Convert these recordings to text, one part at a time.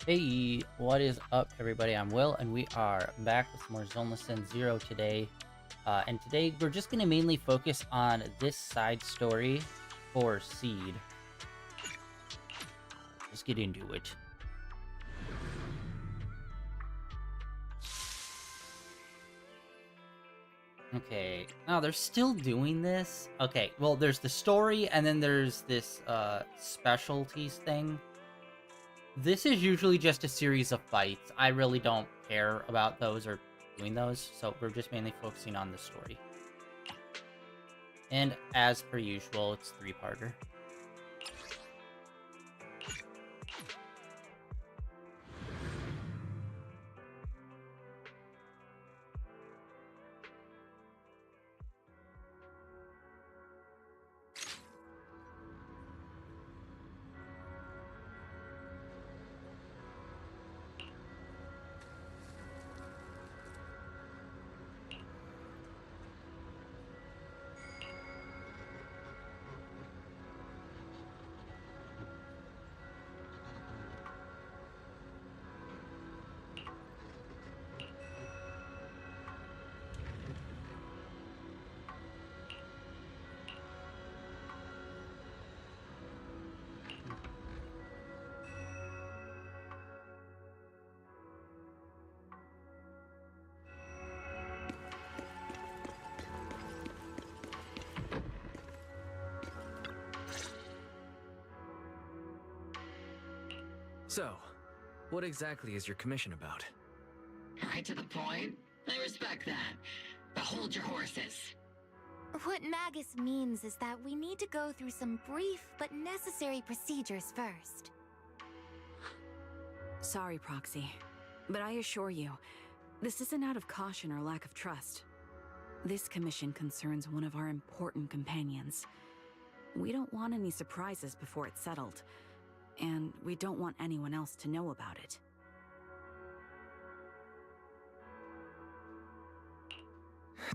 Hey, what is up, everybody? I'm Will, and we are back with more Zenless Zone Zero today. And today we're just going to mainly focus on this side story for Seed. Let's get into it. Okay. Oh, they're still doing this? Okay, well, there's the story, and then there's this specialties thing. This is usually just a series of fights. I really don't care about those or doing those, so we're just mainly focusing on the story. And as per usual, it's three-parter. So, what exactly is your commission about? Right to the point? I respect that. But hold your horses. What Magus means is that we need to go through some brief but necessary procedures first. Sorry, Proxy, but I assure you, this isn't out of caution or lack of trust. This commission concerns one of our important companions. We don't want any surprises before it's settled, and we don't want anyone else to know about it.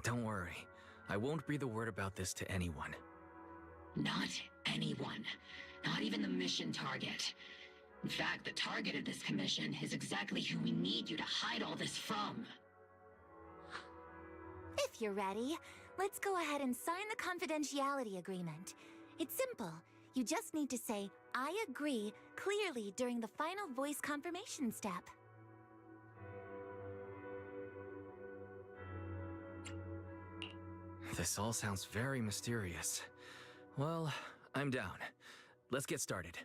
Don't worry. I won't breathe a word about this to anyone. Not anyone. Not even the mission target. In fact, the target of this commission is exactly who we need you to hide all this from. If you're ready, let's go ahead and sign the confidentiality agreement. It's simple. You just need to say, "I agree," clearly during the final voice confirmation step. This all sounds very mysterious. Well, I'm down. Let's get started.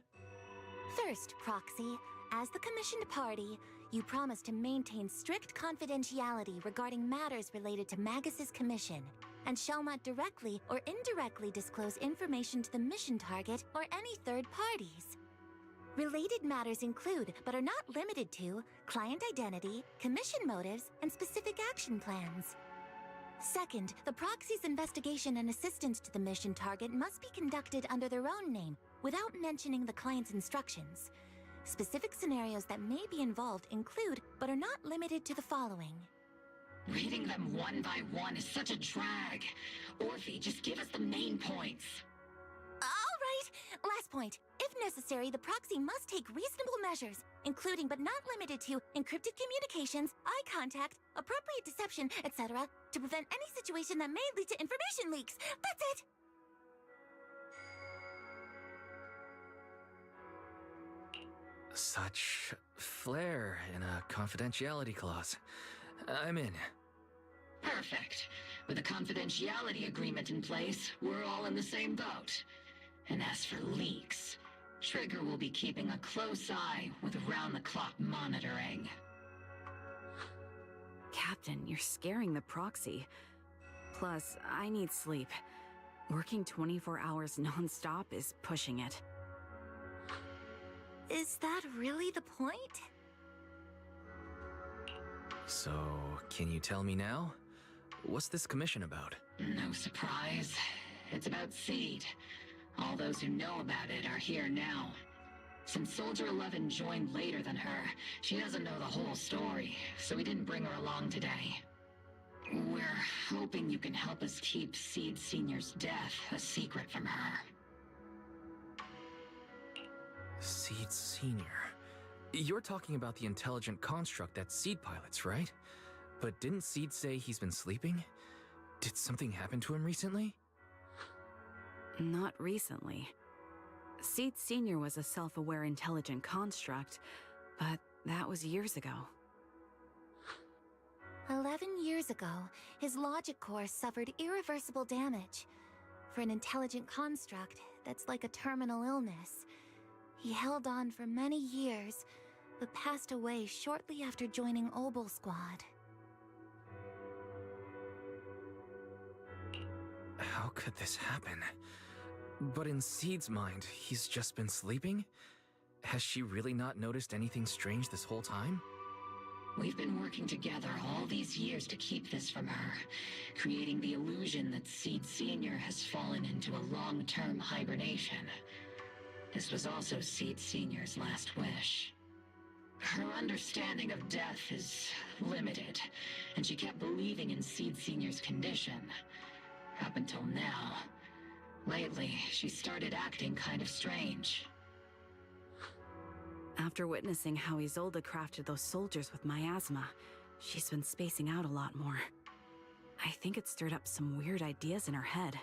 First, Proxy, as the commissioned party, you promise to maintain strict confidentiality regarding matters related to Magus's commission, and shall not directly or indirectly disclose information to the mission target or any third parties. Related matters include, but are not limited to, client identity, commission motives, and specific action plans. Second, the Proxy's investigation and assistance to the mission target must be conducted under their own name, without mentioning the client's instructions. Specific scenarios that may be involved include, but are not limited to, the following. Reading them one by one is such a drag. Orphe, just give us the main points. All right, last point. If necessary, the Proxy must take reasonable measures, including but not limited to encrypted communications, eye contact, appropriate deception, etc., to prevent any situation that may lead to information leaks. That's it! Such flair in a confidentiality clause. I'm in. Perfect. With a confidentiality agreement in place, we're all in the same boat. And as for leaks, Trigger will be keeping a close eye with round-the-clock monitoring. Captain, you're scaring the Proxy. Plus, I need sleep. Working 24 hours non-stop is pushing it. Is that really the point? So, can you tell me now? What's this commission about? No surprise. It's about Seed. All those who know about it are here now. Since Soldier 11 joined later than her, she doesn't know the whole story, so we didn't bring her along today. We're hoping you can help us keep Seed Senior's death a secret from her. Seed Senior. You're talking about the intelligent construct that Seed pilots, right? But didn't Seed say he's been sleeping? Did something happen to him recently? Not recently. Seed Sr. was a self-aware intelligent construct, but that was years ago. 11 years ago, his logic core suffered irreversible damage. For an intelligent construct, that's like a terminal illness. He held on for many years, but passed away shortly after joining Obel Squad. How could this happen? But in Seed's mind, he's just been sleeping? Has she really not noticed anything strange this whole time? We've been working together all these years to keep this from her, creating the illusion that Seed Sr. has fallen into a long-term hibernation. This was also Seed Sr.'s last wish. Her understanding of death is limited, and she kept believing in Seed Sr.'s condition. Up until now. Lately, she started acting kind of strange. After witnessing how Isolde crafted those soldiers with miasma, she's been spacing out a lot more. I think it stirred up some weird ideas in her head.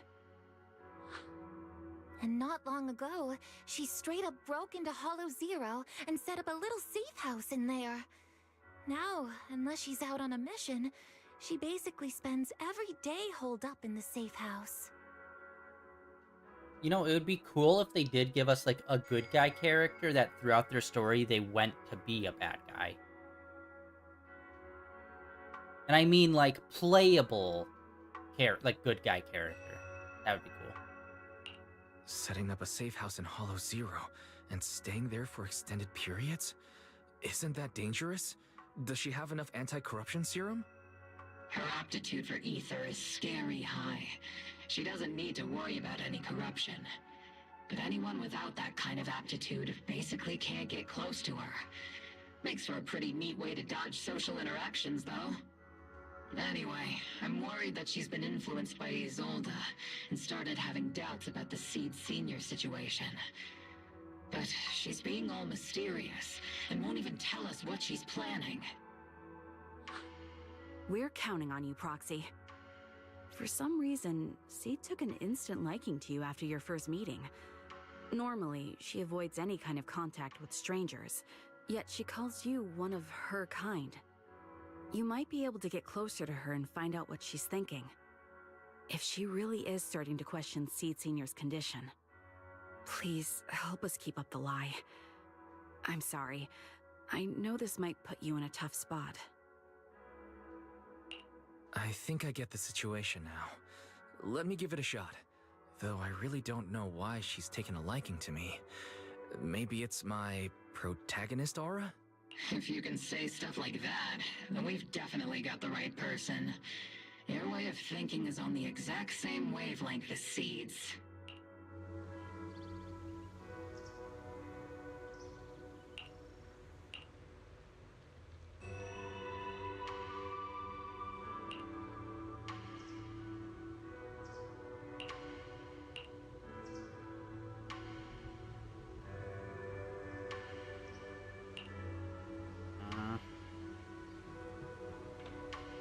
And not long ago, she straight up broke into Hollow Zero and set up a little safe house in there. Now, unless she's out on a mission, she basically spends every day holed up in the safe house. You know, it would be cool if they did give us, like, a good guy character that throughout their story they went to be a bad guy. And I mean, like, playable like, good guy character. That would be cool. Setting up a safe house in Hollow Zero and staying there for extended periods? Isn't that dangerous? Does she have enough anti-corruption serum? Her aptitude for ether is scary high. She doesn't need to worry about any corruption. But anyone without that kind of aptitude basically can't get close to her. Makes for a pretty neat way to dodge social interactions, though. Anyway, I'm worried that she's been influenced by Isolde and started having doubts about the Seed Sr. situation. But she's being all mysterious and won't even tell us what she's planning. We're counting on you, Proxy. For some reason, Seed took an instant liking to you after your first meeting. Normally, she avoids any kind of contact with strangers, yet she calls you one of her kind. You might be able to get closer to her and find out what she's thinking. If she really is starting to question Seed Sr.'s condition, please help us keep up the lie. I'm sorry. I know this might put you in a tough spot. I think I get the situation now. Let me give it a shot. Though I really don't know why she's taken a liking to me. Maybe it's my protagonist aura? If you can say stuff like that, then we've definitely got the right person. Your way of thinking is on the exact same wavelength as Seed's.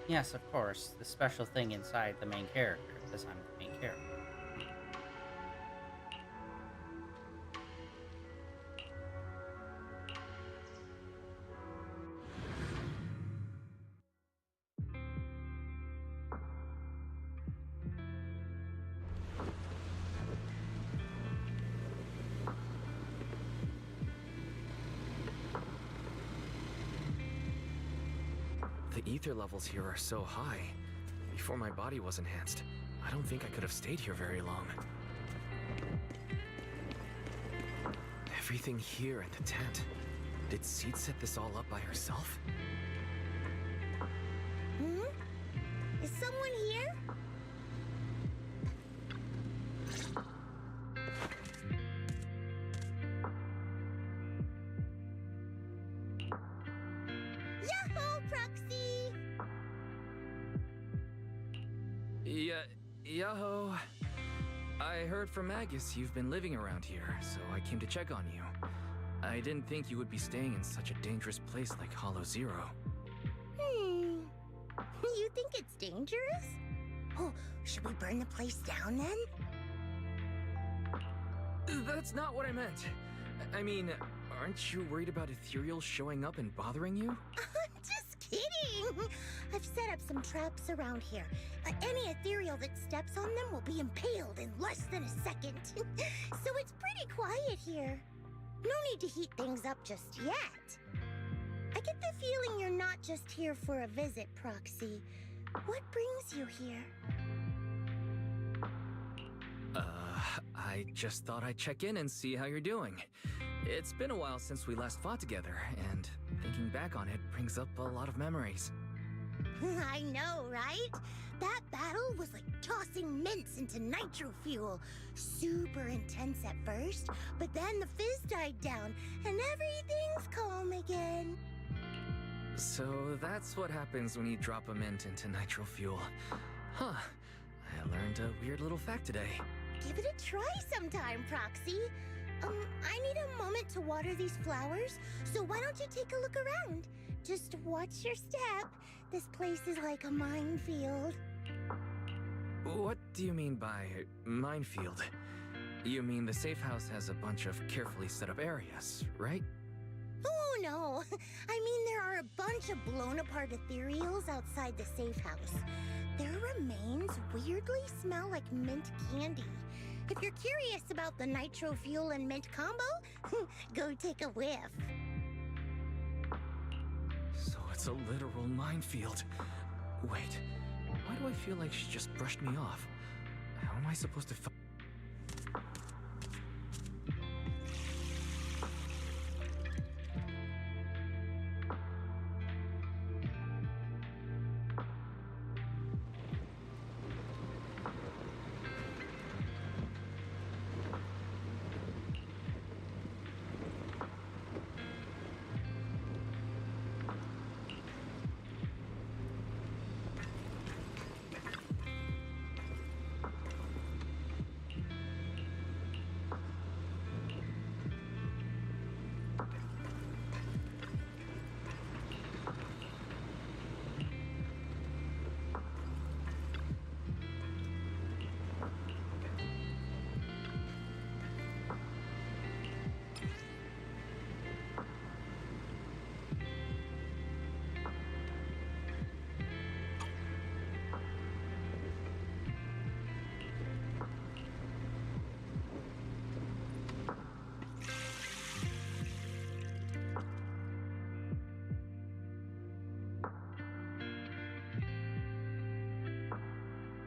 Yes, of course, the special thing inside the main character, because I'm the main character. The ether levels here are so high. Before my body was enhanced, I don't think I could have stayed here very long. Everything here at the tent. Did Seed set this all up by herself? Is someone here? Yahoo, Proxy! Yaho. I heard from Magus you've been living around here, so I came to check on you. I didn't think you would be staying in such a dangerous place like Hollow Zero. You think it's dangerous? Oh, should we burn the place down then? That's not what I meant. I mean, aren't you worried about Ethereal showing up and bothering you? Just kidding! I've set up some traps around here. Any Ethereal that steps on them will be impaled in less than a second. So it's pretty quiet here. No need to heat things up just yet. I get the feeling you're not just here for a visit, Proxy. What brings you here? I just thought I'd check in and see how you're doing. It's been a while since we last fought together, and thinking back on it brings up a lot of memories. I know, right? That battle was like tossing mints into nitro fuel. Super intense at first, but then the fizz died down, and everything's calm again. So that's what happens when you drop a mint into nitro fuel. Huh. I learned a weird little fact today. Give it a try sometime, Proxy. I need a moment to water these flowers, so why don't you take a look around? Just watch your step. This place is like a minefield. What do you mean by minefield? You mean the safe house has a bunch of carefully set up areas, right? Oh, no. I mean, there are a bunch of blown apart ethereals outside the safe house. Their remains weirdly smell like mint candy. If you're curious about the nitro fuel and mint combo, go take a whiff. So it's a literal minefield. Wait, why do I feel like she just brushed me off? How am I supposed to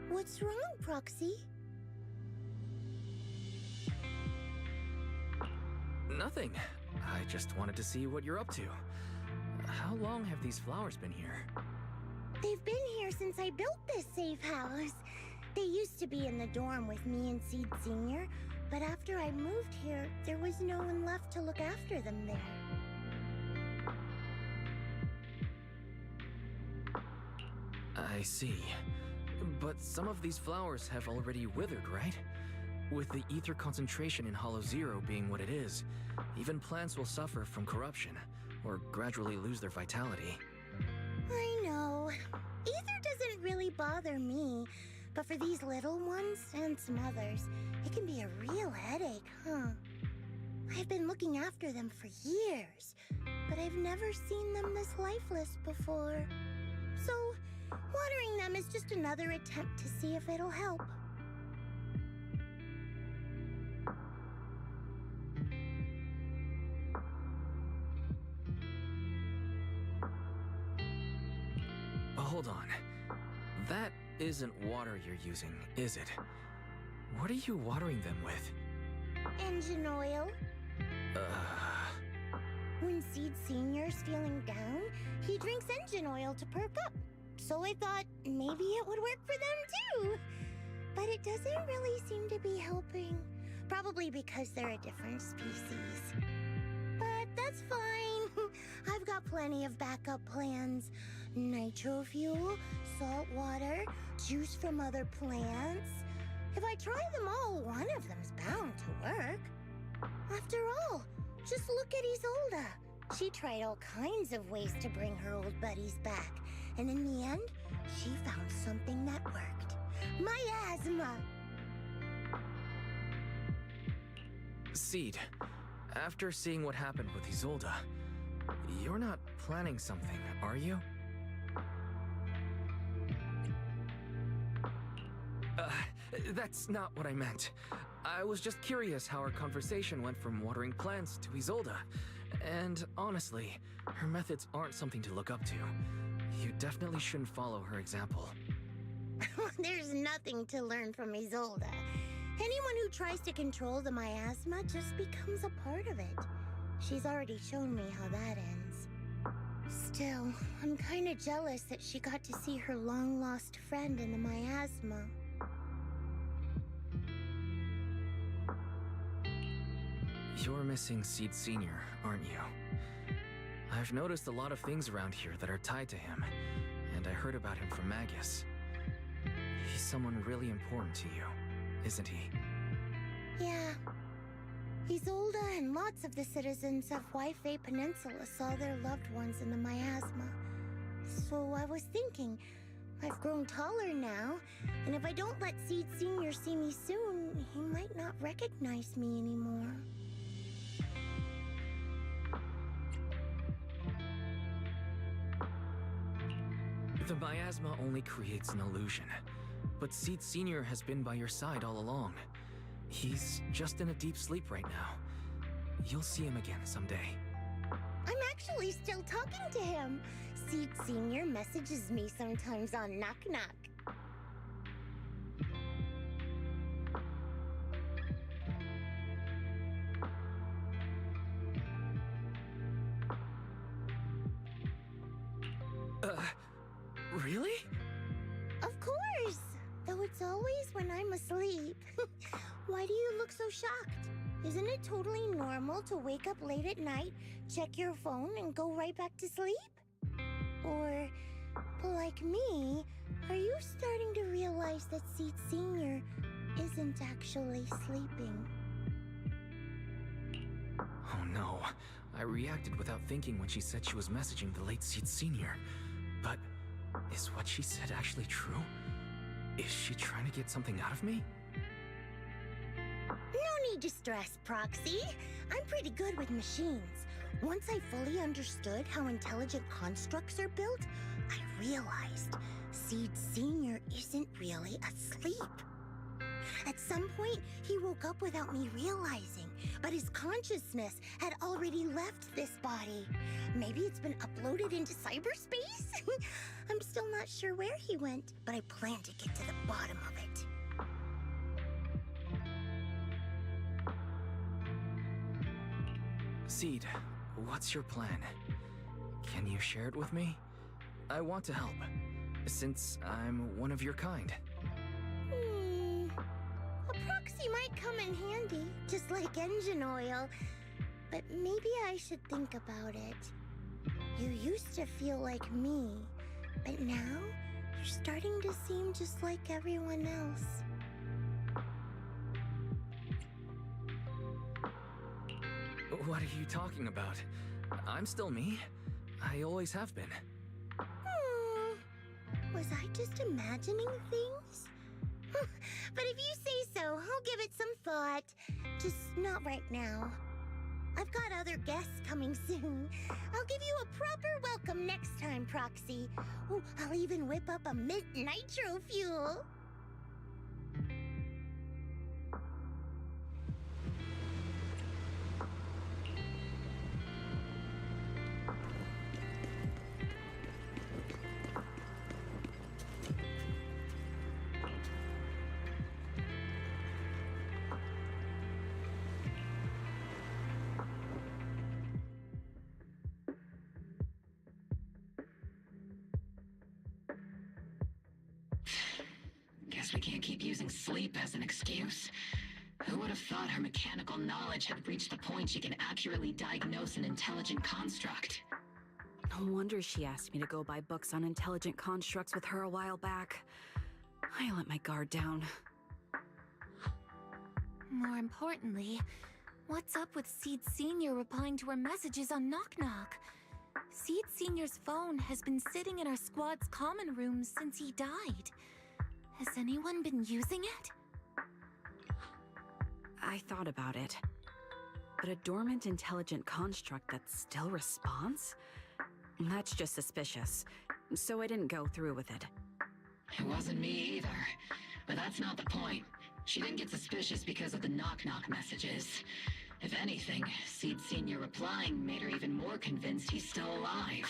What's wrong, Proxy? Nothing. I just wanted to see what you're up to. How long have these flowers been here? They've been here since I built this safe house. They used to be in the dorm with me and Seed Sr., but after I moved here, there was no one left to look after them there. I see. But some of these flowers have already withered, right? With the ether concentration in Hollow Zero being what it is, even plants will suffer from corruption, or gradually lose their vitality. I know. Ether doesn't really bother me, but for these little ones and some others, it can be a real headache, huh? I've been looking after them for years, but I've never seen them this lifeless before. So, watering them is just another attempt to see if it'll help. Hold on. That isn't water you're using, is it? What are you watering them with? Engine oil. When Seed Senior's feeling down, he drinks engine oil to perk up. So I thought maybe it would work for them too. But it doesn't really seem to be helping. Probably because they're a different species. But that's fine. I've got plenty of backup plans. Nitro fuel, salt water, juice from other plants. If I try them all, one of them's bound to work. After all, Just look at Isolde. She tried all kinds of ways to bring her old buddies back, and in the end, she found something that worked. Miasma! Seed, after seeing what happened with Isolde, you're not planning something, are you? That's not what I meant. I was just curious how our conversation went from watering plants to Isolde. And honestly, her methods aren't something to look up to. You definitely shouldn't follow her example. There's nothing to learn from Isolde. Anyone who tries to control the miasma just becomes a part of it. She's already shown me how that ends. Still, I'm kinda jealous that she got to see her long-lost friend in the miasma. You're missing Seed Sr., aren't you? I've noticed a lot of things around here that are tied to him, and I heard about him from Magus. He's someone really important to you, isn't he? Yeah. Isolde and lots of the citizens of Wi-Fi Peninsula saw their loved ones in the miasma. So I was thinking, I've grown taller now, and if I don't let Seed Sr. see me soon, he might not recognize me anymore. The miasma only creates an illusion, but Seed Sr. has been by your side all along. He's just in a deep sleep right now. You'll see him again someday. I'm actually still talking to him. Seed Sr. messages me sometimes on Knock Knock. Really? Of course! Though it's always when I'm asleep. Why do you look so shocked? Isn't it totally normal to wake up late at night, check your phone, and go right back to sleep? Or, like me, are you starting to realize that Seed Sr. isn't actually sleeping? Oh no, I reacted without thinking when she said she was messaging the late Seed Sr. But is what she said actually true? Is she trying to get something out of me? No need to stress, Proxy. I'm pretty good with machines. Once I fully understood how intelligent constructs are built, I realized Seed Sr. isn't really asleep. At some point, he woke up without me realizing, but his consciousness had already left this body. Maybe it's been uploaded into cyberspace? I'm still not sure where he went, but I plan to get to the bottom of it. Seed, what's your plan? Can you share it with me? I want to help, since I'm one of your kind. A proxy might come in handy, just like engine oil. But maybe I should think about it. You used to feel like me, but now you're starting to seem just like everyone else. What are you talking about? I'm still me. I always have been. Was I just imagining things? But if you say so, I'll give it some thought. Just not right now. I've got other guests coming soon. I'll give you a proper welcome next time, Proxy. Oh, I'll even whip up a mint nitro fuel. Guess we can't keep using sleep as an excuse. Who would have thought her mechanical knowledge had reached the point she can accurately diagnose an intelligent construct? No wonder she asked me to go buy books on intelligent constructs with her a while back. I let my guard down. More importantly, What's up with Seed Sr. replying to our messages on Knock Knock? Seed Sr.'s phone has been sitting in our squad's common room since he died. Has anyone been using it? I thought about it. But a dormant intelligent construct that still responds? That's just suspicious. So I didn't go through with it. It wasn't me either. But that's not the point. She didn't get suspicious because of the knock-knock messages. If anything, Seed Sr. replying made her even more convinced he's still alive.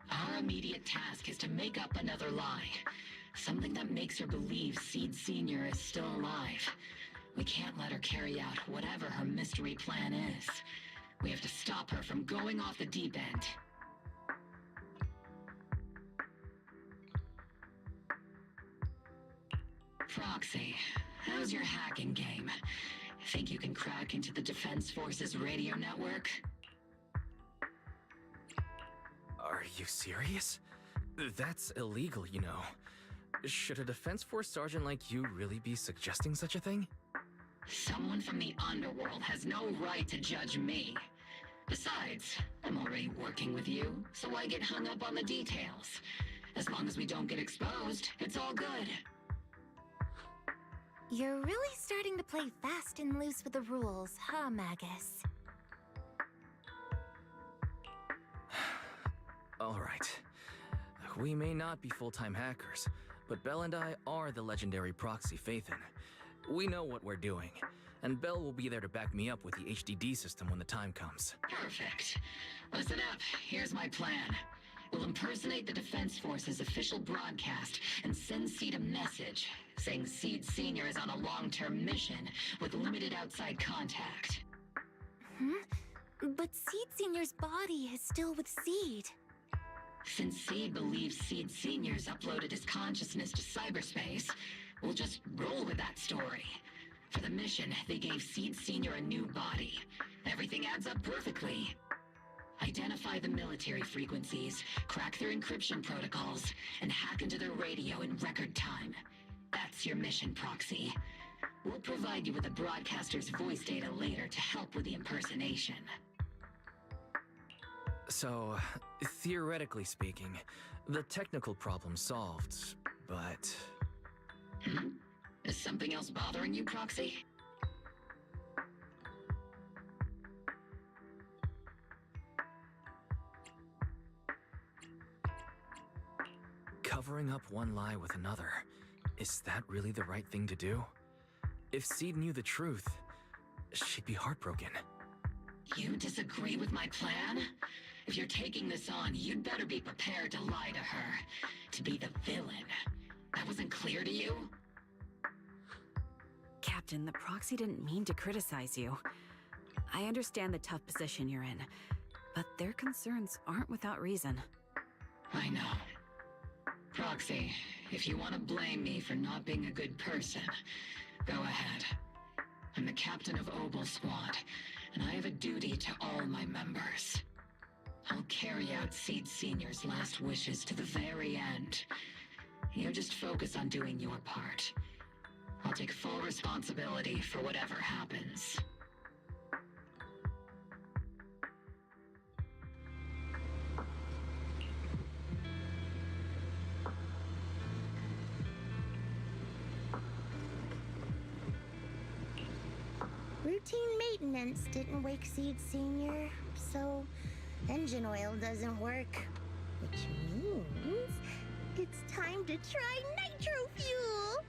Our immediate task is to make up another lie. Something that makes her believe Seed Sr. is still alive. We can't let her carry out whatever her mystery plan is. We have to stop her from going off the deep end. Proxy, how's your hacking game? Think you can crack into the Defense Force's radio network? Are you serious? That's illegal, you know. Should a Defense Force sergeant like you really be suggesting such a thing? Someone from the underworld has no right to judge me. Besides, I'm already working with you, so why get hung up on the details? As long as we don't get exposed, it's all good. You're really starting to play fast and loose with the rules, huh, Magus? All right. We may not be full-time hackers, but Belle and I are the legendary Proxy Faithin. We know what we're doing, and Belle will be there to back me up with the HDD system when the time comes. Perfect. Listen up, here's my plan. We'll impersonate the Defense Force's official broadcast and send Seed a message saying Seed Sr. is on a long-term mission with limited outside contact. But Seed Sr.'s body is still with Seed. Since Seed believes Seed Sr.'s uploaded his consciousness to cyberspace, we'll just roll with that story. For the mission, they gave Seed Sr. a new body. Everything adds up perfectly. Identify the military frequencies, crack their encryption protocols, and hack into their radio in record time. That's your mission, Proxy. We'll provide you with the broadcaster's voice data later to help with the impersonation. So, theoretically speaking, the technical problem's solved, but... Is something else bothering you, Proxy? Covering up one lie with another, is that really the right thing to do? If Seed knew the truth, she'd be heartbroken. You disagree with my plan? If you're taking this on, you'd better be prepared to lie to her. To be the villain. That wasn't clear to you? Captain, the Proxy didn't mean to criticize you. I understand the tough position you're in, but their concerns aren't without reason. I know. Proxy, if you want to blame me for not being a good person, go ahead. I'm the captain of Obel Squad, and I have a duty to all my members. I'll carry out Seed Sr.'s last wishes to the very end. You just focus on doing your part. I'll take full responsibility for whatever happens. Routine maintenance didn't wake Seed Sr., so engine oil doesn't work. Which means it's time to try nitro fuel!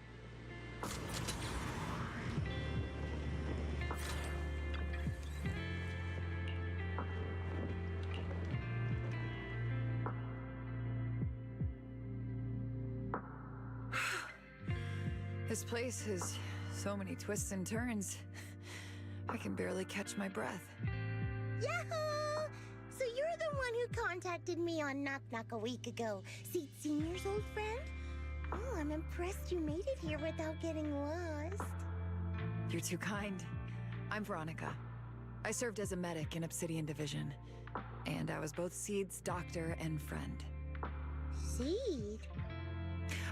This place has so many twists and turns. I can barely catch my breath. Yahoo! So you're the one who contacted me on Knock Knock a week ago, Seed Sr.'s old friend? Oh, I'm impressed you made it here without getting lost. You're too kind. I'm Veronica. I served as a medic in Obsidian Division, and I was both Seed's doctor and friend. Seed?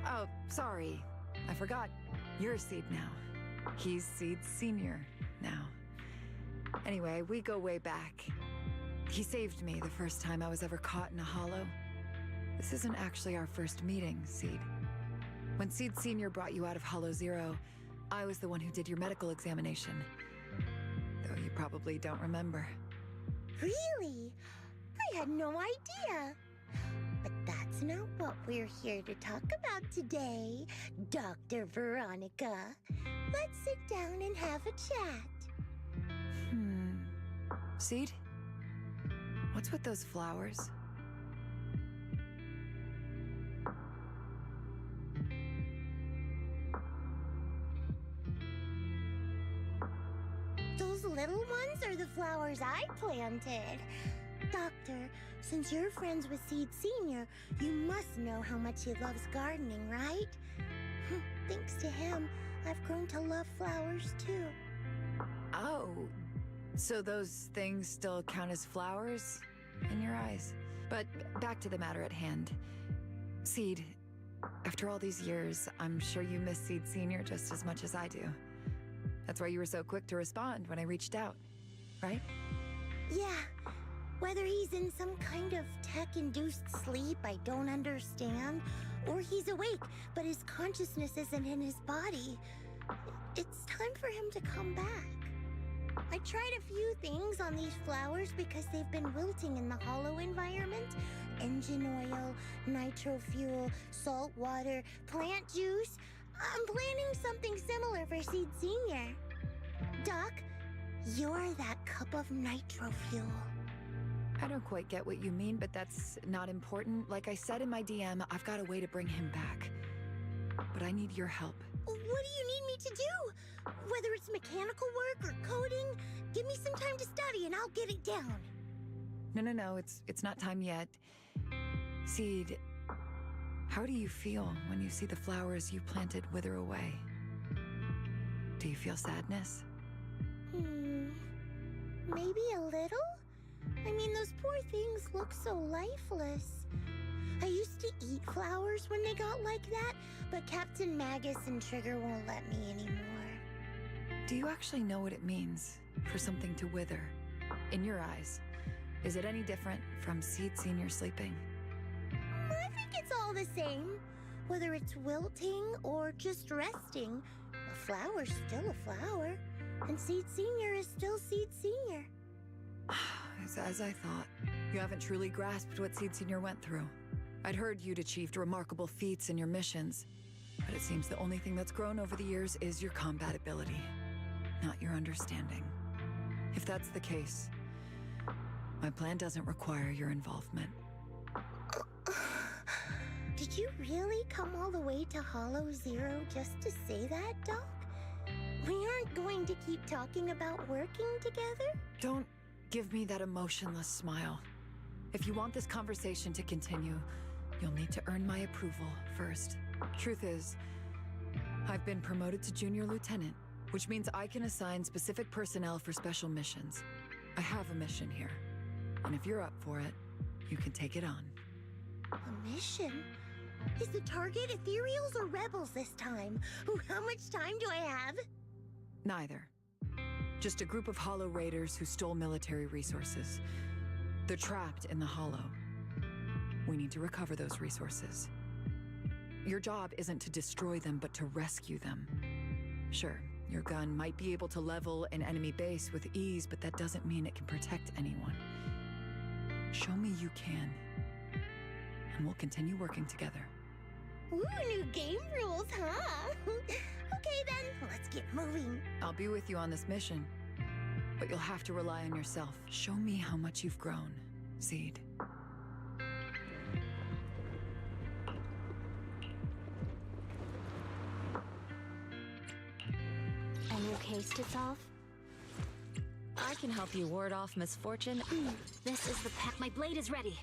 Oh, sorry. I forgot. You're Seed now. He's Seed Sr. now. Anyway, we go way back. He saved me the first time I was ever caught in a hollow. This isn't actually our first meeting, Seed. When Seed Sr. brought you out of Hollow Zero, I was the one who did your medical examination. Though you probably don't remember. Really? I had no idea. But that's not what we're here to talk about today, Dr. Veronica. Let's sit down and have a chat. Seed? What's with those flowers? Those little ones are the flowers I planted. Doctor, since you're friends with Seed Sr., you must know how much he loves gardening, right? Thanks to him, I've grown to love flowers too. Oh, so those things still count as flowers in your eyes? But back to the matter at hand. Seed, after all these years, I'm sure you miss Seed Sr. just as much as I do. That's why you were so quick to respond when I reached out, right? Yeah. Whether he's in some kind of tech-induced sleep I don't understand, or he's awake, but his consciousness isn't in his body, it's time for him to come back. I tried a few things on these flowers because they've been wilting in the hollow environment. Engine oil, nitro fuel, salt water, plant juice. I'm planning something similar for Seed Sr. Doc, you're that cup of nitro fuel. I don't quite get what you mean, but that's not important. Like I said in my DM, I've got a way to bring him back. But I need your help. What do you need me to do? Whether it's mechanical work or coding, give me some time to study and I'll get it down. No, it's not time yet. Seed, how do you feel when you see the flowers you planted wither away? Do you feel sadness? Maybe a little? I mean, those poor things look so lifeless. I used to eat flowers when they got like that, but Captain Magus and Trigger won't let me anymore. Do you actually know what it means for something to wither? In your eyes, is it any different from Seed Sr. sleeping? I think it's all the same. Whether it's wilting or just resting, a flower's still a flower, and Seed Sr. is still Seed Sr. As I thought, you haven't truly grasped what Seed Sr. went through. I'd heard you'd achieved remarkable feats in your missions, but it seems the only thing that's grown over the years is your combat ability, not your understanding. If that's the case, my plan doesn't require your involvement. Did you really come all the way to Hollow Zero just to say that, Doc? We aren't going to keep talking about working together? Don't give me that emotionless smile. If you want this conversation to continue, you'll need to earn my approval first. Truth is, I've been promoted to Junior Lieutenant, which means I can assign specific personnel for special missions. I have a mission here, and if you're up for it, you can take it on. A mission? Is the target Ethereals or Rebels this time? How much time do I have? Neither. Just a group of Hollow Raiders who stole military resources. They're trapped in the Hollow. We need to recover those resources. Your job isn't to destroy them, but to rescue them. Sure, your gun might be able to level an enemy base with ease, but that doesn't mean it can protect anyone. Show me you can, and we'll continue working together. Ooh, new game rules, huh? Okay then, let's get moving. I'll be with you on this mission, but you'll have to rely on yourself. Show me how much you've grown, Seed. A new case to solve? I can help you ward off misfortune. This is the pack. My blade is ready.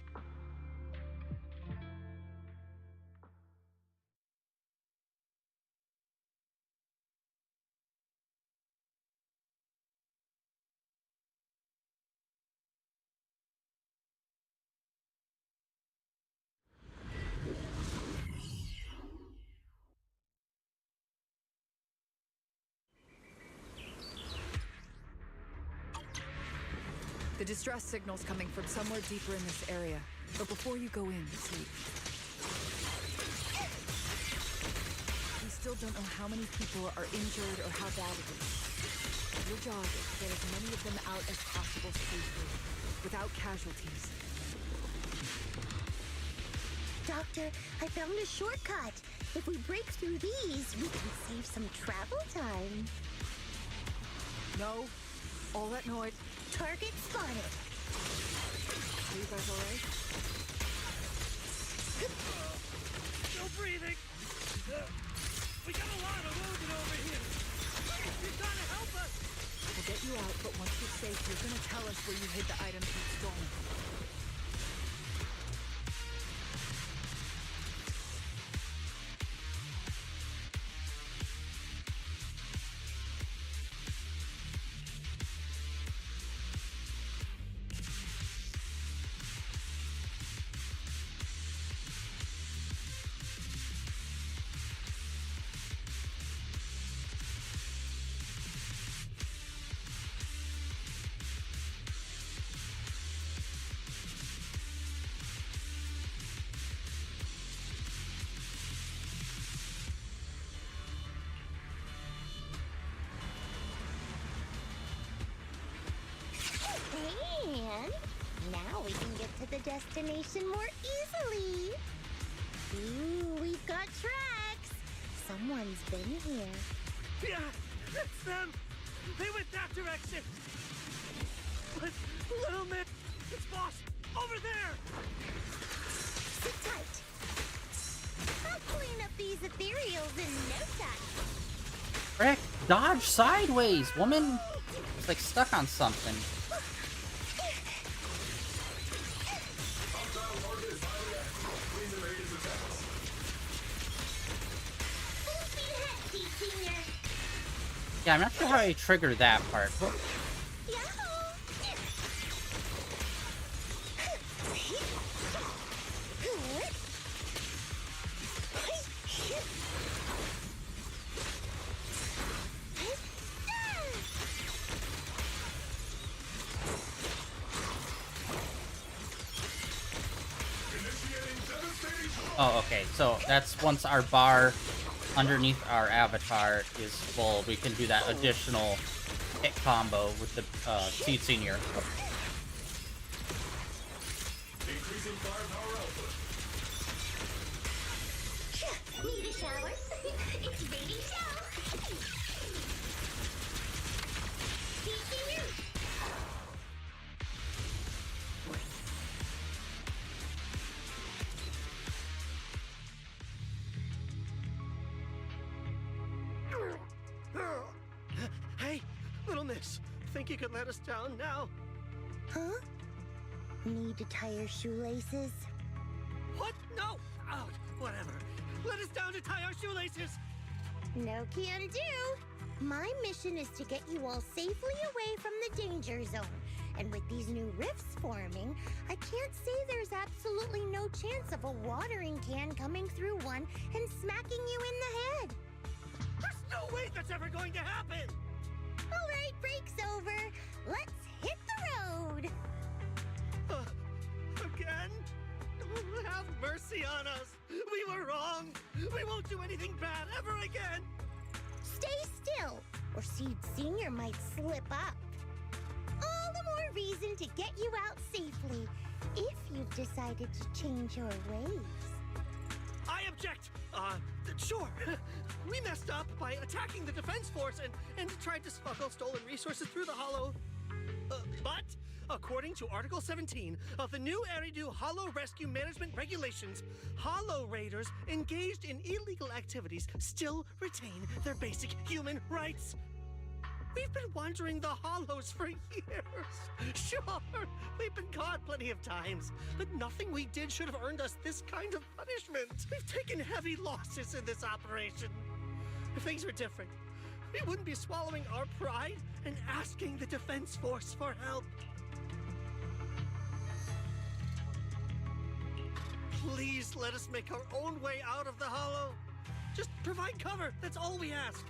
The distress signal's coming from somewhere deeper in this area. But before you go in, see. We still don't know how many people are injured or how bad it is. Your job is to get as many of them out as possible safely, without casualties. Doctor, I found a shortcut. If we break through these, we can save some travel time. No. All that noise. Target spotted. Are you guys alright? No breathing. We got a lot of wounded over here. You're trying to help us. We'll get you out, but once you're safe, you're gonna tell us where you hid the items you've stolen. And now we can get to the destination more easily. Ooh, we've got tracks. Someone's been here. Yeah, it's them. They went that direction. But little man, it's boss over there. Sit tight. I'll clean up these ethereals in no time. Frick, dodge sideways, woman! It's like stuck on something. Yeah, I'm not sure how I triggered that part. But... Oh, okay, so that's once our bar underneath our avatar is full, we can do that additional hit combo with the Seed Senior. Increasing firepower output. Need a shower? It's baby shower. Seed Senior. Hey, little miss. Think you could let us down now? Huh? Need to tie your shoelaces? What? No! Oh, whatever. Let us down to tie our shoelaces! No can do. My mission is to get you all safely away from the danger zone. And with these new rifts forming, I can't say there's absolutely no chance of a watering can coming through one and smacking you in the head. There's no way that's ever going to happen! All right, break's over. Let's hit the road. Again? Have mercy on us. We were wrong. We won't do anything bad ever again. Stay still, or Seed Senior might slip up. All the more reason to get you out safely, if you've decided to change your ways. I object. Sure. We messed up by attacking the defense force and tried to smuggle stolen resources through the hollow. But according to Article 17 of the new Eridu Hollow Rescue Management Regulations, Hollow Raiders engaged in illegal activities still retain their basic human rights. We've been wandering the hollows for years. Sure, we've been caught plenty of times, but nothing we did should have earned us this kind of punishment. We've taken heavy losses in this operation. If things were different, we wouldn't be swallowing our pride and asking the defense force for help. Please let us make our own way out of the hollow. Just provide cover, that's all we ask.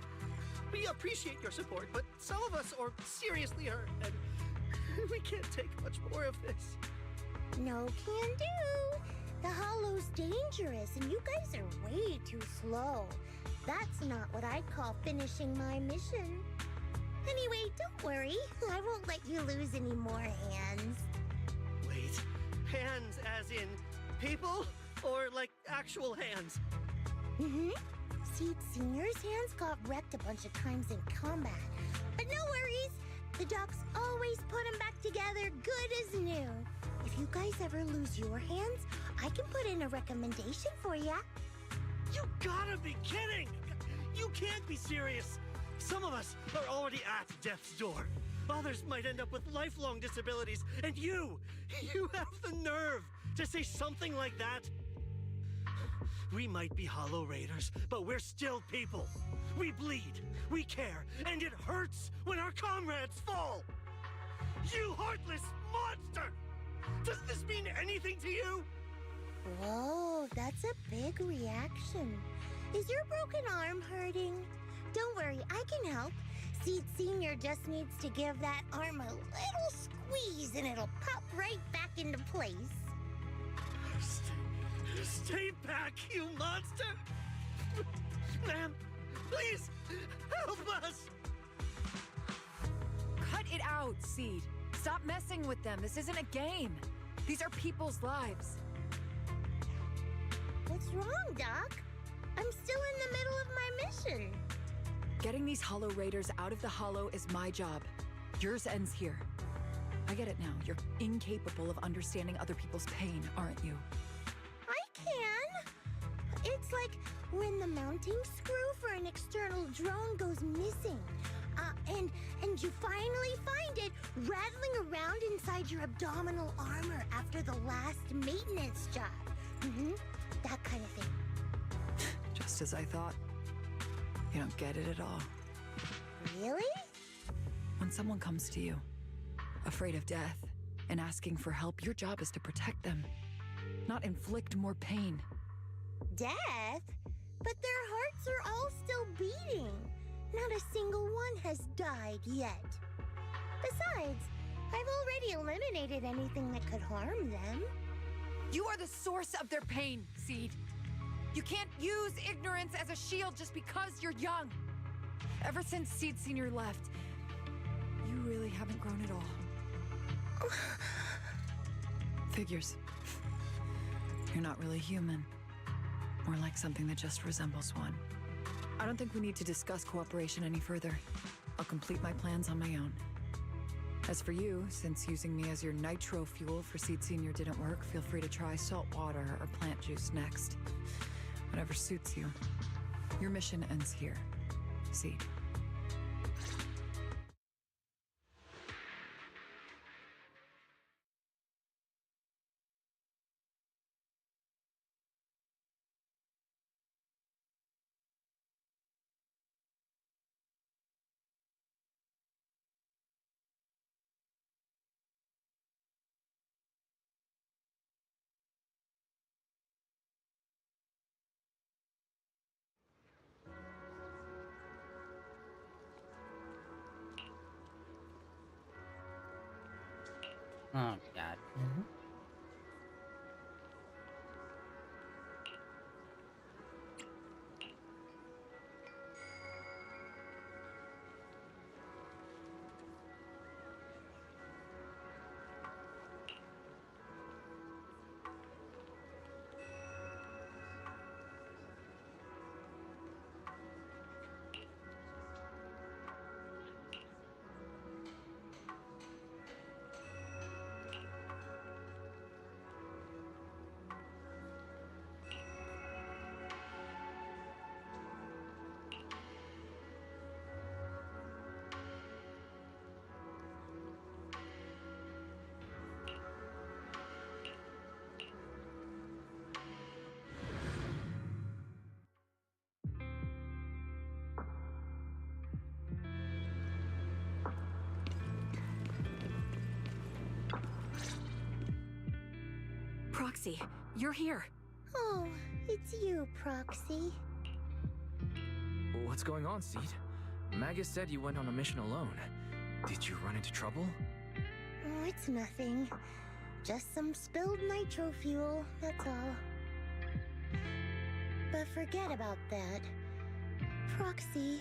We appreciate your support, but some of us are seriously hurt, and We can't take much more of this. No can do. The Hollow's dangerous, and you guys are way too slow. That's not what I'd call finishing my mission. Anyway, don't worry. I won't let you lose any more hands. Wait, hands as in people? Or like actual hands? Mm-hmm. Seed Senior's hands got wrecked a bunch of times in combat. But no worries. The docs always put them back together good as new. If you guys ever lose your hands, I can put in a recommendation for ya. You gotta be kidding! You can't be serious! Some of us are already at death's door. Others might end up with lifelong disabilities, and you have the nerve to say something like that? We might be Hollow Raiders, but we're still people. We bleed, we care, and it hurts when our comrades fall! You heartless monster! Does this mean anything to you? Whoa, that's a big reaction. Is your broken arm hurting? Don't worry, I can help. Seed Senior just needs to give that arm a little squeeze and it'll pop right back into place. Stay back, you monster! Ma'am, please, help us! Cut it out, Seed. Stop messing with them. This isn't a game. These are people's lives. What's wrong, Doc? I'm still in the middle of my mission. Getting these Hollow Raiders out of the Hollow is my job. Yours ends here. I get it now. You're incapable of understanding other people's pain, aren't you? I can. It's like when the mounting screw for an external drone goes missing. And you finally find it rattling around inside your abdominal armor after the last maintenance job. Mm-hmm. That kind of thing. Just as I thought. You don't get it at all. Really? When someone comes to you, afraid of death, and asking for help, your job is to protect them, not inflict more pain. Death? But their hearts are all still beating. Not a single one has died yet. Besides, I've already eliminated anything that could harm them. You are the source of their pain, Seed. You can't use ignorance as a shield just because you're young. Ever since Seed Senior left, you really haven't grown at all. Figures. You're not really human. More like something that just resembles one. I don't think we need to discuss cooperation any further. I'll complete my plans on my own. As for you, since using me as your nitro fuel for Seed Senior didn't work, feel free to try salt water or plant juice next. Whatever suits you. Your mission ends here, Seed. Oh, God. Proxy, you're here. Oh, it's you, Proxy. What's going on, Seed? Magus said you went on a mission alone. Did you run into trouble? Oh, it's nothing. Just some spilled nitro fuel, that's all. But forget about that. Proxy,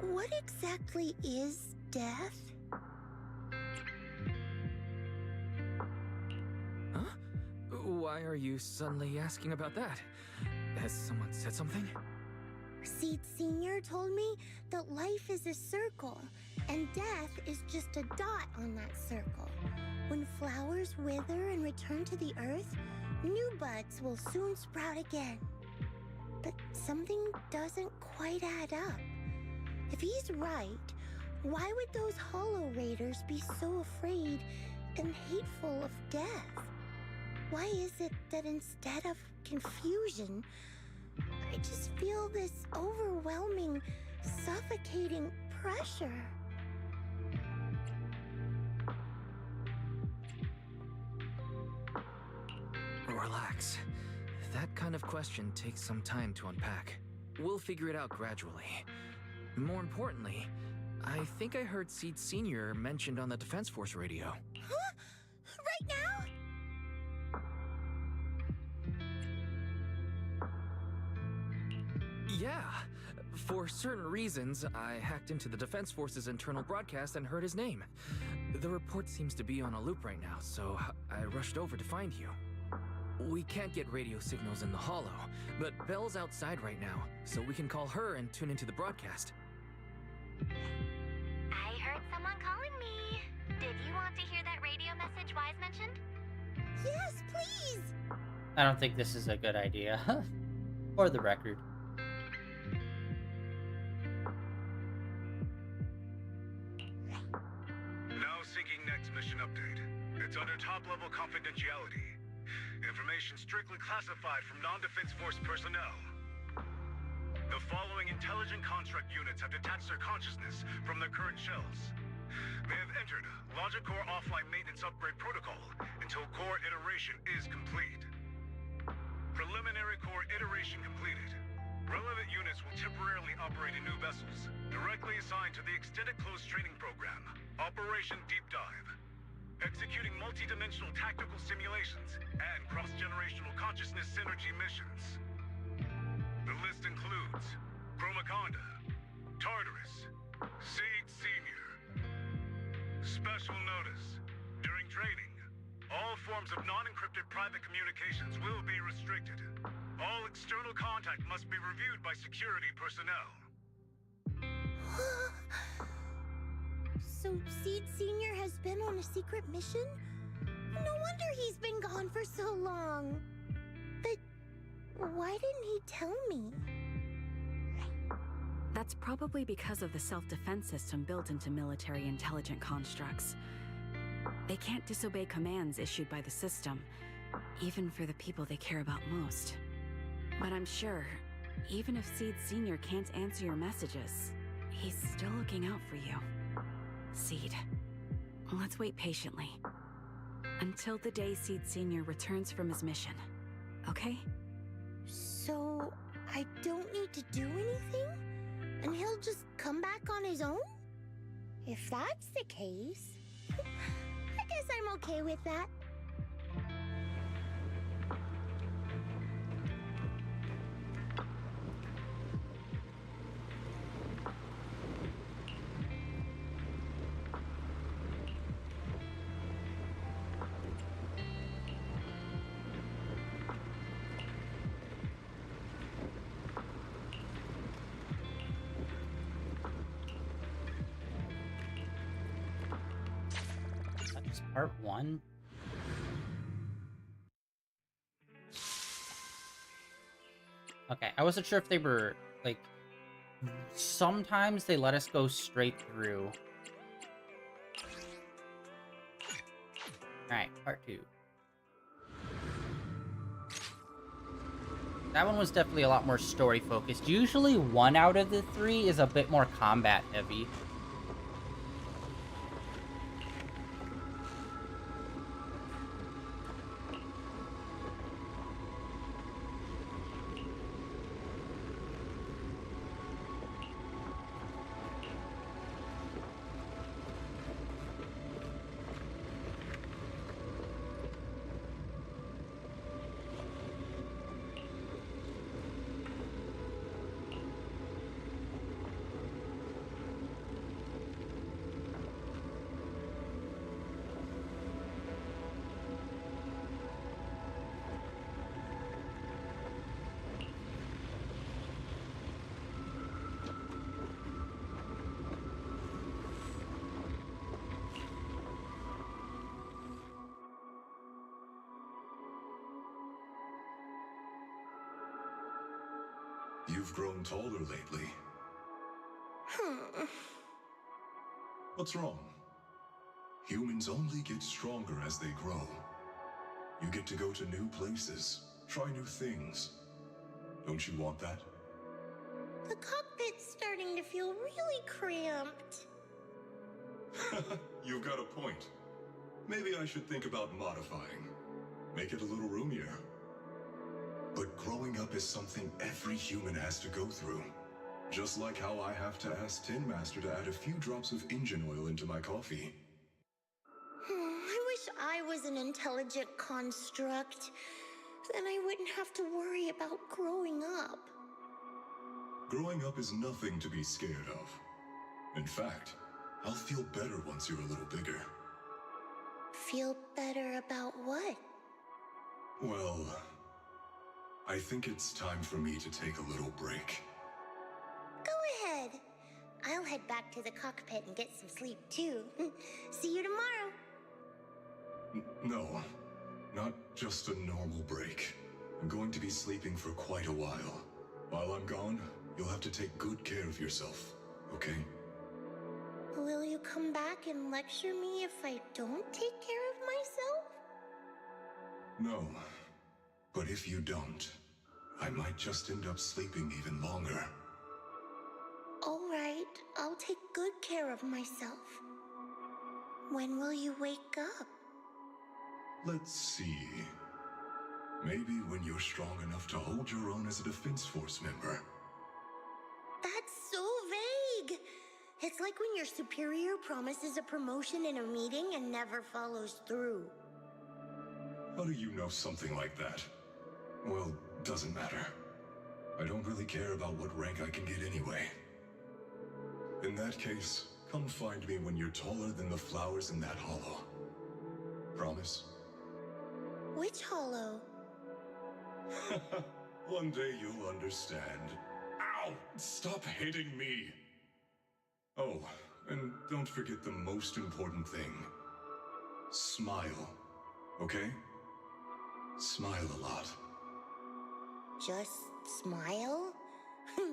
what exactly is death? Huh? Why are you suddenly asking about that? Has someone said something? Seed Senior told me that life is a circle, and death is just a dot on that circle. When flowers wither and return to the earth, new buds will soon sprout again. But something doesn't quite add up. If he's right, why would those Hollow Raiders be so afraid and hateful of death? Why is it that instead of confusion, I just feel this overwhelming, suffocating pressure? Relax. That kind of question takes some time to unpack. We'll figure it out gradually. More importantly, I think I heard Seed Senior mentioned on the Defense Force radio. Huh? Right now? Yeah. For certain reasons, I hacked into the Defense Force's internal broadcast and heard his name. The report seems to be on a loop right now, so I rushed over to find you. We can't get radio signals in the Hollow, but Belle's outside right now, so we can call her and tune into the broadcast. I heard someone calling me. Did you want to hear that radio message Wise mentioned? Yes, please! I don't think this is a good idea. For the record. Now syncing next mission update. It's under top-level confidentiality. Information strictly classified from non-Defense Force personnel. The following intelligent construct units have detached their consciousness from their current shells. They have entered Logic Core offline maintenance upgrade protocol until core iteration is complete. Preliminary core iteration completed. Relevant units will temporarily operate in new vessels, directly assigned to the Extended Close Training Program, Operation Deep Dive. Executing multi-dimensional tactical simulations and cross-generational consciousness synergy missions. The list includes Chromaconda, Tartarus, Seed Senior. Special notice. During training, all forms of non-encrypted private communications will be restricted. All external contact must be reviewed by security personnel. So Seed Senior has been on a secret mission? No wonder he's been gone for so long. But why didn't he tell me? That's probably because of the self-defense system built into military intelligent constructs. They can't disobey commands issued by the system, even for the people they care about most. But I'm sure, even if Seed Senior can't answer your messages, he's still looking out for you. Seed, let's wait patiently. Until the day Seed Senior returns from his mission, okay? So I don't need to do anything? And he'll just come back on his own? If that's the case, I guess I'm okay with that. That's part 1. Okay, I wasn't sure if they were, like, sometimes they let us go straight through. Alright, part 2. That one was definitely a lot more story focused. Usually 1 out of the 3 is a bit more combat heavy. You've grown taller lately. What's wrong? Humans only get stronger as they grow. You get to go to new places, try new things. Don't you want that? The cockpit's starting to feel really cramped. You've got a point. Maybe I should think about modifying. Make it a little roomier. But growing up is something every human has to go through. Just like how I have to ask Tin Master to add a few drops of engine oil into my coffee. I wish I was an intelligent construct. Then I wouldn't have to worry about growing up. Growing up is nothing to be scared of. In fact, I'll feel better once you're a little bigger. Feel better about what? Well, I think it's time for me to take a little break. Go ahead. I'll head back to the cockpit and get some sleep too. See you tomorrow. No, not just a normal break. I'm going to be sleeping for quite a while. While I'm gone, you'll have to take good care of yourself, okay? Will you come back and lecture me if I don't take care of myself? No, but if you don't, I might just end up sleeping even longer. All right, I'll take good care of myself. When will you wake up? Let's see. Maybe when you're strong enough to hold your own as a Defense Force member. That's so vague! It's like when your superior promises a promotion in a meeting and never follows through. How do you know something like that? Well, doesn't matter. I don't really care about what rank I can get anyway. In that case, come find me when you're taller than the flowers in that hollow. Promise? Which hollow? One day you'll understand. Ow! Stop hitting me! Oh, and don't forget the most important thing. Smile. Okay? Smile a lot. Just smile?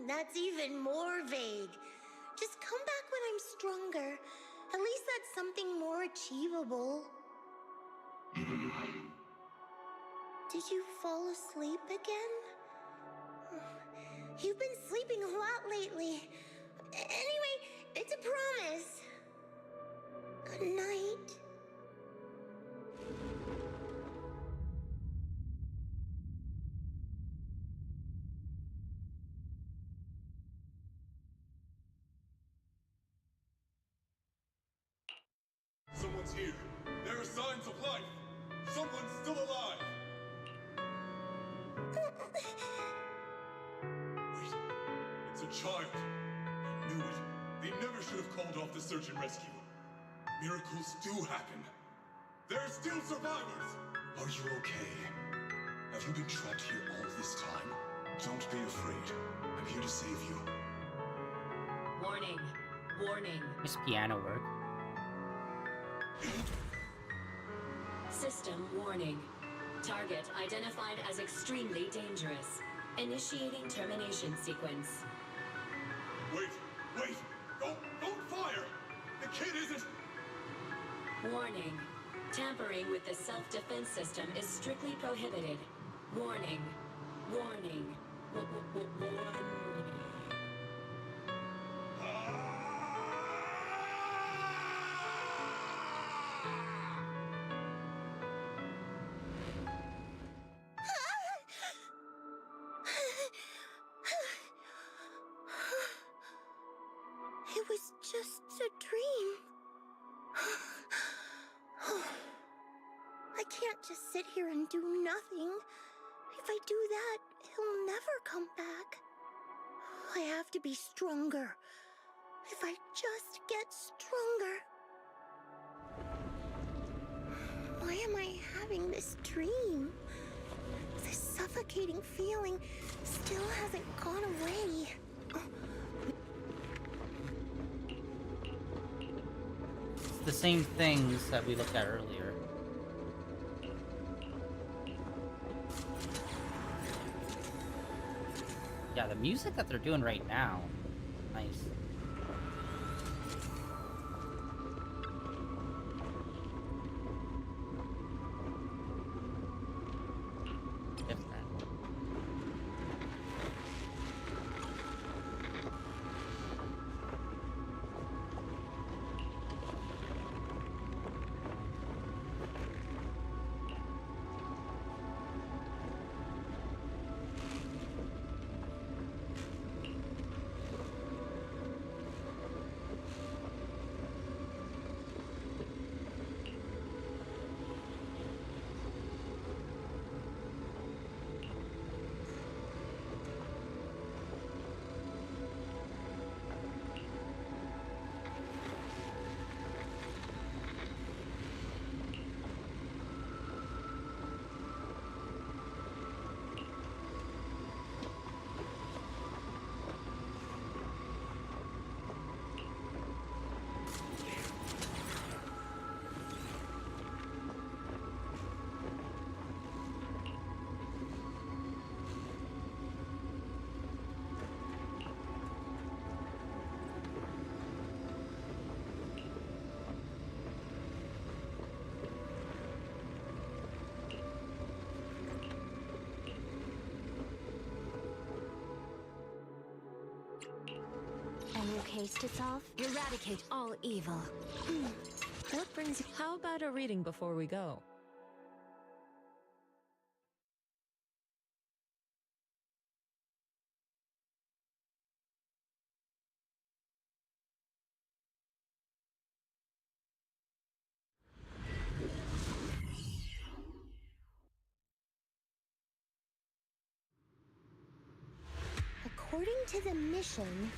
That's even more vague. Just come back when I'm stronger. At least that's something more achievable. Did you fall asleep again? You've been sleeping a lot lately. Anyway, it's a promise. Good night. Someone's here. There are signs of life. Someone's still alive. Wait, it's a child. I knew it. They never should have called off the search and rescue. Miracles do happen. There are still survivors. Are you okay? Have you been trapped here all this time? Don't be afraid. I'm here to save you. Warning. Warning. This piano work. System warning. Target identified as extremely dangerous. Initiating termination sequence. Wait! Don't fire! The kid isn't... Warning. Tampering with the self-defense system is strictly prohibited. Warning. Warning. Warning. It was just a dream. I can't just sit here and do nothing. If I do that, he'll never come back. I have to be stronger. If I just get stronger. Why am I having this dream? This suffocating feeling still hasn't gone away. It's the same things that we looked at earlier. Yeah, the music that they're doing right now. Nice. Different. A new case to solve? Eradicate all evil. What brings you? How about a reading before we go? According to the mission,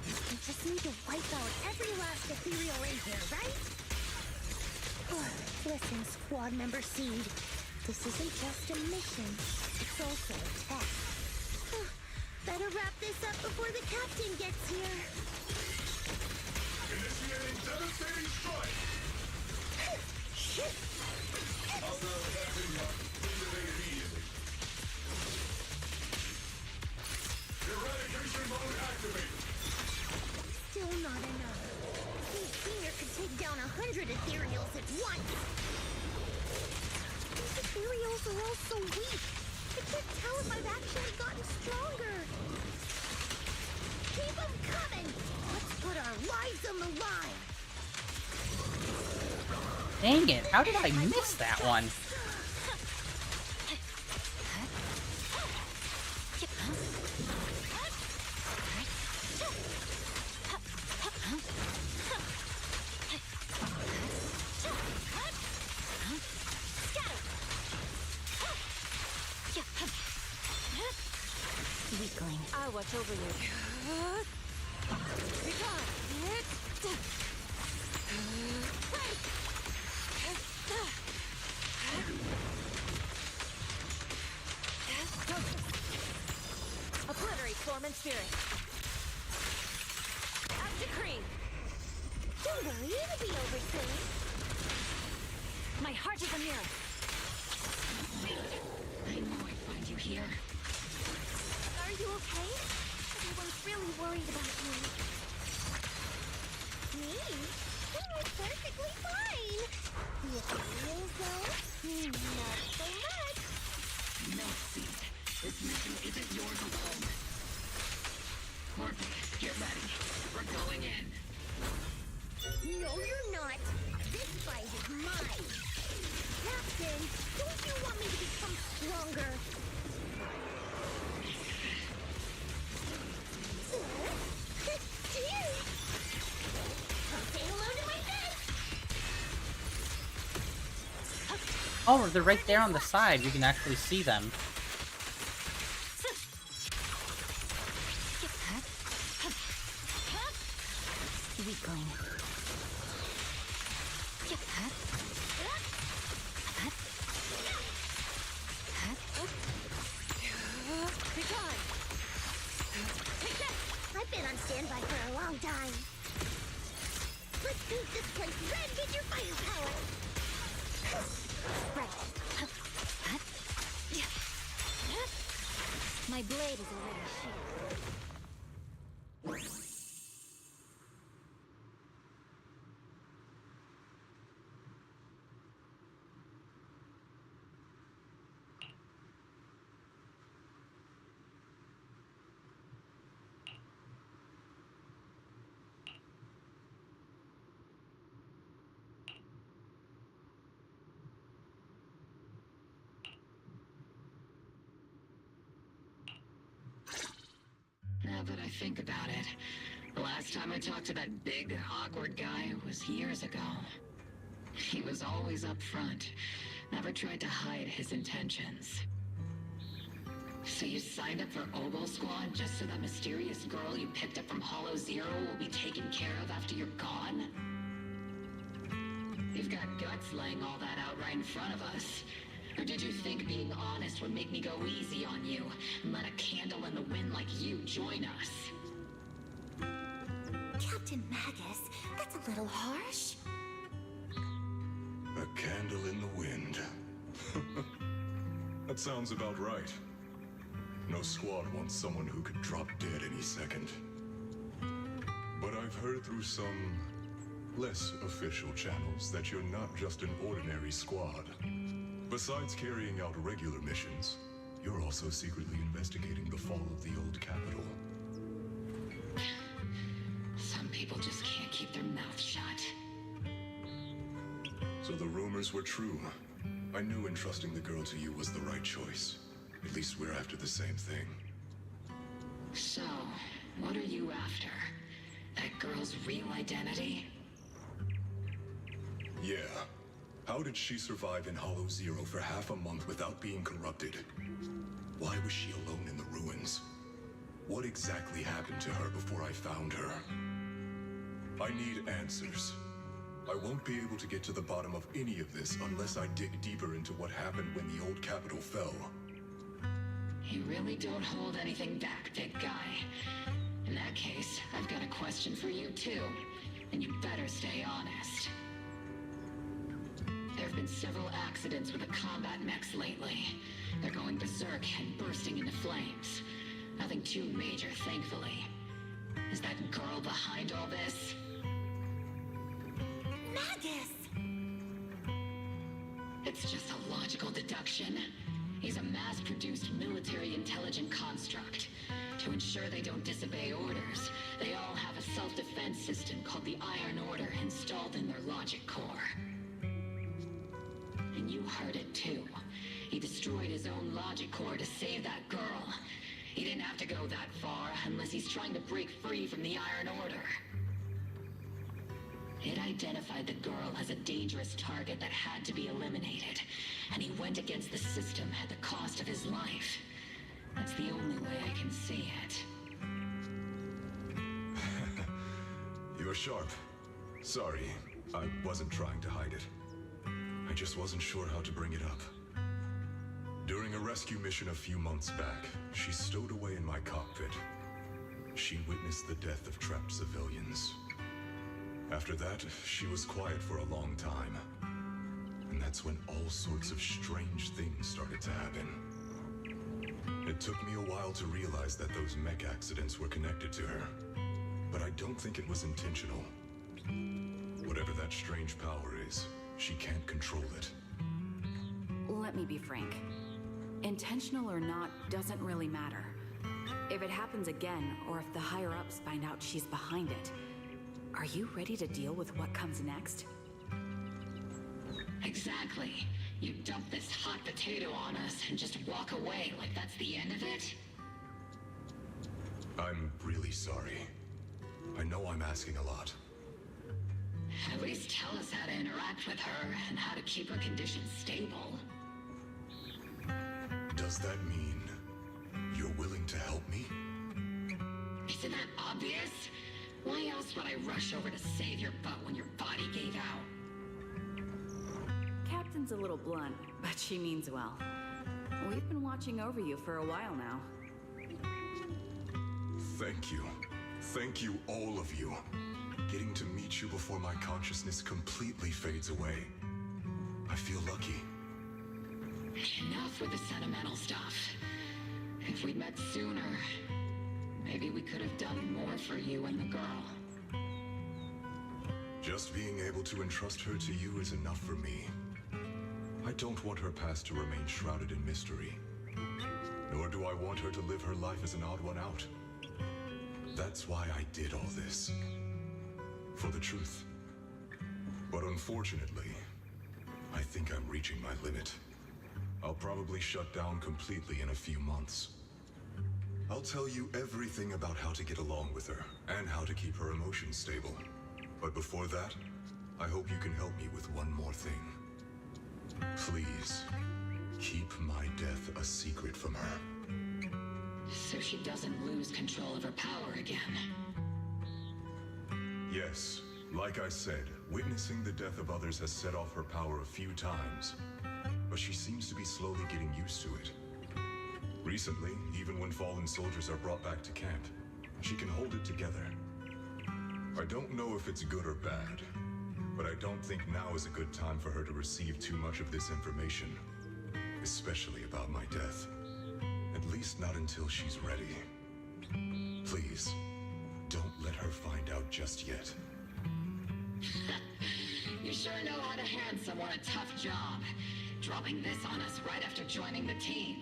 we just need to wipe out every last Ethereal in here, right? Listen, squad member Seed. This isn't just a mission. It's also a test. Better wrap this up before the captain gets here. Initiating devastating strike! Hostile captain lock. Activate immediately. Eradication mode activated. Still not enough. Seed Senior could take down 100 Ethereals at once. These Ethereals are all so weak. I can't tell if I've actually gotten stronger. Keep them coming! Let's put our lives on the line! Dang it, how did I miss that one? Weakling. I'll watch over you. Obliterate form and spirit. Out decree. Don't worry, it'll be over soon. My heart is a mirror. I know I'd find you here. Are you okay? Everyone's really worried about you. Me? I'm perfectly fine. The Ethereal Zone? Not so much. No, Seed. This mission isn't yours alone. Corpus, get ready. We're going in. No, you're not. This fight is mine. Captain, don't you want me to become stronger? Say hello to my friends. Oh, they're right there on the side. We can actually see them. Weakling. I've been on standby for a long time. Let's paint this place red with your firepower. Right. My blade is already sheared. Now that I think about it, the last time I talked to that big, awkward guy was years ago. He was always up front, never tried to hide his intentions. So you signed up for Oboe Squad just so that mysterious girl you picked up from Hollow Zero will be taken care of after you're gone? You've got guts laying all that out right in front of us. Or did you think being honest would make me go easy on you and let a candle in the wind like you join us? Captain Magus, that's a little harsh. A candle in the wind. That sounds about right. No squad wants someone who could drop dead any second. But I've heard through some less official channels that you're not just an ordinary squad. Besides carrying out regular missions, you're also secretly investigating the fall of the old capital. Some people just can't keep their mouths shut. So the rumors were true. I knew entrusting the girl to you was the right choice. At least we're after the same thing. So, what are you after? That girl's real identity? Yeah. How did she survive in Hollow Zero for half a month without being corrupted? Why was she alone in the ruins? What exactly happened to her before I found her? I need answers. I won't be able to get to the bottom of any of this unless I dig deeper into what happened when the old capital fell. You really don't hold anything back, big guy. In that case, I've got a question for you too, and you better stay honest. There have been several accidents with the combat mechs lately. They're going berserk and bursting into flames. Nothing too major, thankfully. Is that girl behind all this? Magus! It's just a logical deduction. He's a mass-produced military intelligent construct. To ensure they don't disobey orders, they all have a self-defense system called the Iron Order installed in their logic core. And you heard it too. He destroyed his own logic core to save that girl. He didn't have to go that far unless he's trying to break free from the Iron Order. It identified the girl as a dangerous target that had to be eliminated, and he went against the system at the cost of his life. That's the only way I can see it. You're sharp. Sorry, I wasn't trying to hide it. I just wasn't sure how to bring it up. During a rescue mission a few months back, she stowed away in my cockpit. She witnessed the death of trapped civilians. After that, she was quiet for a long time. And that's when all sorts of strange things started to happen. It took me a while to realize that those mech accidents were connected to her. But I don't think it was intentional. Whatever that strange power is, she can't control it. Let me be frank. Intentional or not doesn't really matter. If it happens again, or if the higher-ups find out she's behind it, are you ready to deal with what comes next? Exactly. You dump this hot potato on us and just walk away like that's the end of it? I'm really sorry. I know I'm asking a lot. At least tell us how to interact with her and how to keep her condition stable. Does that mean you're willing to help me? Isn't that obvious? Why else would I rush over to save your butt when your body gave out? Captain's a little blunt, but she means well. We've been watching over you for a while now. Thank you. Thank you, all of you. Getting to meet you before my consciousness completely fades away. I feel lucky. Enough with the sentimental stuff. If If we'd met sooner, maybe we could have done more for you and the girl. Just being able to entrust her to you is enough for me. I don't want her past to remain shrouded in mystery. Nor do I want her to live her life as an odd one out. That's why I did all this. For the truth. But unfortunately, I think I'm reaching my limit. I'll probably shut down completely in a few months. I'll tell you everything about how to get along with her, and how to keep her emotions stable. But before that, I hope you can help me with one more thing. Please, keep my death a secret from her. So she doesn't lose control of her power again. Yes, like I said, witnessing the death of others has set off her power a few times. But she seems to be slowly getting used to it. Recently, even when fallen soldiers are brought back to camp, she can hold it together. I don't know if it's good or bad, but I don't think now is a good time for her to receive too much of this information, especially about my death. At least not until she's ready. Please, don't let her find out just yet. You sure know how to hand someone a tough job, dropping this on us right after joining the team.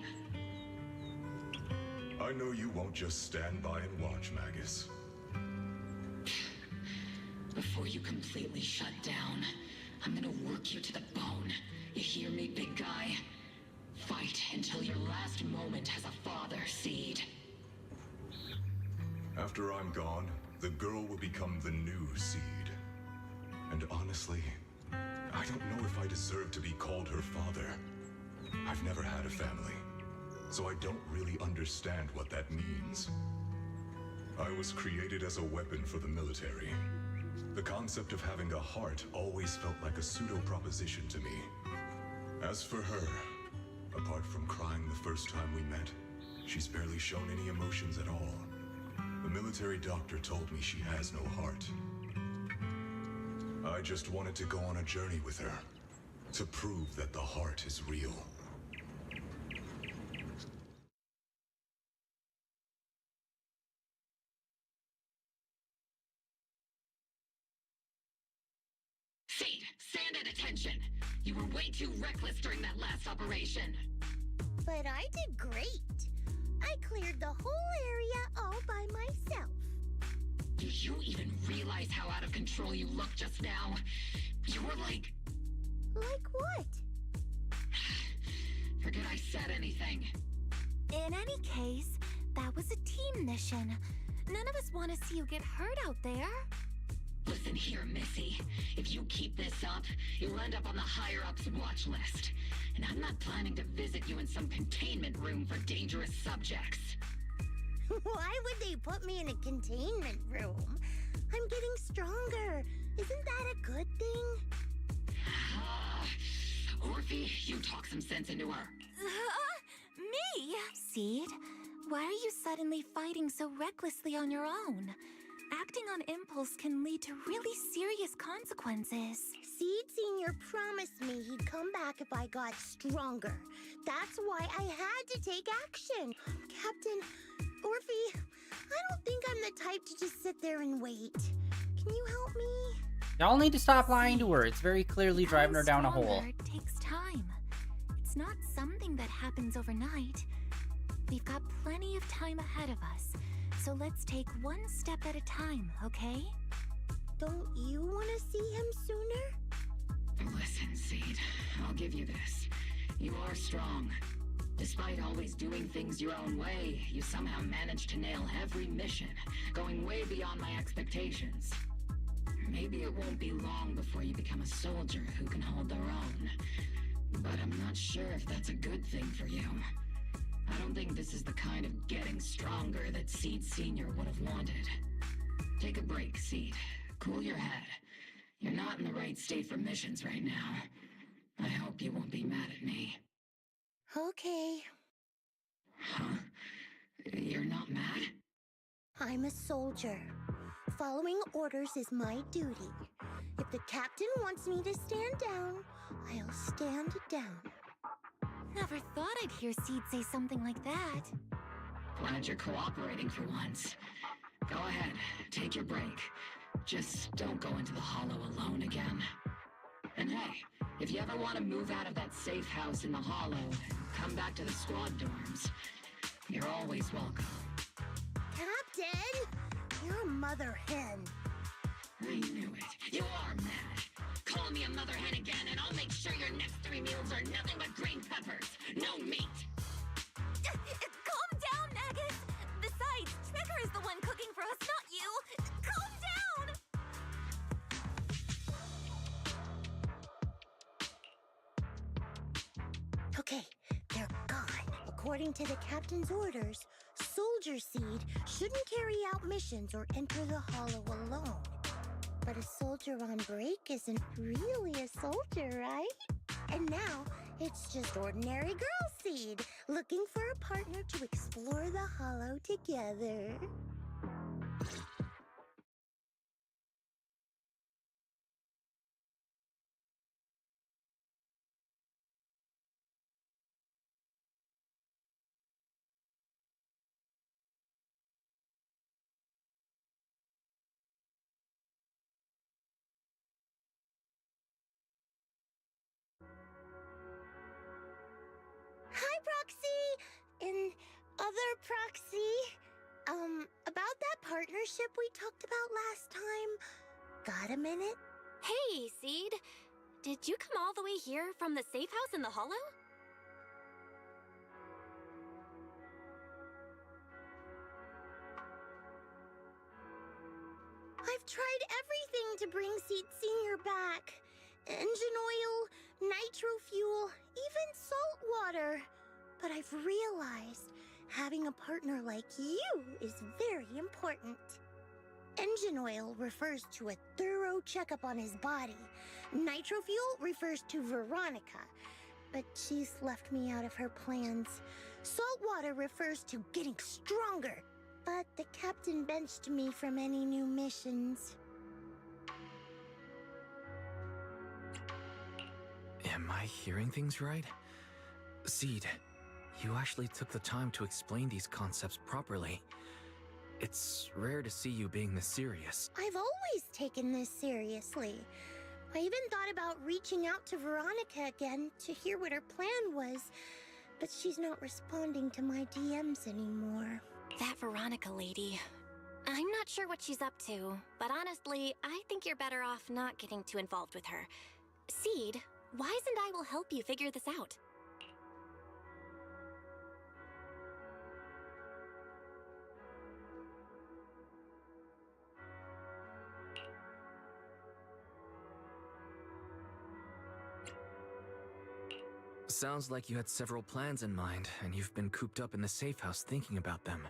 I know you won't just stand by and watch, Magus. Before you completely shut down, I'm gonna work you to the bone. You hear me, big guy? Fight until your last moment has a father, Seed. After I'm gone, the girl will become the new Seed. And honestly, I don't know if I deserve to be called her father. I've never had a family, so I don't really understand what that means. I was created as a weapon for the military. The concept of having a heart always felt like a pseudo-proposition to me. As for her, apart from crying the first time we met, she's barely shown any emotions at all. The military doctor told me she has no heart. I just wanted to go on a journey with her, to prove that the heart is real. Seed, stand at attention! You were way too reckless during that last operation. But I did great. I cleared the whole area all by myself. Do you even realize how out of control you looked just now? You were like... Like what? Forget I said anything. In any case, that was a team mission. None of us want to see you get hurt out there. Listen here, Missy. If you keep this up, you'll end up on the higher-ups watch list. And I'm not planning to visit you in some containment room for dangerous subjects. Why would they put me in a containment room? I'm getting stronger. Isn't that a good thing? Orphe, you talk some sense into her. Me? Seed, why are you suddenly fighting so recklessly on your own? Acting on impulse can lead to really serious consequences. Seed Senior promised me he'd come back if I got stronger. That's why I had to take action. Captain, Orphe, I don't think I'm the type to just sit there and wait. Can you help me? Y'all need to stop lying to her. It's very clearly driving her down a hole. It takes time. It's not something that happens overnight. We've got plenty of time ahead of us, so let's take one step at a time, okay? Don't you want to see him sooner? Listen, Seed, I'll give you this. You are strong. Despite always doing things your own way, you somehow managed to nail every mission, going way beyond my expectations. Maybe it won't be long before you become a soldier who can hold their own. But I'm not sure if that's a good thing for you. I don't think this is the kind of getting stronger that Seed Senior would have wanted. Take a break, Seed. Cool your head. You're not in the right state for missions right now. I hope you won't be mad at me. Okay. Huh? You're not mad? I'm a soldier. Following orders is my duty. If the captain wants me to stand down, I'll stand down. Never thought I'd hear Seed say something like that. Glad you're cooperating for once. Go ahead, take your break. Just don't go into the hollow alone again. And hey, if you ever want to move out of that safe house in the hollow, come back to the squad dorms. You're always welcome. Captain! You're a mother hen. I knew it. You are mad. Call me a mother hen again, and I'll make sure your next 3 meals are nothing but green peppers. No meat. Calm down, Magus! Besides, Trigger is the one cooking for us, not you! Calm down! Okay, they're gone. According to the captain's orders, Soldier Seed shouldn't carry out missions or enter the hollow alone. But a soldier on break isn't really a soldier, right? And now, it's just ordinary Girl Seed, looking for a partner to explore the hollow together. Hi, Proxy! And other Proxy. About that partnership we talked about last time. Got a minute? Hey, Seed. Did you come all the way here from the safe house in the hollow? I've tried everything to bring Seed Senior back. Engine oil, nitro fuel, even salt water. But I've realized having a partner like you is very important. Engine oil refers to a thorough checkup on his body. Nitro fuel refers to Veronica, but she's left me out of her plans. Salt water refers to getting stronger, but the captain benched me from any new missions. Am I hearing things right? Seed, you actually took the time to explain these concepts properly. It's rare to see you being this serious. I've always taken this seriously. I even thought about reaching out to Veronica again to hear what her plan was, but she's not responding to my DMs anymore. That Veronica lady. I'm not sure what she's up to, but honestly, I think you're better off not getting too involved with her. Seed, Wise and I will help you figure this out. Sounds like you had several plans in mind, and you've been cooped up in the safe house thinking about them.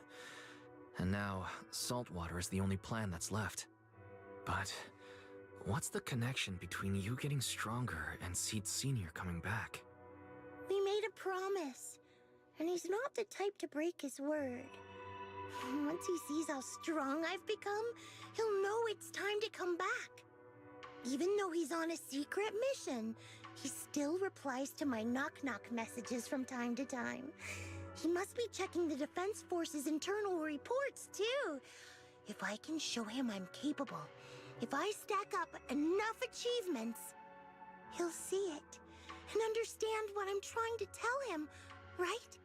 And now, saltwater is the only plan that's left. But what's the connection between you getting stronger and Seed Senior coming back? We made a promise, and he's not the type to break his word. Once he sees how strong I've become, he'll know it's time to come back. Even though he's on a secret mission, he still replies to my knock-knock messages from time to time. He must be checking the Defense Force's internal reports, too. If I can show him I'm capable, if I stack up enough achievements, he'll see it and understand what I'm trying to tell him, right?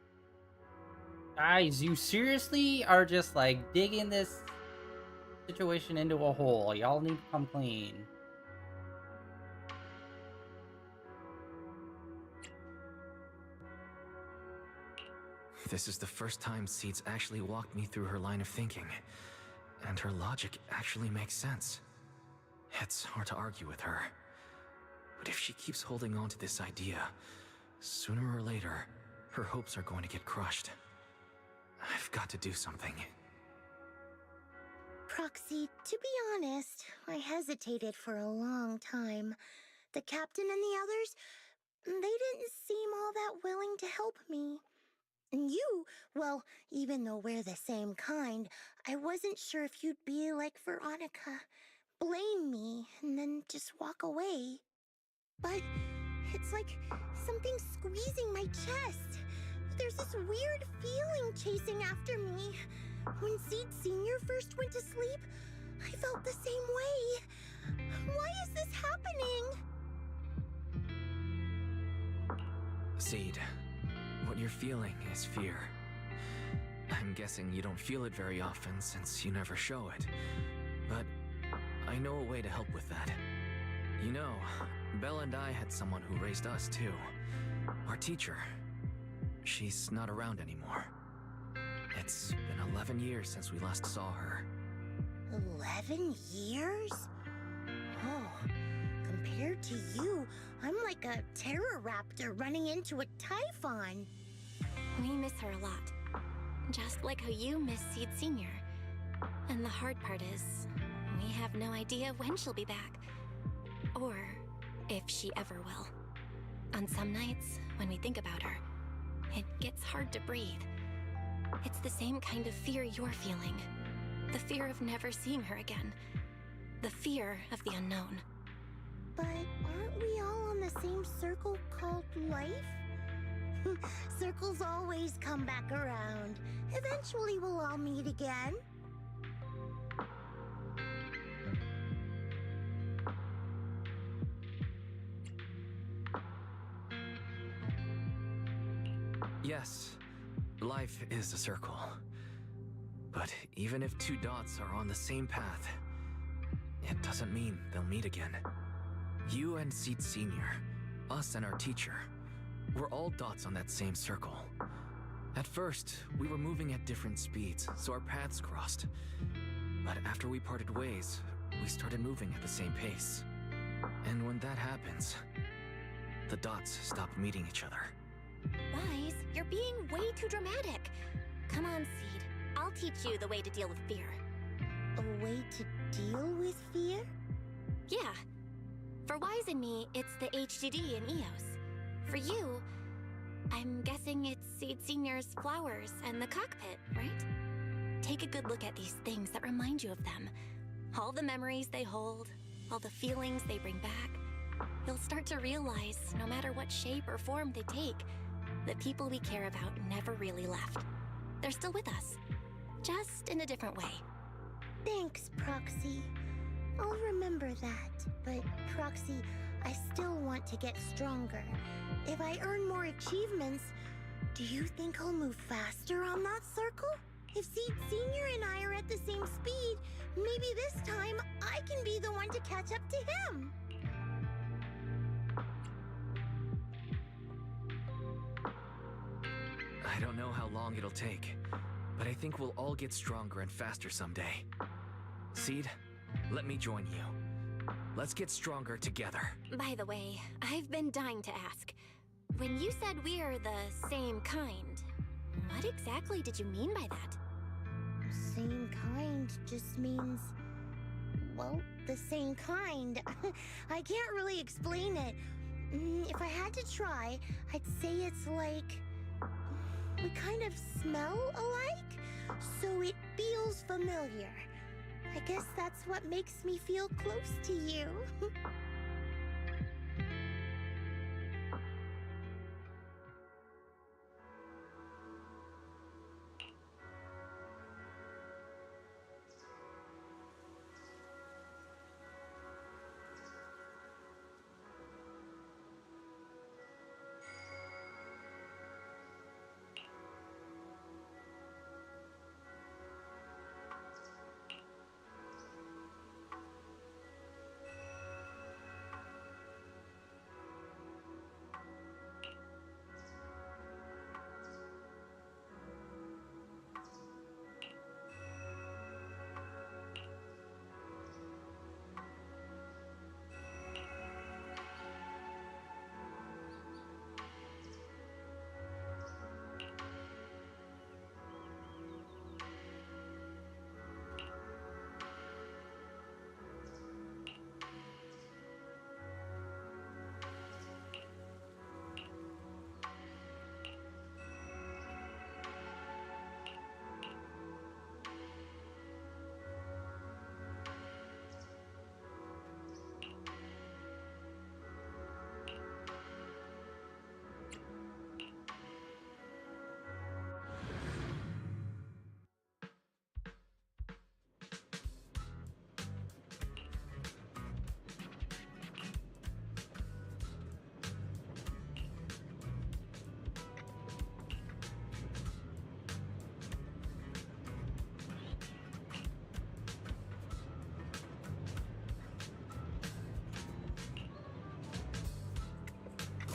Guys, you seriously are just like digging this situation into a hole. Y'all need to come clean. This is the first time Seed's actually walked me through her line of thinking, and her logic actually makes sense. It's hard to argue with her. But if she keeps holding on to this idea, sooner or later, her hopes are going to get crushed. I've got to do something. Proxy, to be honest, I hesitated for a long time. The captain and the others, they didn't seem all that willing to help me. And you, well, even though we're the same kind, I wasn't sure if you'd be like Veronica. Blame me, and then just walk away. But it's like something squeezing my chest. There's this weird feeling chasing after me. When Seed Senior first went to sleep, I felt the same way. Why is this happening? Seed, what you're feeling is fear. I'm guessing you don't feel it very often since you never show it. But I know a way to help with that. You know, Belle and I had someone who raised us too. Our teacher. She's not around anymore. It's been 11 years since we last saw her. 11 years? Oh, compared to you, I'm like a terror raptor running into a typhon. We miss her a lot. Just like how you miss Seed Senior. And the hard part is, we have no idea when she'll be back. Or if she ever will. On some nights, when we think about her, it gets hard to breathe. It's the same kind of fear you're feeling. The fear of never seeing her again. The fear of the unknown. But aren't we all on the same circle called life? Circles always come back around. Eventually we'll all meet again. Yes, life is a circle. But even if two dots are on the same path, it doesn't mean they'll meet again. You and Seed Senior, us and our teacher, we're all dots on that same circle. At first, we were moving at different speeds, so our paths crossed. But after we parted ways, we started moving at the same pace. And when that happens, the dots stop meeting each other. Wise, you're being way too dramatic. Come on, Seed. I'll teach you the way to deal with fear. A way to deal with fear? Yeah. For Wise and me, it's the HDD and EOS. For you, I'm guessing it's Seed Senior's flowers and the cockpit, right? Take a good look at these things that remind you of them. All the memories they hold, all the feelings they bring back. You'll start to realize, no matter what shape or form they take, the people we care about never really left. They're still with us, just in a different way. Thanks, Proxy. I'll remember that. But, Proxy, I still want to get stronger. If I earn more achievements, do you think I'll move faster on that circle? If Seed Senior and I are at the same speed, maybe this time I can be the one to catch up to him. I don't know how long it'll take, but I think we'll all get stronger and faster someday. Seed, let me join you. Let's get stronger together. By the way, I've been dying to ask. When you said we're the same kind, what exactly did you mean by that? Same kind just means, well, the same kind. I can't really explain it. If I had to try, I'd say it's like we kind of smell alike, so it feels familiar. I guess that's what makes me feel close to you.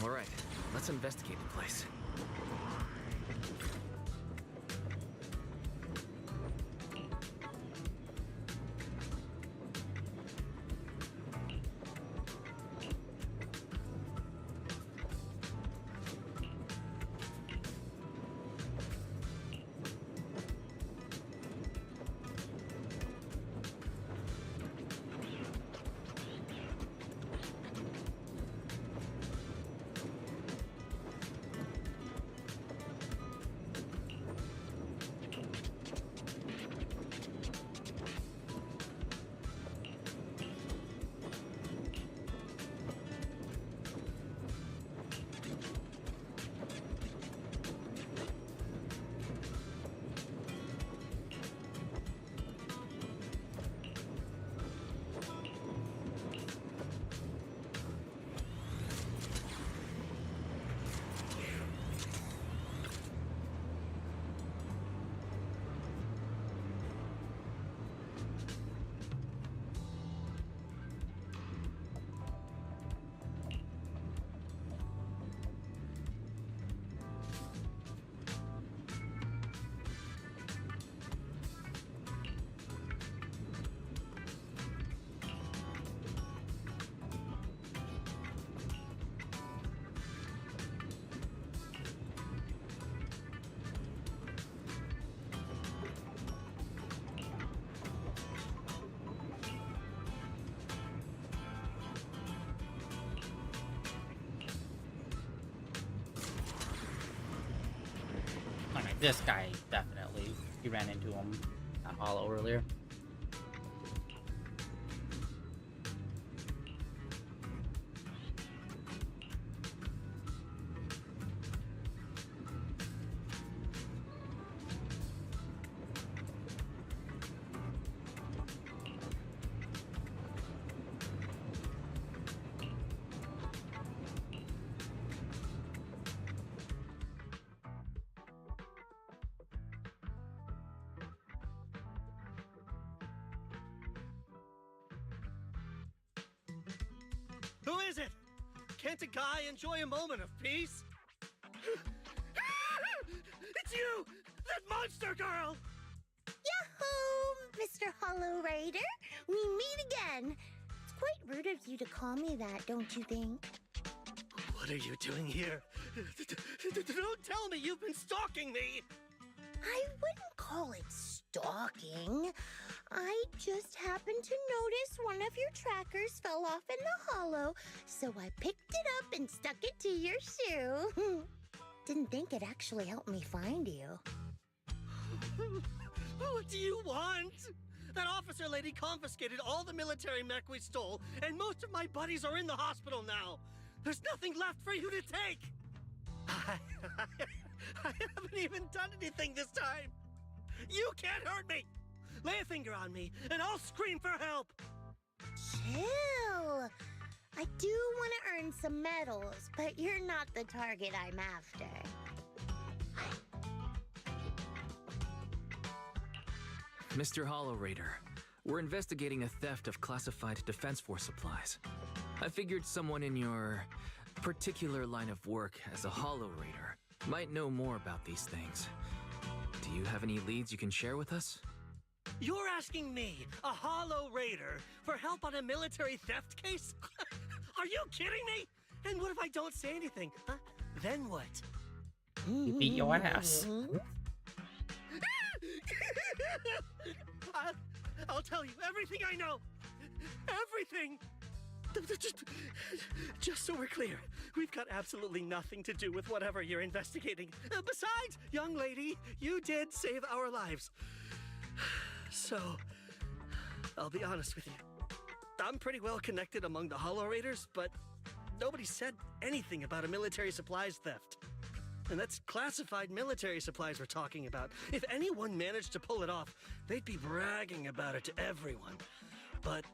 Alright, let's investigate the place. Alright, this guy definitely. We ran into him at Hollow earlier. Who is it? Can't a guy enjoy a moment of peace? It's you! That monster girl! Yahoo, Mr. Hollow Rider. We meet again. It's quite rude of you to call me that, don't you think? What are you doing here? Don't tell me you've been stalking me! I wouldn't call it stalking. I just happened to notice one of your trackers fell off in the hollow, so I picked it up and stuck it to your shoe. Didn't think it actually helped me find you. What do you want? That officer lady confiscated all the military mech we stole, and most of my buddies are in the hospital now. There's nothing left for you to take. I haven't even done anything this time. You can't hurt me. Lay a finger on me, and I'll scream for help. Chill. I do want to earn some medals, but you're not the target I'm after. Mr. Hollow Raider, we're investigating a theft of classified Defense Force supplies. I figured someone in your particular line of work as a Hollow Raider might know more about these things. Do you have any leads you can share with us? You're asking me, a Hollow Raider, for help on a military theft case? Are you kidding me? And what if I don't say anything? Huh? Then what? You beat your ass. I'll tell you everything I know. Everything. Just so we're clear, we've got absolutely nothing to do with whatever you're investigating. Besides, young lady, you did save our lives. So, I'll be honest with you. I'm pretty well connected among the Hollow Raiders, but nobody said anything about a military supplies theft. And that's classified military supplies we're talking about. If anyone managed to pull it off, they'd be bragging about it to everyone. But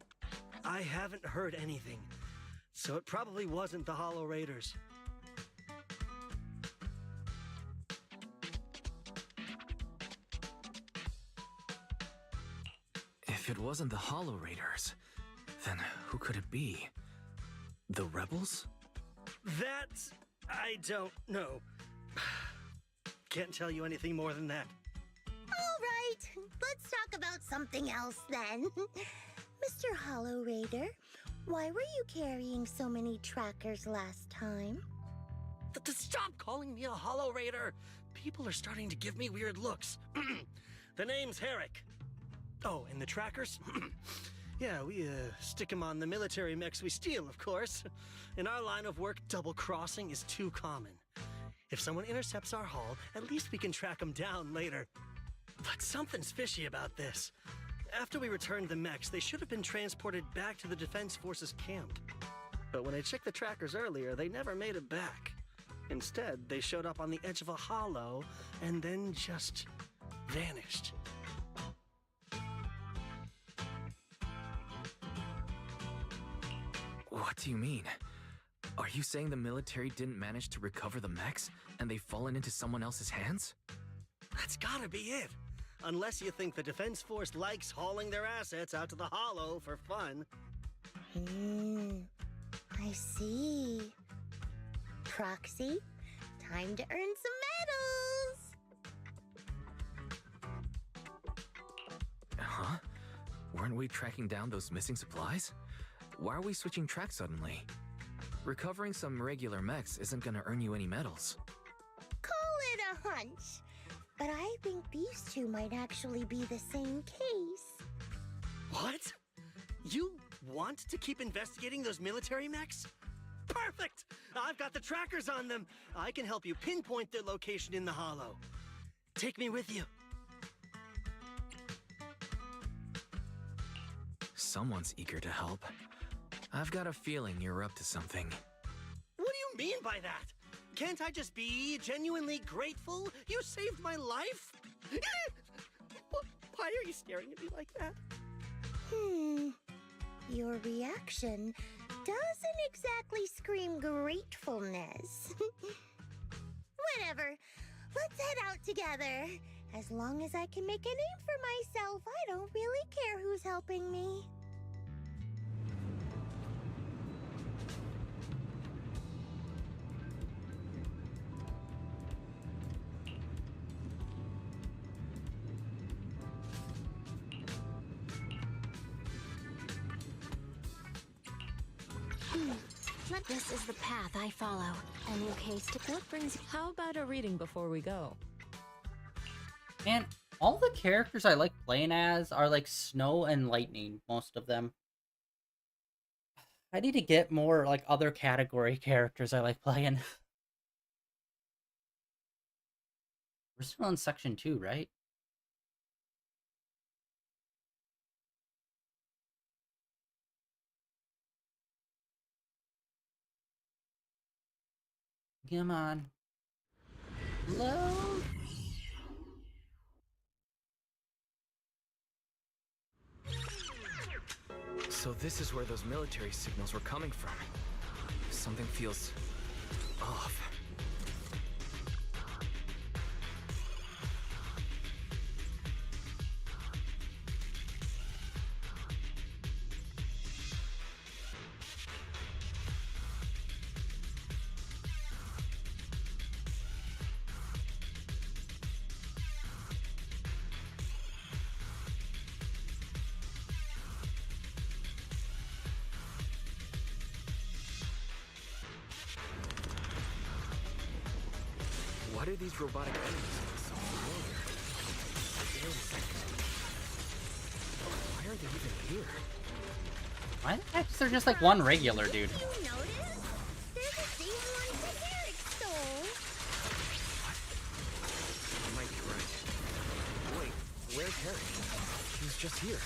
I haven't heard anything, so it probably wasn't the Hollow Raiders. If it wasn't the Hollow Raiders, then who could it be? The rebels? That I don't know. Can't tell you anything more than that. All right, let's talk about something else then. Mr. Hollow Raider, why were you carrying so many trackers last time? Stop calling me a Hollow Raider! People are starting to give me weird looks. The name's Herrick. Oh, and the trackers? Yeah, we stick them on the military mechs we steal, of course. In our line of work, double-crossing is too common. If someone intercepts our haul, at least we can track them down later. But something's fishy about this. After we returned the mechs, they should have been transported back to the Defense Forces camp. But when I checked the trackers earlier, they never made it back. Instead, they showed up on the edge of a hollow and then just vanished. What do you mean? Are you saying the military didn't manage to recover the mechs and they've fallen into someone else's hands? That's gotta be it. Unless you think the Defense Force likes hauling their assets out to the hollow for fun. I see. Proxy, time to earn some medals! Huh? Weren't we tracking down those missing supplies? Why are we switching tracks suddenly? Recovering some regular mechs isn't gonna earn you any medals. Call it a hunch. But I think these two might actually be the same case. What? You want to keep investigating those military mechs? Perfect! I've got the trackers on them. I can help you pinpoint their location in the hollow. Take me with you. Someone's eager to help. I've got a feeling you're up to something. What do you mean by that? Can't I just be genuinely grateful? You saved my life? Why are you staring at me like that? Your reaction doesn't exactly scream gratefulness. Whatever. Let's head out together. As long as I can make a name for myself, I don't really care who's helping me. This is the path I follow. A new case to what brings. How about a reading before we go? Man, all the characters I like playing as are like Snow and Lightning, most of them. I need to get more like other category characters I like playing. We're still on section 2, right? Come on. Load. So this is where those military signals were coming from. Something feels off. Why do these robotic enemies look so familiar? Wait a second. Why are they even here? Why the heck is there just like one regular dude? You notice? There's the same one that Eric stole. You might be right. Wait, where's Harry? He was just here.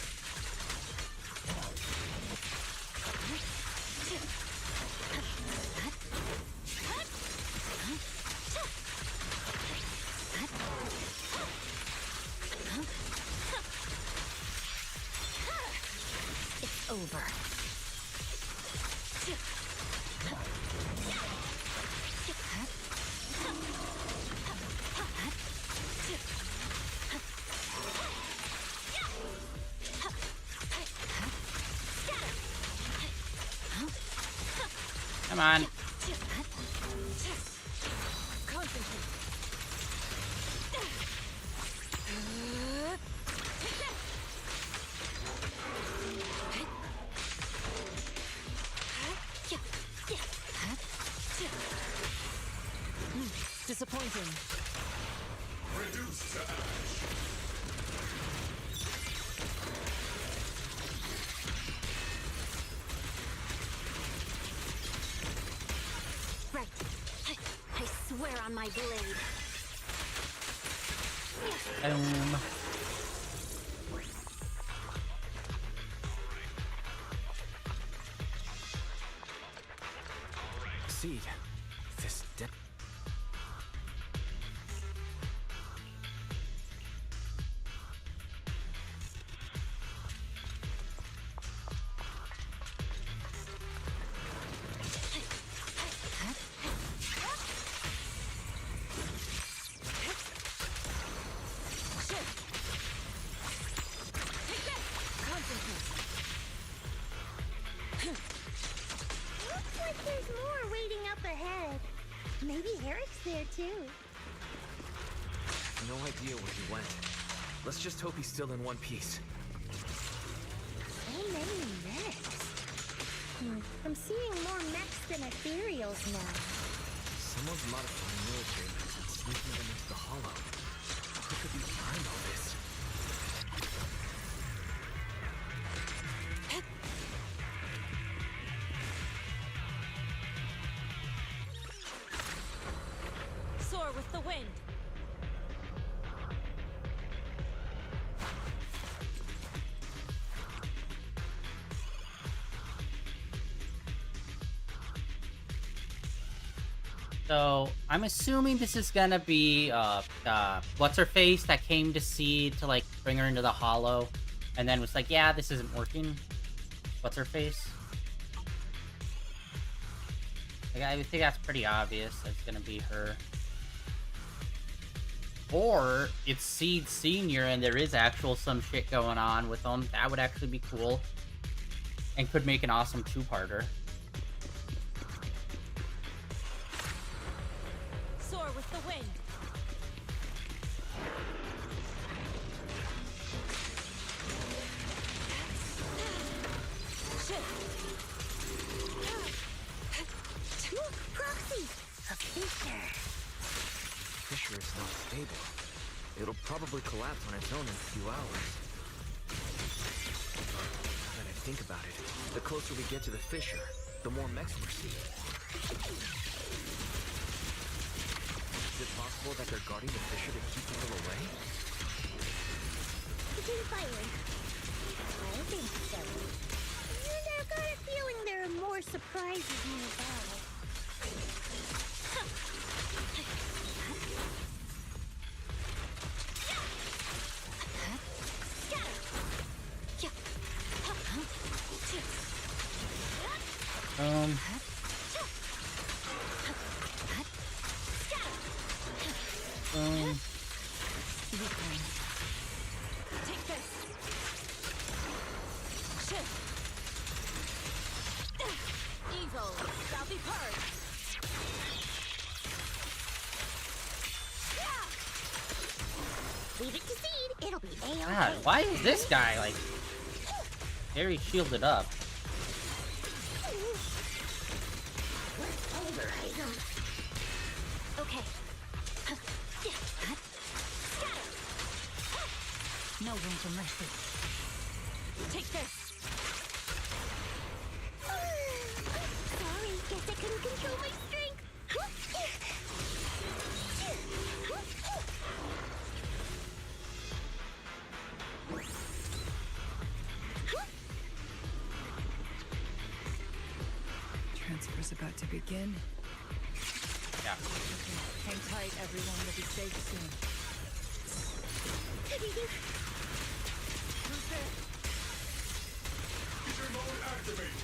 It's over. Come on. Pointing. Reduce to ash. Right. I swear on my blade. Boom. Seed. This dead. Looks like there's more waiting up ahead. Maybe Eric's there too. No idea where he went. Let's just hope he's still in one piece. So many mechs. I'm seeing more mechs than Ethereals now. Someone's modifying military mechs and sneaking them into the hollow. Who could be behind all this? Soar with the wind. So I'm assuming this is gonna be what's her face that came to Seed to like bring her into the hollow, and then was like, yeah, this isn't working. What's her face? Like, I think that's pretty obvious. That's gonna be her. Or it's Seed Senior, and there is actual some shit going on with them. That would actually be cool, and could make an awesome two-parter. Soar with the wind. Look, Proxy! A fissure. Fissure is not stable. It'll probably collapse on its own in a few hours. Now that I think about it, the closer we get to the fissure, the more mechs we're seeing. Is it possible that they're guarding the fissure to keep people away? Begin firing. I think so. And I've got a feeling there are more surprises nearby. Take this. Shift. Evil shall be purged. Leave it to Seed. It'll be A-OK. God, why is this guy like very shielded up? Let's pulverize him. Okay. No room for mercy. Take this. Sorry, guess I couldn't control my strength. Transfer's about to begin. Yeah. Hang tight, everyone. We'll be safe soon. Feature mode activated.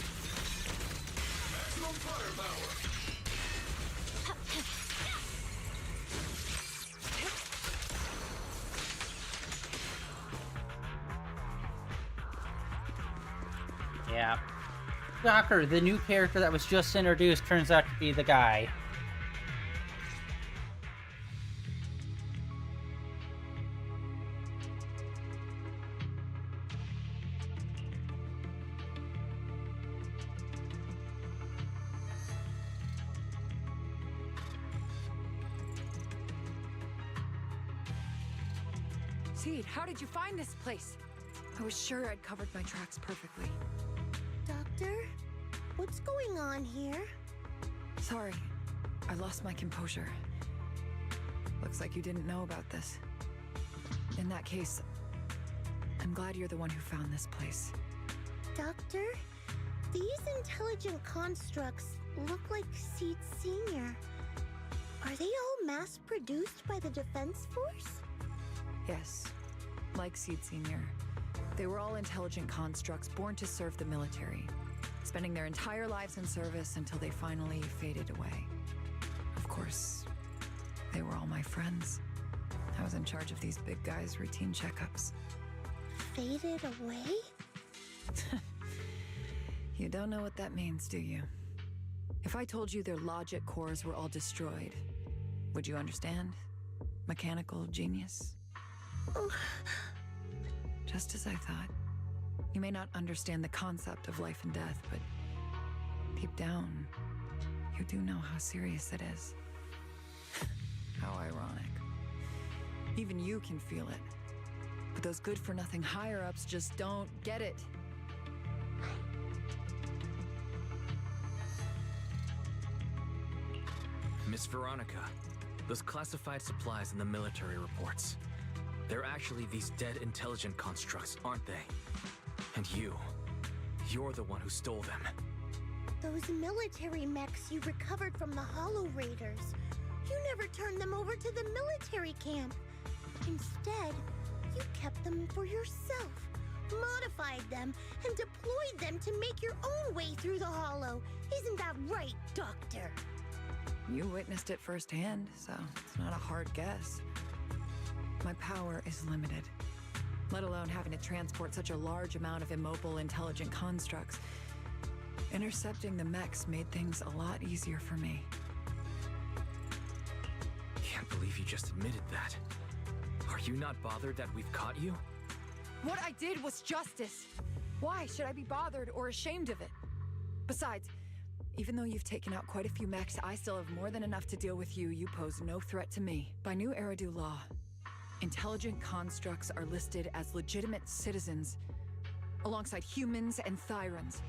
Maximum firepower. Yeah. Shocker, the new character that was just introduced turns out to be the guy. Seed, how did you find this place? I was sure I'd covered my tracks perfectly. Doctor, what's going on here? Sorry, I lost my composure. Looks like you didn't know about this. In that case, I'm glad you're the one who found this place. Doctor, these intelligent constructs look like Seed Senior. Are they all mass-produced by the Defense Force? Yes, like Seed Senior. They were all intelligent constructs born to serve the military, spending their entire lives in service until they finally faded away. Of course, they were all my friends. I was in charge of these big guys' routine checkups. Faded away? You don't know what that means, do you? If I told you their logic cores were all destroyed, would you understand? Mechanical genius? Just as I thought. You may not understand the concept of life and death, but deep down, you do know how serious it is. How ironic. Even you can feel it. But those good-for-nothing higher-ups just don't get it. Miss Veronica, those classified supplies in the military reports. They're actually these dead intelligent constructs, aren't they? And you're the one who stole them. Those military mechs you recovered from the Hollow Raiders. You never turned them over to the military camp. Instead, you kept them for yourself, modified them, and deployed them to make your own way through the Hollow. Isn't that right, Doctor? You witnessed it firsthand, so it's not a hard guess. My power is limited, let alone having to transport such a large amount of immobile, intelligent constructs. Intercepting the mechs made things a lot easier for me. Can't believe you just admitted that. Are you not bothered that we've caught you? What I did was justice. Why should I be bothered or ashamed of it? Besides, even though you've taken out quite a few mechs, I still have more than enough to deal with you. You pose no threat to me. By new Eridu law, intelligent constructs are listed as legitimate citizens, alongside humans and Thyrans.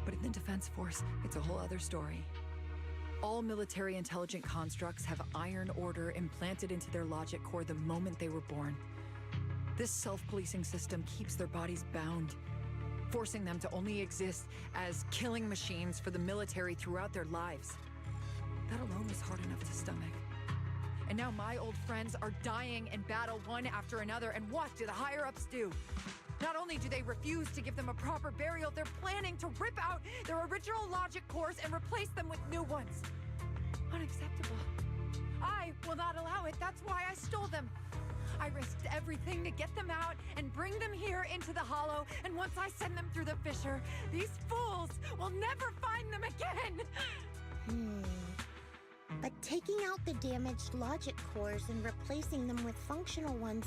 But in the Defense Force, it's a whole other story. All military intelligent constructs have Iron Order implanted into their logic core the moment they were born. This self-policing system keeps their bodies bound, forcing them to only exist as killing machines for the military throughout their lives. That alone is hard enough to stomach. And now my old friends are dying in battle one after another, and what do the higher-ups do? Not only do they refuse to give them a proper burial, they're planning to rip out their original logic cores and replace them with new ones. Unacceptable. I will not allow it. That's why I stole them. I risked everything to get them out and bring them here into the Hollow, and once I send them through the fissure, these fools will never find them again! But taking out the damaged logic cores and replacing them with functional ones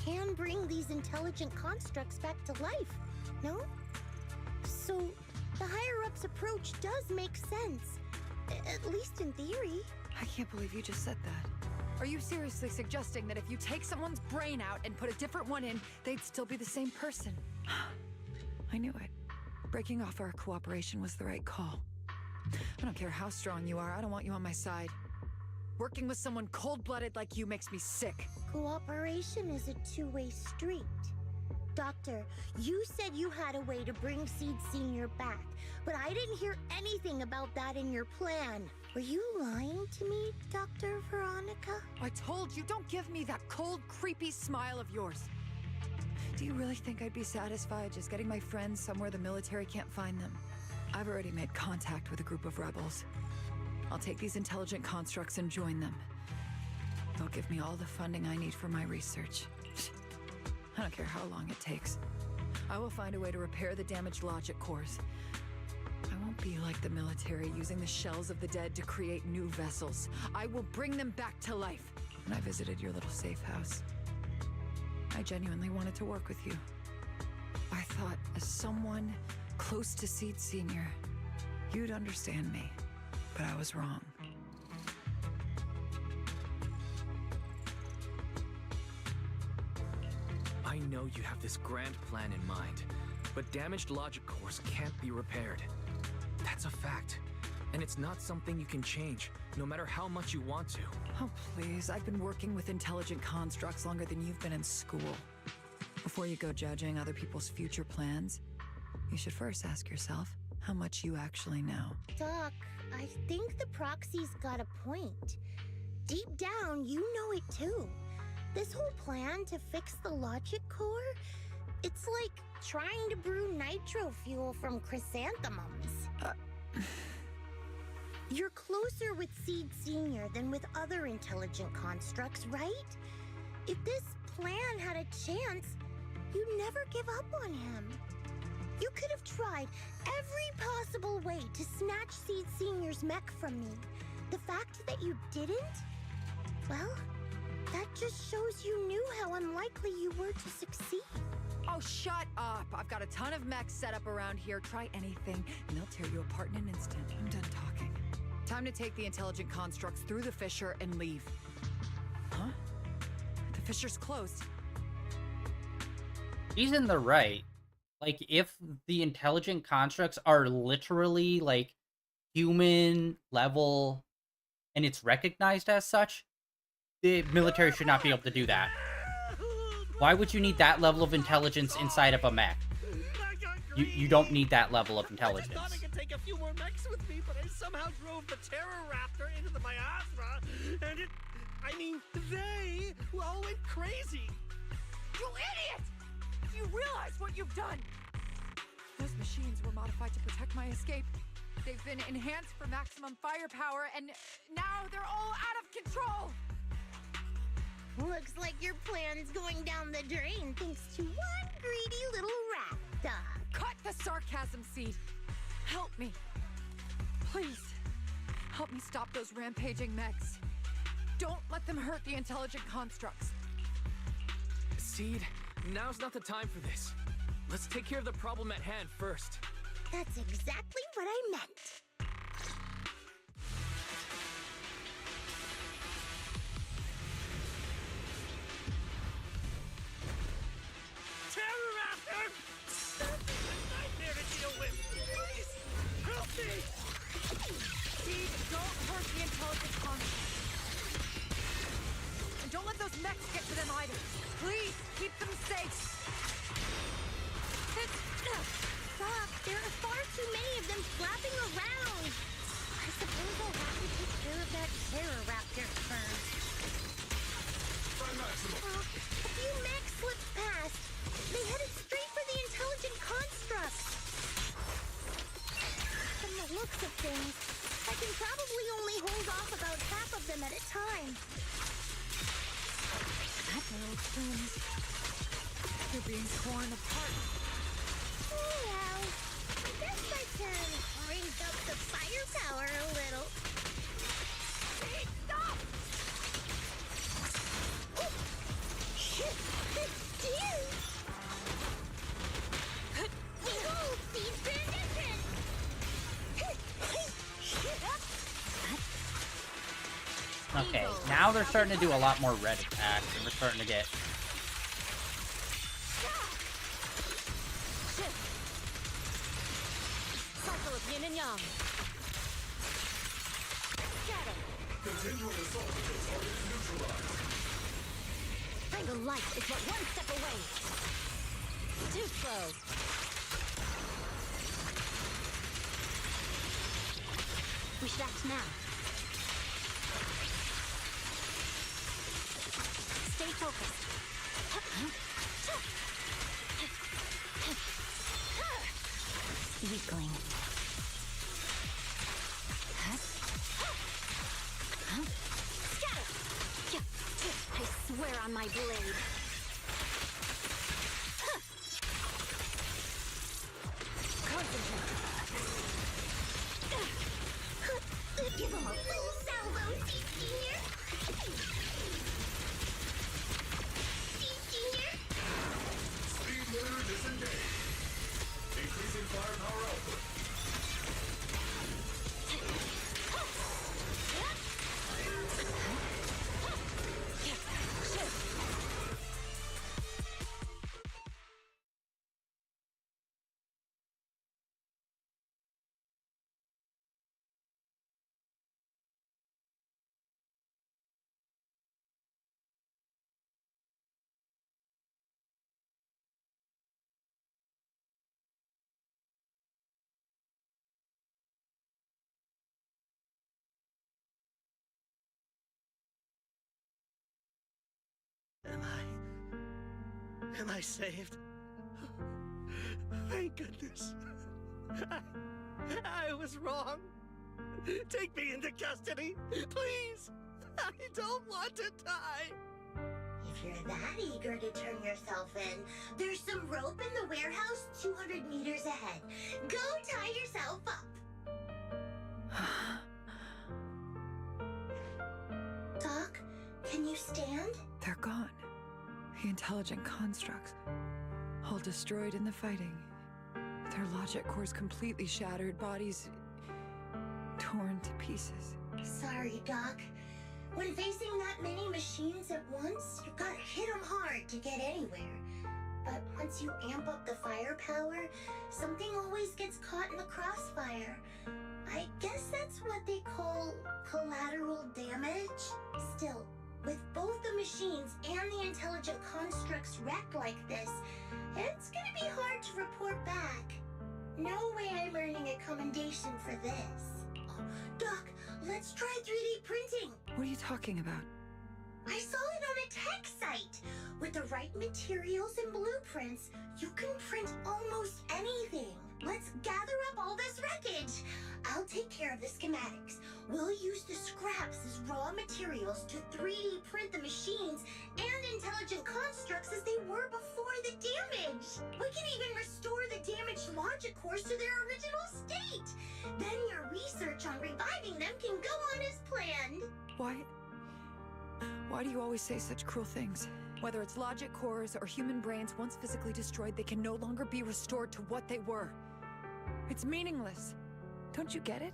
can bring these intelligent constructs back to life, no? So, the higher-ups approach does make sense, at least in theory. I can't believe you just said that. Are you seriously suggesting that if you take someone's brain out and put a different one in, they'd still be the same person? I knew it. Breaking off our cooperation was the right call. I don't care how strong you are, I don't want you on my side. Working with someone cold-blooded like you makes me sick. Cooperation is a two-way street. Doctor, you said you had a way to bring Seed Senior back, but I didn't hear anything about that in your plan. Were you lying to me, Dr. Veronica? I told you, don't give me that cold, creepy smile of yours. Do you really think I'd be satisfied just getting my friends somewhere the military can't find them? I've already made contact with a group of rebels. I'll take these intelligent constructs and join them. They'll give me all the funding I need for my research. I don't care how long it takes. I will find a way to repair the damaged logic cores. I won't be like the military, using the shells of the dead to create new vessels. I will bring them back to life. When I visited your little safe house, I genuinely wanted to work with you. I thought, as someone close to Seed Senior, you'd understand me, but I was wrong. I know you have this grand plan in mind, but damaged logic cores can't be repaired. That's a fact. And it's not something you can change, no matter how much you want to. Oh, please. I've been working with intelligent constructs longer than you've been in school. Before you go judging other people's future plans, you should first ask yourself how much you actually know. Doc, I think the Proxy's got a point. Deep down, you know it too. This whole plan to fix the logic core, it's like trying to brew nitro fuel from chrysanthemums. You're closer with Seed Senior than with other intelligent constructs, right? If this plan had a chance, you'd never give up on him. You could have tried every possible way to snatch Seed Senior's mech from me. The fact that you didn't, well, that just shows you knew how unlikely you were to succeed. Oh, shut up! I've got a ton of mechs set up around here. Try anything, and they'll tear you apart in an instant. I'm done talking. Time to take the intelligent constructs through the fissure and leave. Huh? The fissure's closed. He's in the right. Like, if the intelligent constructs are literally, like, human level, and it's recognized as such, the military should not be able to do that. Why would you need that level of intelligence inside of a mech? You don't need that level of intelligence. I thought I could take a few more mechs with me, but I somehow drove the Terror Raptor into the miasma, and they all went crazy. You idiot! You realize what you've done? Those machines were modified to protect my escape. They've been enhanced for maximum firepower, and now they're all out of control! Looks like your plan's going down the drain thanks to one greedy little rat dog. Cut the sarcasm, Seed. Help me. Please. Help me stop those rampaging mechs. Don't let them hurt the intelligent constructs. Seed, now's not the time for this. Let's take care of the problem at hand first. That's exactly what I meant. Terror Raptor! That's a nightmare to deal with. Please, help me! Seed, don't hurt the intelligent constructs. And don't let those mechs get to them either. Please, keep them safe. Doc, there are far too many of them flapping around. I suppose I'll have to take care of that Terror Raptor first. A few mechs slipped past. They headed straight for the intelligent constructs. From the looks of things, I can probably only hold off about half of them at a time. Uh-oh, twins. They're being torn apart. Well, I guess I can raise up the firepower a little. Seed, stop! Oh, shit! Dear! Behold, Seed transition! Okay, now they're starting to do a lot more red attacks, and we're starting to get... Cycle of yin and yang. Scatter. Continuing assault until target is neutralized. Angle light is but one step away. Too slow. We should act now. Stay focused. Weakling. Scatter! I swear on my blade. Give him a full salvo, Seed Senior! Seed Senior! Speed limiter disengaged. Increasing firepower output. Am I saved? Thank goodness. I was wrong. Take me into custody, please. I don't want to die. If you're that eager to turn yourself in, there's some rope in the warehouse 200 meters ahead. Go tie yourself up. Doc, can you stand? They're gone. The intelligent constructs. All destroyed in the fighting. Their logic cores completely shattered, bodies torn to pieces. Sorry, Doc. When facing that many machines at once, you gotta hit them hard to get anywhere. But once you amp up the firepower, something always gets caught in the crossfire. I guess that's what they call collateral damage. Still, with both the machines and the intelligent constructs wrecked like this, it's gonna be hard to report back. No way I'm earning a commendation for this. Oh, Doc, let's try 3D printing. What are you talking about? I saw it on a tech site. With the right materials and blueprints, you can print almost anything. Let's gather up all this wreckage. I'll take care of the schematics. We'll use the scraps as raw materials to 3D print the machines and intelligent constructs as they were before the damage. We can even restore the damaged logic cores to their original state. Then your research on reviving them can go on as planned. Why do you always say such cruel things? Whether it's logic cores or human brains once physically destroyed, they can no longer be restored to what they were. It's meaningless. Don't you get it?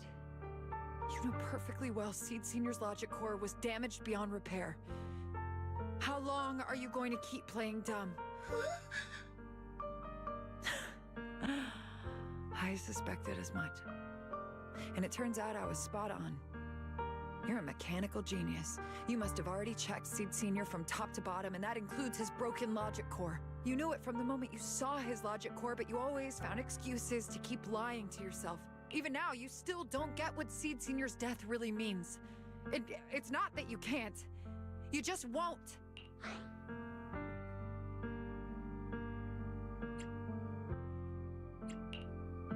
You know perfectly well Seed Senior's logic core was damaged beyond repair. How long are you going to keep playing dumb? I suspected as much. And it turns out I was spot on. You're a mechanical genius. You must have already checked Seed Senior from top to bottom, and that includes his broken logic core. You knew it from the moment you saw his logic core, but you always found excuses to keep lying to yourself. Even now, you still don't get what Seed Senior's death really means. It's not that you can't. You just won't.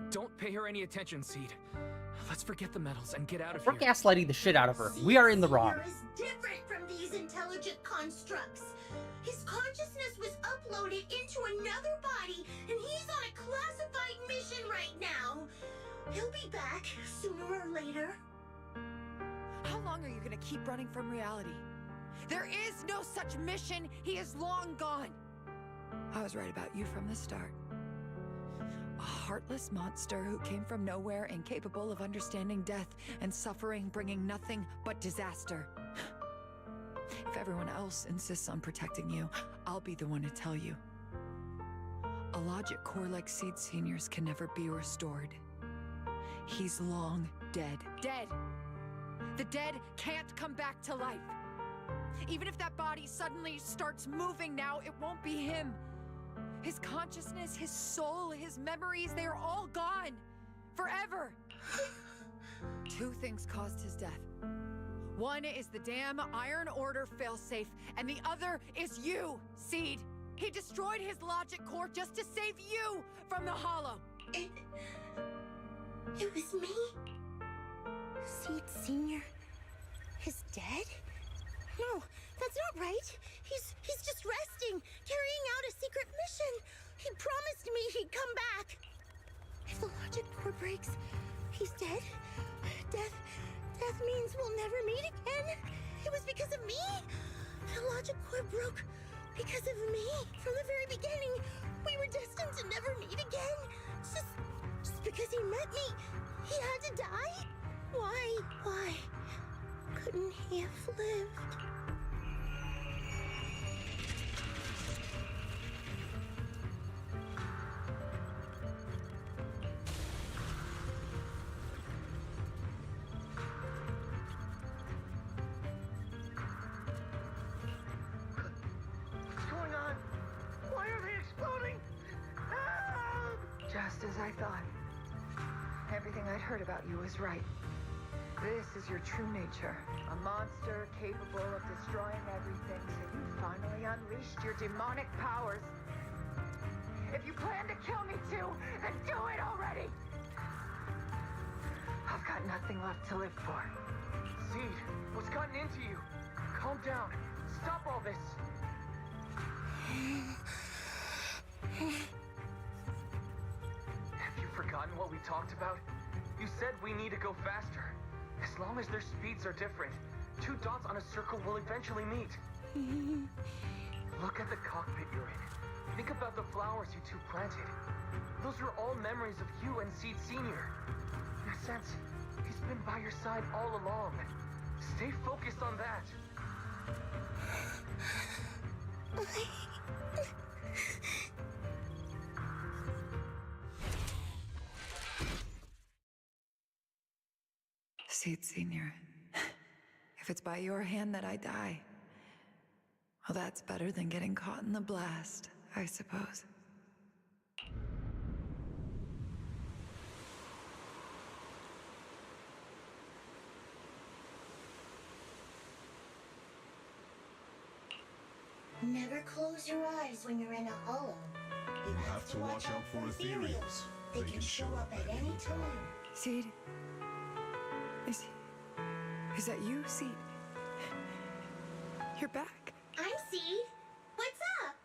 Don't pay her any attention, Seed. Let's forget the medals and get out of We're here. gaslighting the shit out of her. We are in the wrong. Seed Senior is different from these intelligent constructs. His consciousness was uploaded into another body, and he's on a classified mission right now. He'll be back sooner or later. How long are you gonna keep running from reality? There is no such mission. He is long gone. I was right about you from the start. A heartless monster who came from nowhere, incapable of understanding death and suffering, bringing nothing but disaster. If everyone else insists on protecting you, I'll be the one to tell you. A logic core like Seed Senior's can never be restored. He's long dead. Dead! The dead can't come back to life. Even if that body suddenly starts moving now, it won't be him. His consciousness, his soul, his memories, they are all gone. Forever. Two things caused his death. One is the damn Iron Order failsafe, and the other is you, Seed. He destroyed his logic core just to save you from the Hollow. It was me? Seed Senior is dead? No, that's not right. He's just resting, carrying out a secret mission. He promised me he'd come back. If the logic core breaks, he's dead. Death means we'll never meet again. It was because of me. The logic core broke because of me. From the very beginning, we were destined to never meet again. Just because he met me, he had to die? Why couldn't he have lived? What's going on? Why are they exploding? Help! Just as I thought. Everything I'd heard about you was right. This is your true nature. A monster capable of destroying everything, so you finally unleashed your demonic powers. If you plan to kill me too, then do it already! I've got nothing left to live for. Seed, what's gotten into you? Calm down. Stop all this. Have you forgotten what we talked about? You said we need to go faster. As long as their speeds are different, 2 dots on a circle will eventually meet. Look at the cockpit you're in. Think about the flowers you two planted. Those are all memories of you and Seed Senior. In a sense, he's been by your side all along. Stay focused on that. Seed Senior, if it's by your hand that I die, well, that's better than getting caught in the blast, I suppose. Never close your eyes when you're in a hollow. You have to watch out for Ethereals. They can show up at any time. Seed? Is that you, Seed? You're back. I'm Seed. What's up?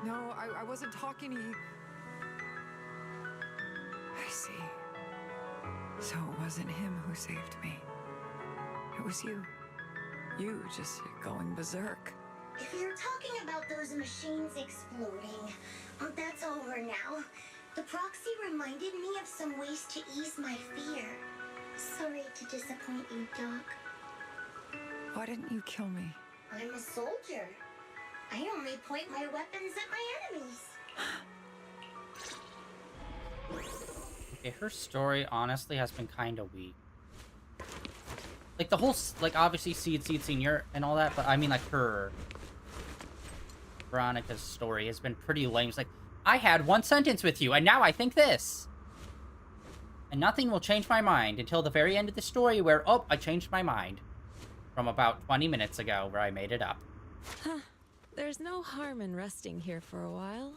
No, I wasn't talking to you. I see. So it wasn't him who saved me. It was you. You just going berserk. If you're talking about those machines exploding, that's over now. The Proxy reminded me of some ways to ease my fear. Sorry to disappoint you, Doc. Why didn't you kill me? I'm a soldier. I only point my weapons at my enemies. Okay, her story honestly has been kind of weak. Like the whole, like obviously Seed Senior and all that, but I mean like her, Veronica's story has been pretty lame. It's like, I had one sentence with you, and now I think this. And nothing will change my mind until the very end of the story where, oh, I changed my mind. From about 20 minutes ago, where I made it up. Huh. There's no harm in resting here for a while.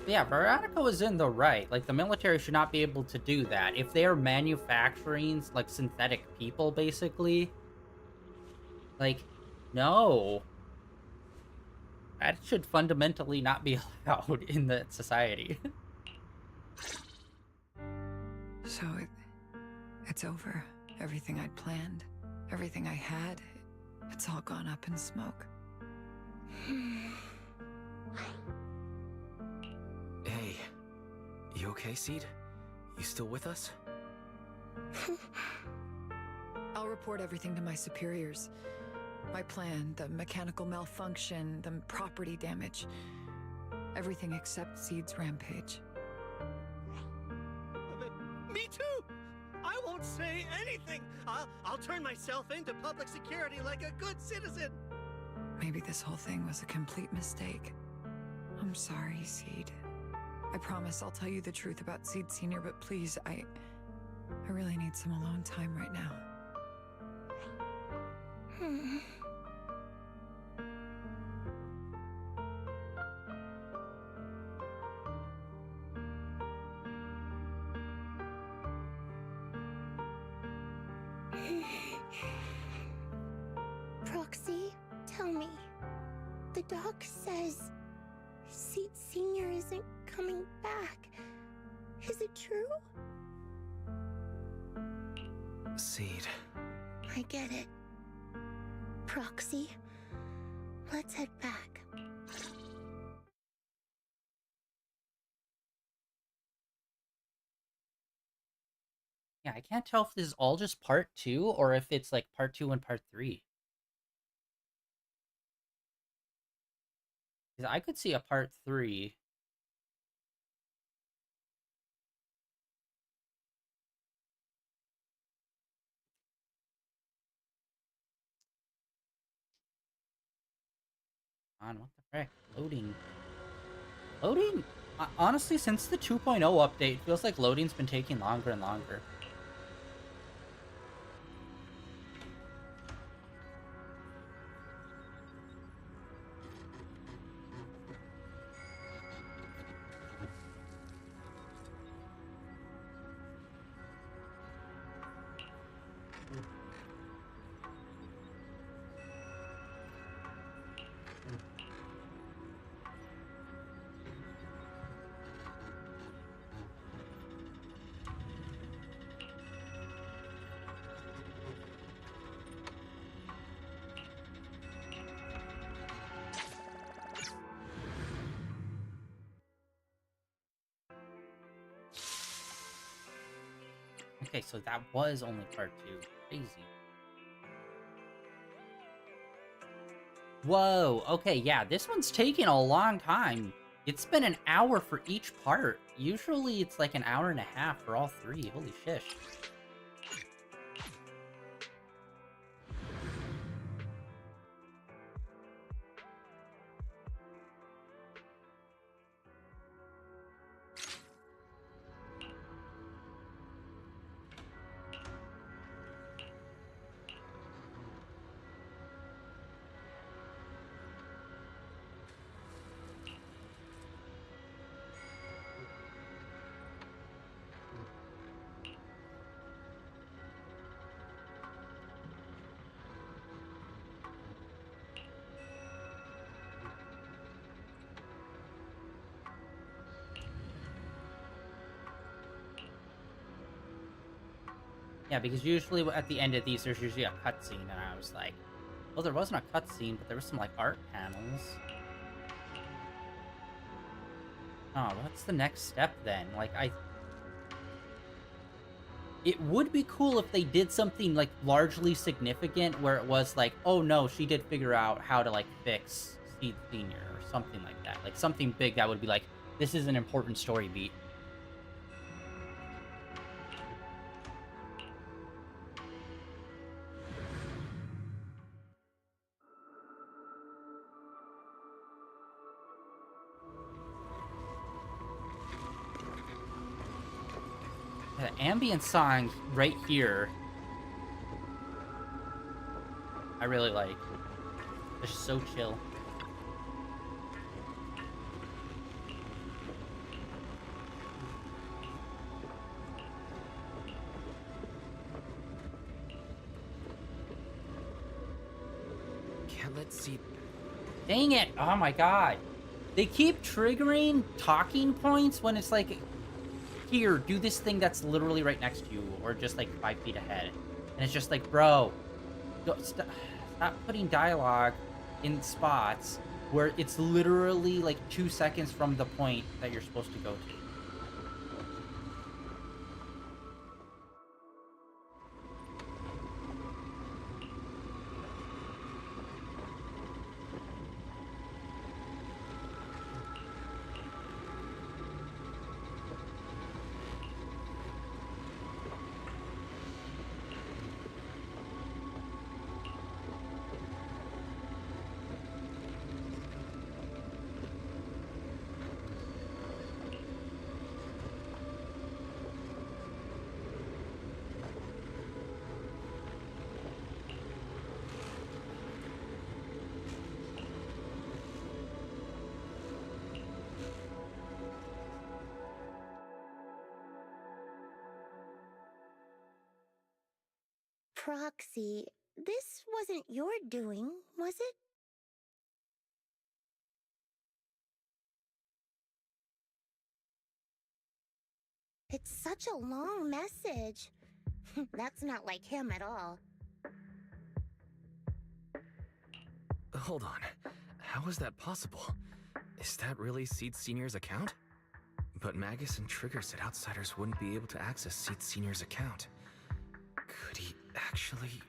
Yeah, Veronica was in the right. Like, the military should not be able to do that. If they are manufacturing, like, synthetic people, basically. Like, no. That should fundamentally not be allowed in that society. So it's over. Everything I'd planned, everything I had, it's all gone up in smoke. Hey, you okay, Seed? You still with us? I'll report everything to my superiors. My plan, the mechanical malfunction, the property damage. Everything except Seed's rampage. Me too! I won't say anything! I'll turn myself into public security like a good citizen! Maybe this whole thing was a complete mistake. I'm sorry, Seed. I promise I'll tell you the truth about Seed Senior, but please, I really need some alone time right now. Proxy, tell me. The doc says Seed Senior isn't coming back. Is it true? Seed. I get it. Proxy, let's head back. Yeah, I can't tell if this is all just part 2 or if it's like part 2 and part 3. Because I could see a part 3. on, what the frick? Loading, honestly, since the 2.0 update, feels like loading's been taking longer and longer. Okay, so that was only part 2. Crazy. Whoa, okay, yeah, this one's taking a long time. It's been an hour for each part. Usually it's like an hour and a half for all 3. Holy shish. Yeah, because usually at the end of these, there's usually a cutscene, and I was like, well, there wasn't a cutscene, but there was some, like, art panels. Oh, what's the next step, then? Like, It would be cool if they did something, like, largely significant, where it was like, oh no, she did figure out how to, like, fix Seed Senior, or something like that. Like, something big that would be like, this is an important story beat. The ambient song right here, I really like. It's so chill. Can't let see. Dang it! Oh my god. They keep triggering talking points when it's like, here, do this thing that's literally right next to you, or just like 5 feet ahead. And it's just like, bro, stop putting dialogue in spots where it's literally like 2 seconds from the point that you're supposed to go to. Proxy, this wasn't your doing, was it? It's such a long message. That's not like him at all. Hold on. How is that possible? Is that really Seed Senior's account? But Magus and Trigger said outsiders wouldn't be able to access Seed Senior's account. Could he actually...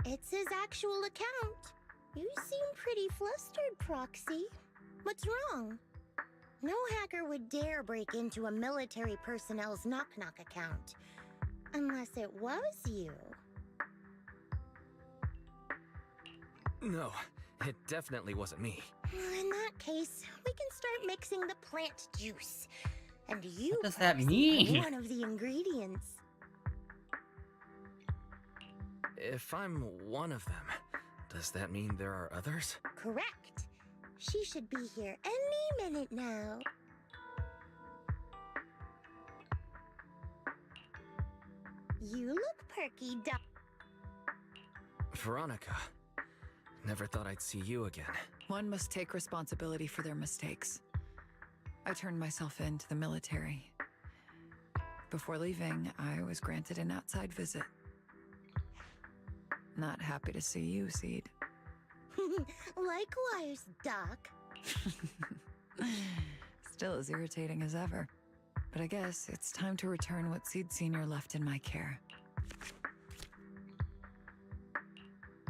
It's his actual account. You seem pretty flustered, Proxy. What's wrong? No hacker would dare break into a military personnel's knock-knock account. Unless it was you. No, It definitely wasn't me. In that case, we can start mixing the plant juice. And you, What does that Proxy, mean? are one of the ingredients. If I'm one of them, does that mean there are others? Correct. She should be here any minute now. You look perky, Doc. Veronica. Never thought I'd see you again. One must take responsibility for their mistakes. I turned myself in to the military. Before leaving, I was granted an outside visit. Not happy to see you, Seed. Likewise, Doc. Still as irritating as ever. But I guess it's time to return what Seed Sr. left in my care.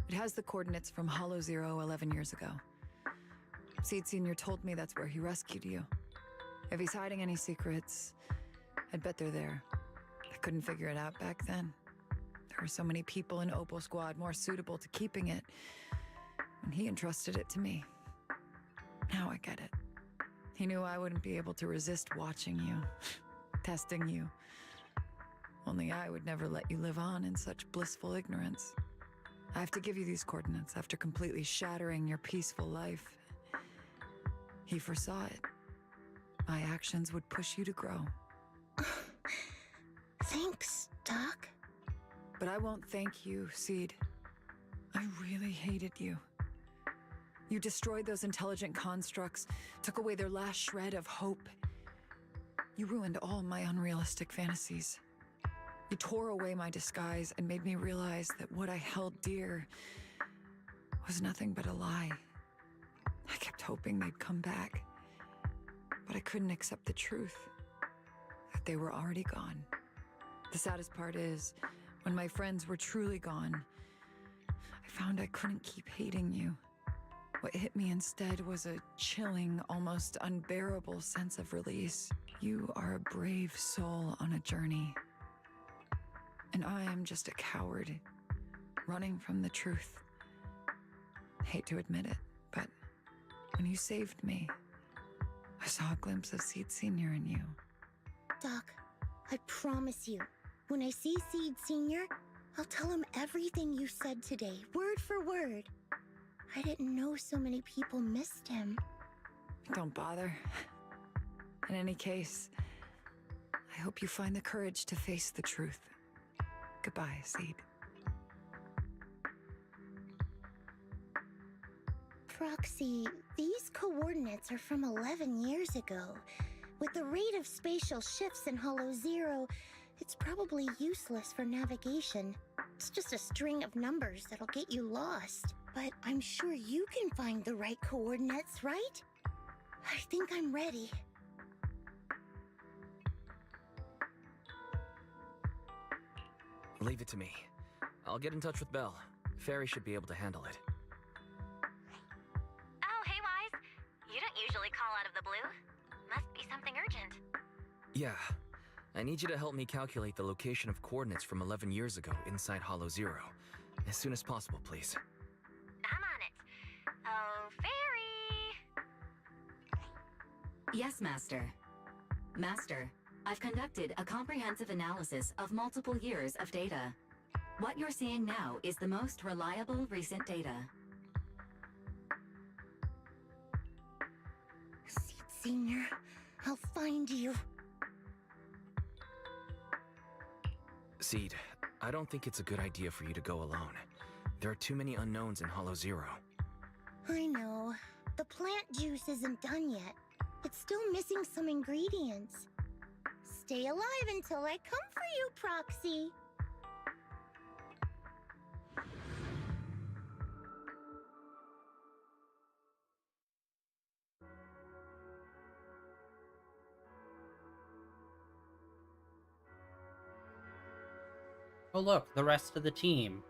It has the coordinates from Hollow Zero 11 years ago. Seed Sr. told me that's where he rescued you. If he's hiding any secrets, I'd bet they're there. I couldn't figure it out back then. There were so many people in Opal Squad more suitable to keeping it, and he entrusted it to me. Now I get it. He knew I wouldn't be able to resist watching you, testing you. Only I would never let you live on in such blissful ignorance. I have to give you these coordinates after completely shattering your peaceful life. He foresaw it. My actions would push you to grow. Thanks, Doc. But I won't thank you, Seed. I really hated you. You destroyed those intelligent constructs, took away their last shred of hope. You ruined all my unrealistic fantasies. You tore away my disguise and made me realize that what I held dear was nothing but a lie. I kept hoping they'd come back, but I couldn't accept the truth, that they were already gone. The saddest part is, when my friends were truly gone, I found I couldn't keep hating you. What hit me instead was a chilling, almost unbearable sense of release. You are a brave soul on a journey. And I am just a coward, running from the truth. Hate to admit it, but when you saved me, I saw a glimpse of Seed Sr. in you. Doc, I promise you, when I see Seed Sr., I'll tell him everything you said today, word for word. I didn't know so many people missed him. Don't bother. In any case, I hope you find the courage to face the truth. Goodbye, Seed. Proxy, these coordinates are from 11 years ago. With the rate of spatial shifts in Hollow Zero, it's probably useless for navigation. It's just a string of numbers that'll get you lost. But I'm sure you can find the right coordinates, right? I think I'm ready. Leave it to me. I'll get in touch with Belle. Fairy should be able to handle it. Oh, hey, Wise. You don't usually call out of the blue. Must be something urgent. Yeah. I need you to help me calculate the location of coordinates from 11 years ago inside Hollow Zero. As soon as possible, please. I'm on it. Oh, Fairy! Yes, Master. Master, I've conducted a comprehensive analysis of multiple years of data. What you're seeing now is the most reliable recent data. Seed Senior, I'll find you. Seed, I don't think it's a good idea for you to go alone. There are too many unknowns in Hollow Zero. I know. The plant juice isn't done yet. It's still missing some ingredients. Stay alive until I come for you, Proxy. Oh look, the rest of the team.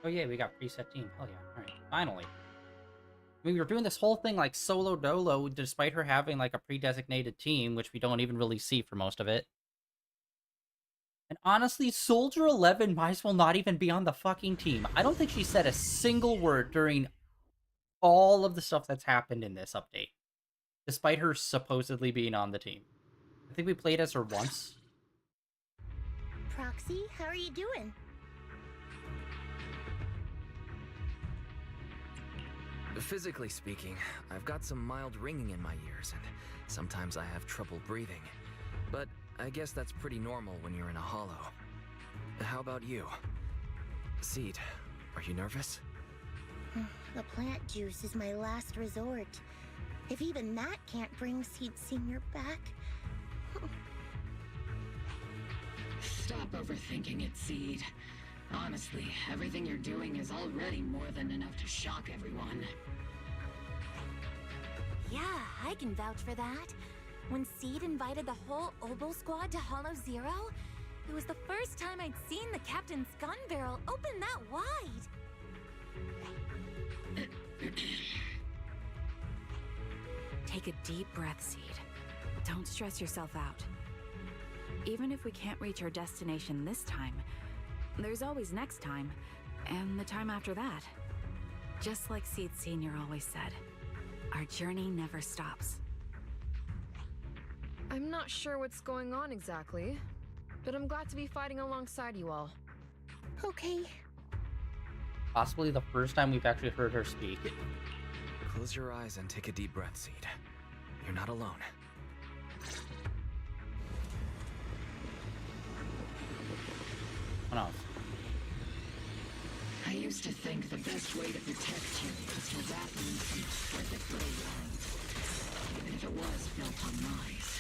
Oh yeah, we got preset team. Hell yeah. Alright, finally. I mean, we were doing this whole thing like solo dolo, despite her having like a pre-designated team, which we don't even really see for most of it. And honestly, Soldier 11 might as well not even be on the fucking team. I don't think she said a single word during all of the stuff that's happened in this update, despite her supposedly being on the team. I think we played as her once. Proxy, how are you doing? Physically speaking, I've got some mild ringing in my ears, and sometimes I have trouble breathing. But I guess that's pretty normal when you're in a hollow. How about you? Seed, are you nervous? The plant juice is my last resort. If even that can't bring Seed Senior back... Stop overthinking it, Seed. Honestly, everything you're doing is already more than enough to shock everyone. Yeah, I can vouch for that. When Seed invited the whole Obel squad to Hollow Zero, it was the first time I'd seen the captain's gun barrel open that wide. Take a deep breath, Seed. Don't stress yourself out. Even if we can't reach our destination this time, there's always next time, and the time after that. Just like Seed Senior always said, our journey never stops. I'm not sure what's going on exactly, but I'm glad to be fighting alongside you all. Okay. Possibly the first time we've actually heard her speak. Close your eyes and take a deep breath, Seed. You're not alone. What else? I used to think the best way to protect you was to wrap you in some perfect little world, even if it was built on lies.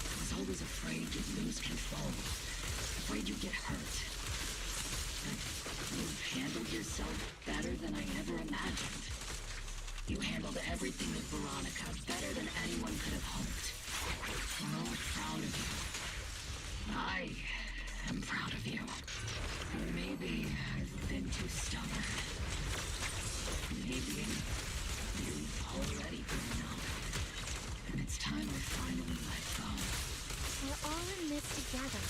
I was always afraid you'd lose control, afraid you'd get hurt. But you've handled yourself better than I ever imagined. You handled everything with Veronica better than anyone could have hoped. I'm all proud of you. I am proud of you. Maybe I've been too stubborn. Maybe you've already grown up. And it's time I finally let go. We're all in this together.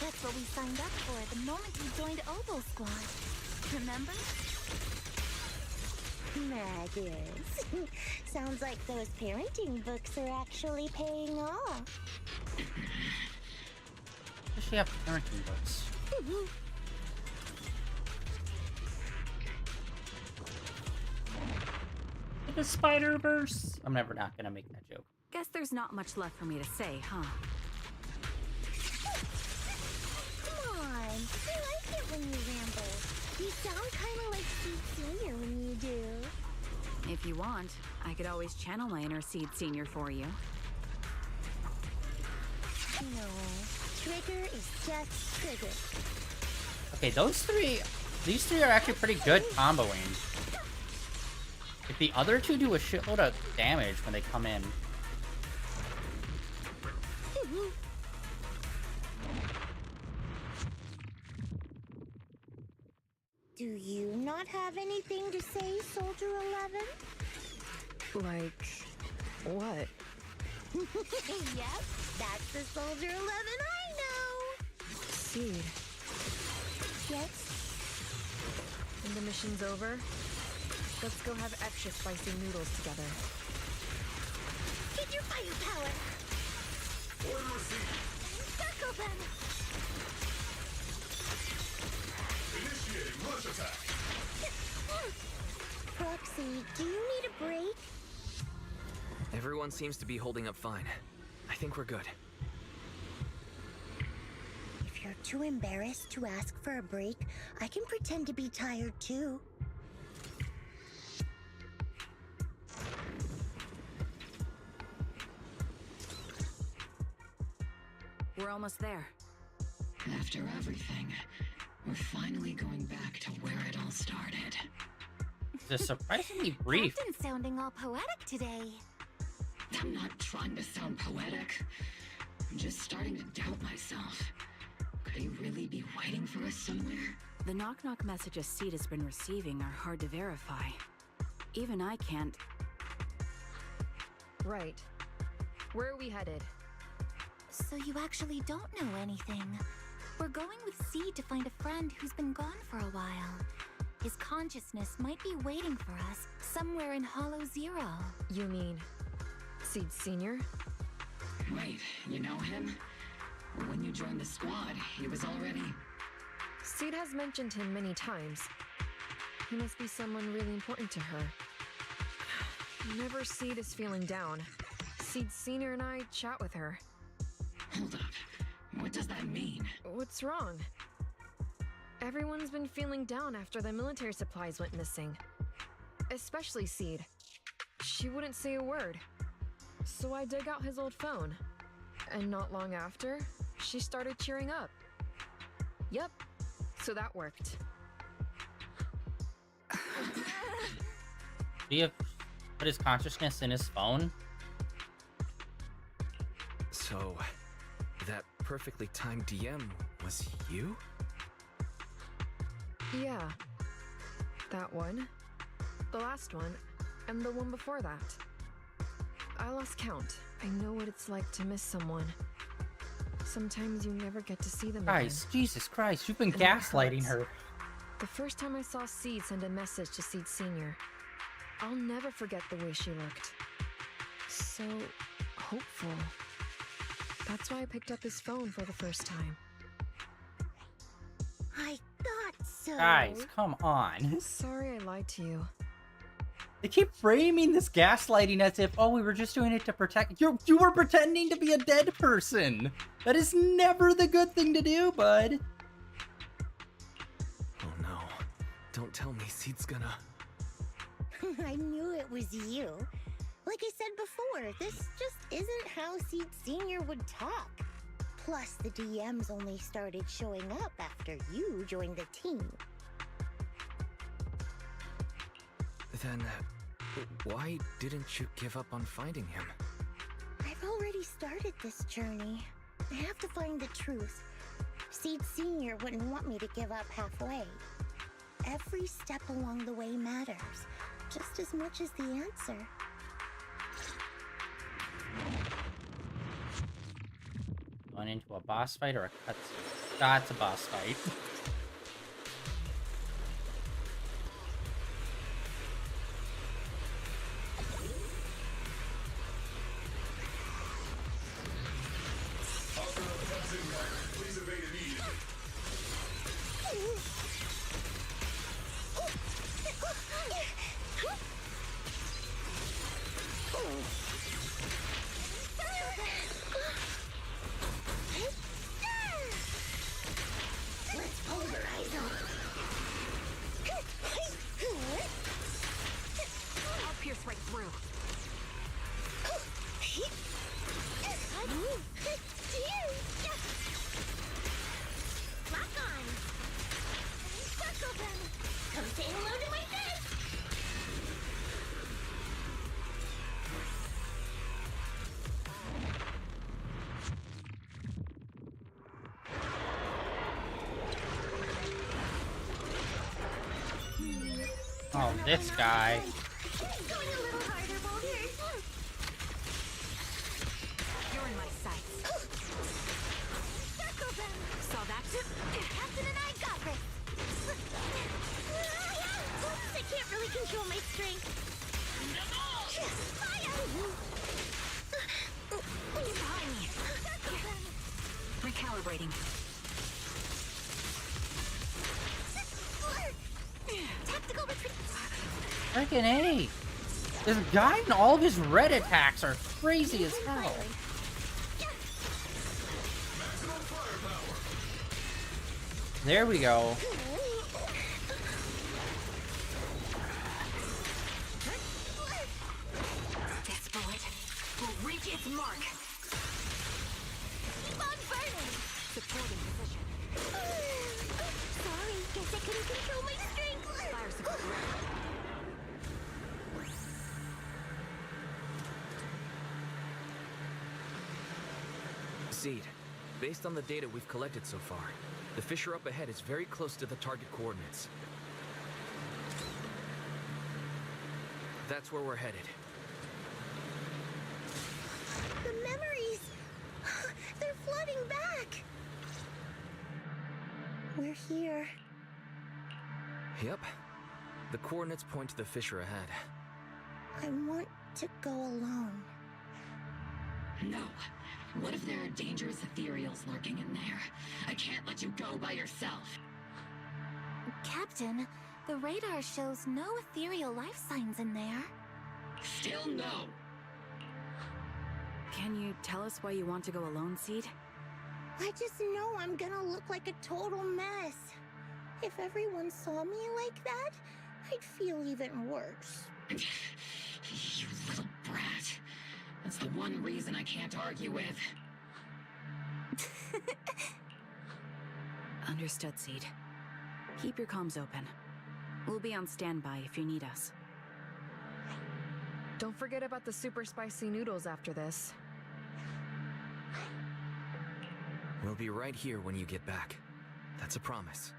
That's what we signed up for the moment we joined Obel Squad. Remember? Magus. Sounds like those parenting books are actually paying off. Does she have parenting books? The Spider-Verse. I'm never not gonna make that joke. Guess there's not much left for me to say, huh? Come on. I like it when you ramble. You sound kind of like Seed Senior when you do. If you want, I could always channel my inner Seed Senior for you. No. Trigger is just Trigger. Okay, these three are actually pretty good comboing. If the other two do a shitload of damage when they come in. Do you not have anything to say, Soldier 11? Like, what? Yep, that's the Soldier 11 I know! Seed, Yes? when the mission's over, let's go have extra spicy noodles together. Get your firepower! Order received. Circle them! Initiating rush attack. Proxy, do you need a break? Everyone seems to be holding up fine. I think we're good. If you're too embarrassed to ask for a break, I can pretend to be tired too. We're almost there. After everything, we're finally going back to where it all started. It's surprisingly brief. Captain's sounding all poetic today. I'm not trying to sound poetic. I'm just starting to doubt myself. Could he really be waiting for us somewhere? The knock-knock messages Seed has been receiving are hard to verify. Even I can't. Right. Where are we headed? So you actually don't know anything. We're going with Seed to find a friend who's been gone for a while. His consciousness might be waiting for us somewhere in Hollow Zero. You mean Seed Senior? Wait, you know him? When you joined the squad, he was already... Seed has mentioned him many times. He must be someone really important to her. Whenever Seed is feeling down, Seed Senior and I chat with her. Hold up. What does that mean? What's wrong? Everyone's been feeling down after the military supplies went missing. Especially Seed. She wouldn't say a word. So I dug out his old phone. And not long after, she started cheering up. Yep. So that worked. Do you put his consciousness in his phone? So, that perfectly timed DM was you? Yeah. That one. The last one. And the one before that. I lost count. I know what it's like to miss someone. Sometimes you never get to see them Guys, again. Jesus Christ, you've been And that gaslighting hurts. her. The first time I saw Seed send a message to Seed Senior, I'll never forget the way she looked. So hopeful. That's why I picked up his phone for the first time. I thought so. Guys, come on. Sorry I lied to you. They keep framing this gaslighting as if, oh, we were just doing it to protect... You were pretending to be a dead person! That is never the good thing to do, bud. Oh no. Don't tell me Seed's gonna... I knew it was you. Like I said before, this just isn't how Seed Senior would talk. Plus, the DMs only started showing up after you joined the team. Then, why didn't you give up on finding him? I've already started this journey. I have to find the truth. Seed Senior wouldn't want me to give up halfway. Every step along the way matters, just as much as the answer. Going into a boss fight or a cutscene? That's a boss fight. Please evade immediately. Let's pulverize them. I'll pierce right through. Lock on. Circle them. Come say hello to my friends. Oh, this guy. Going a little harder, Boulders. You're in my sights. Circle them. Saw that? Captain and I got this. Oops, I can't really control my strength. Fire! Get behind me. Recalibrating. Tactical retreat. Freaking A! This guy and all of his red attacks are crazy as hell. There we go. This bullet will reach its mark. Keep on burning. Supporting position. Sorry, guess I couldn't control my strength. Fire support ready. Seed, Based on the data we've collected so far, the fissure up ahead is very close to the target coordinates. That's where we're headed. The memories! They're flooding back! We're here. Yep. The coordinates point to the fissure ahead. I want to go alone. No. What if there are dangerous Ethereals lurking in there? I can't let you go by yourself. Captain, the radar shows no ethereal life signs in there. Still no. Can you tell us why you want to go alone, Seed? I just know I'm gonna look like a total mess. If everyone saw me like that, I'd feel even worse. You little brat. That's the one reason I can't argue with. Understood, Seed. Keep your comms open. We'll be on standby if you need us. Don't forget about the super spicy noodles after this. We'll be right here when you get back. That's a promise.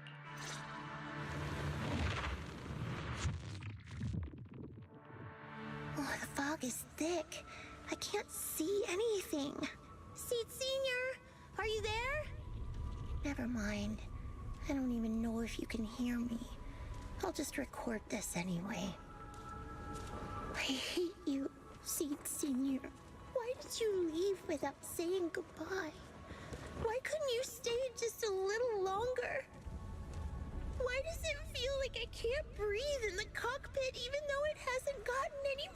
Oh, the fog is thick. I can't see anything. Seed Senior, are you there? Never mind. I don't even know if you can hear me. I'll just record this anyway. I hate you, Seed Senior. Why did you leave without saying goodbye? Why couldn't you stay just a little longer? Why does it feel like I can't breathe in the cockpit even though it hasn't gotten any...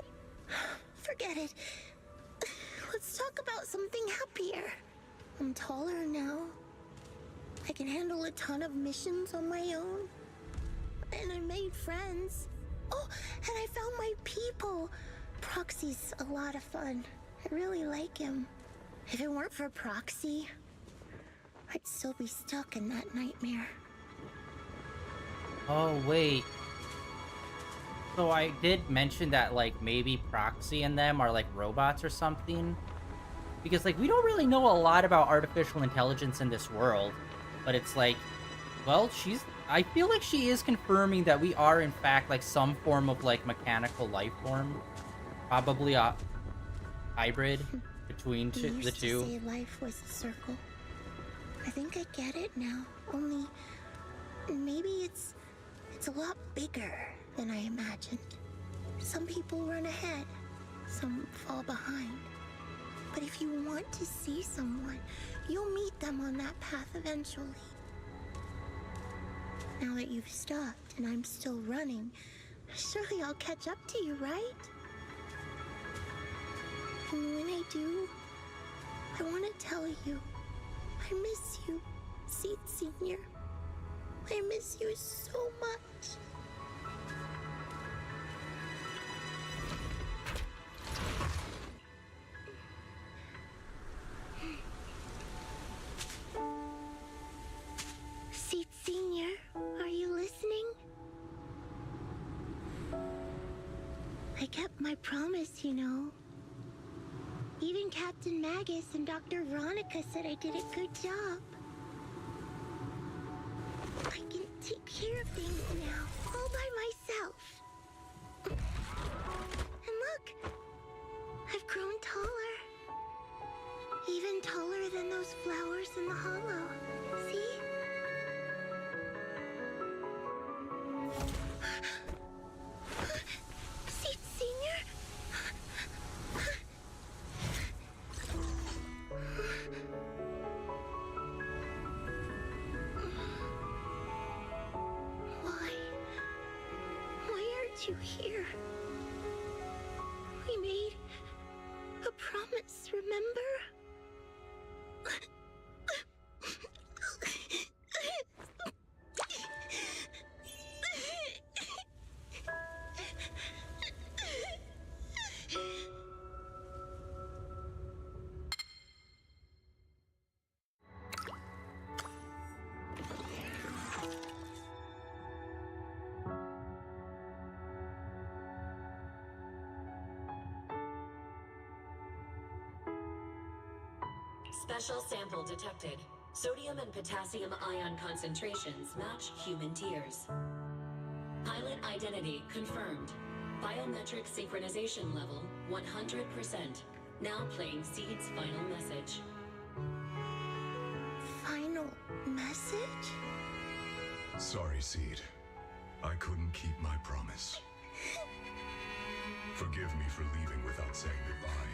Forget it. Let's talk about something happier. I'm taller now. I can handle a ton of missions on my own. And I made friends. Oh, and I found my people. Proxy's a lot of fun. I really like him. If it weren't for Proxy, I'd still be stuck in that nightmare. Oh, wait. So I did mention that, like, maybe Proxy and them are, like, robots or something. Because, like, we don't really know a lot about artificial intelligence in this world. But it's like, well, I feel like she is confirming that we are, in fact, like, some form of, like, mechanical life form. Probably a hybrid between the two. You used to say life was a circle. I think I get it now. Only, maybe it's a lot bigger than I imagined. Some people run ahead, some fall behind. But if you want to see someone, you'll meet them on that path eventually. Now that you've stopped and I'm still running, surely I'll catch up to you, right? And when I do, I want to tell you, I miss you, Seed Senior. I miss you so much. Seed Senior, are you listening? I kept my promise, you know. Even Captain Magus and Dr. Veronica said I did a good job. I can take care of things now, all by myself. And look, I've grown taller. Even taller than those flowers in the hollow. See? Seed Senior? Why aren't you here? We made a promise, remember? Special sample detected. Sodium and potassium ion concentrations match human tears. Pilot identity confirmed. Biometric synchronization level 100%. Now playing Seed's final message. Final message? Sorry, Seed. I couldn't keep my promise. Forgive me for leaving without saying goodbye,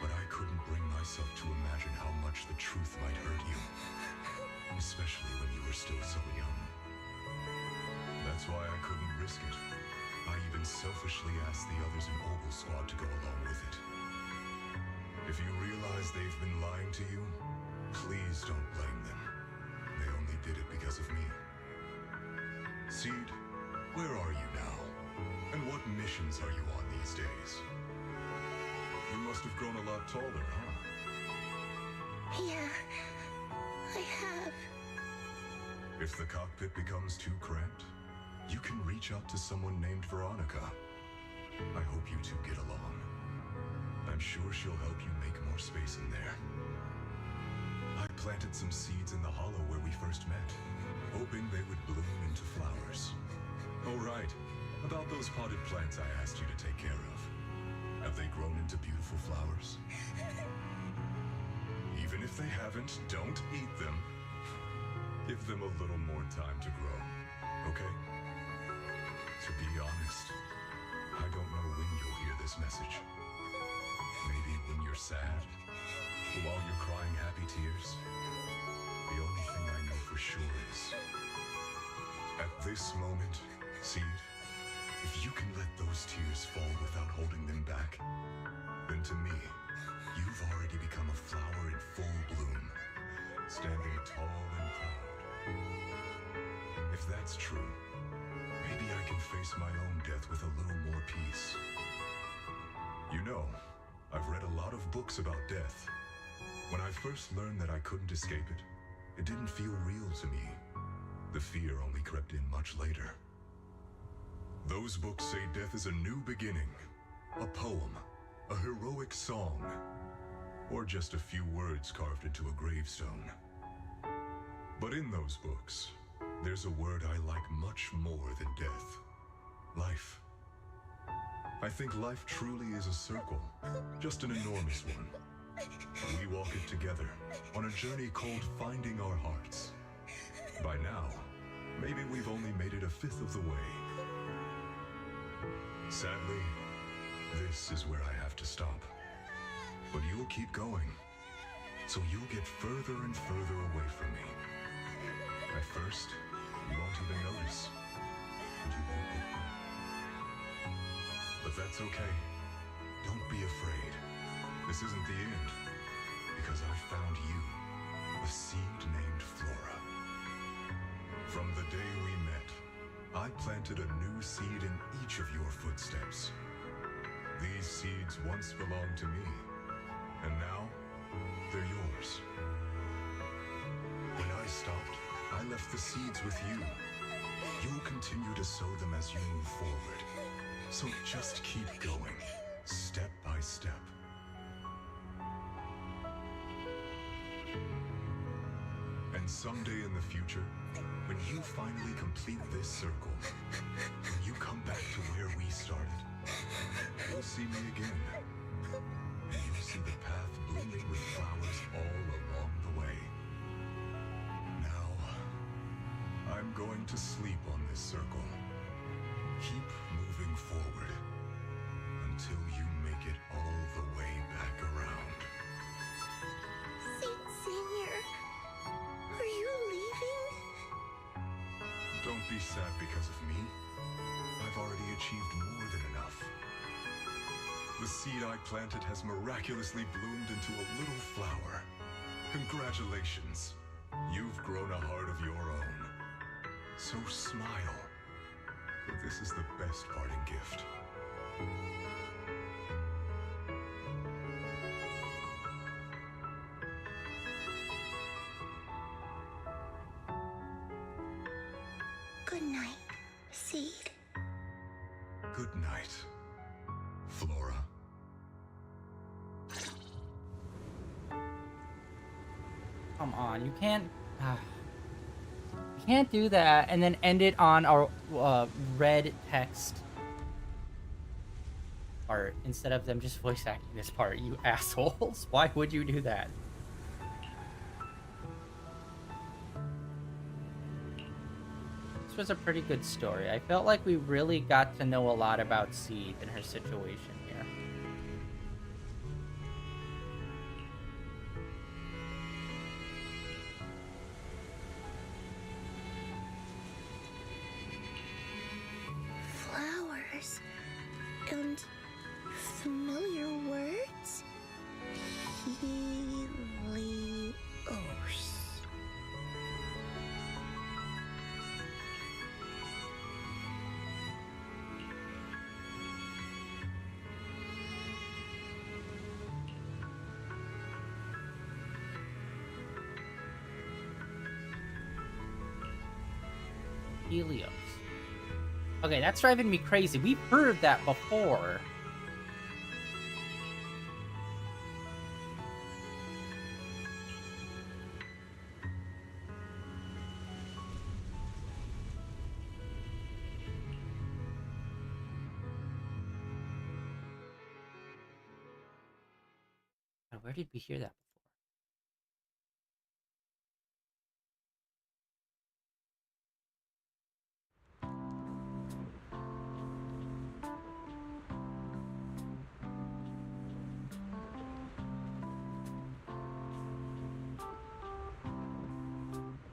but I couldn't bring myself to imagine how much the truth might hurt you, especially when you were still so young. That's why I couldn't risk it. I even selfishly asked the others in Ogle Squad to go along with it. If you realize they've been lying to you, please don't blame them. They only did it because of me. Seed, where are you now? And what missions are you on these days? You must have grown a lot taller, huh? Yeah, I have. If the cockpit becomes too cramped, you can reach out to someone named Veronica. I hope you two get along. I'm sure she'll help you make more space in there. I planted some seeds in the hollow where we first met, hoping they would bloom into flowers. Oh, right. About those potted plants I asked you to take care of. Have they grown into beautiful flowers? Even if they haven't, don't eat them. Give them a little more time to grow, okay? To be honest, I don't know when you'll hear this message. Maybe when you're sad, or while you're crying happy tears. The only thing I know for sure is, at this moment, Seed, if you can let those tears fall without holding them back, then to me, you've already become a flower in full bloom, standing tall and proud. If that's true, maybe I can face my own death with a little more peace. You know, I've read a lot of books about death. When I first learned that I couldn't escape it, it didn't feel real to me. The fear only crept in much later. Those books say death is a new beginning, a poem, a heroic song, or just a few words carved into a gravestone. But in those books, there's a word I like much more than death. Life. I think life truly is a circle, just an enormous one. We walk it together on a journey called Finding Our Hearts. By now, maybe we've only made it a fifth of the way. Sadly, this is where I have to stop. But you'll keep going, so you'll get further and further away from me. At first, you won't even notice, and you won't look back. But that's okay. Don't be afraid. This isn't the end, because I found you, a seed named Flora. From the day we met, I planted a new seed in each of your footsteps. These seeds once belonged to me, and now they're yours. When I stopped, I left the seeds with you. You'll continue to sow them as you move forward. So just keep going, step by step. And someday in the future, when you finally complete this circle, when you come back to where we started, you'll see me again. And you'll see the path blooming with flowers all along the way. Now, I'm going to sleep on this circle. Keep moving forward until you make it all the way back around. Senior, are you leaving? Don't be sad because of me. I've already achieved more than enough. The seed I planted has miraculously bloomed into a little flower. Congratulations. You've grown a heart of your own. So smile. For this is the best parting gift. Good night, Seed. Good night, Flora. Come on, you can't... you can't do that and then end it on our red text part instead of them just voice acting this part, you assholes. Why would you do that? This was a pretty good story. I felt like we really got to know a lot about Seed and her situation here. Flowers and familiar words. Helios. Helios. Okay, that's driving me crazy. We've heard that before. Where did we hear that before?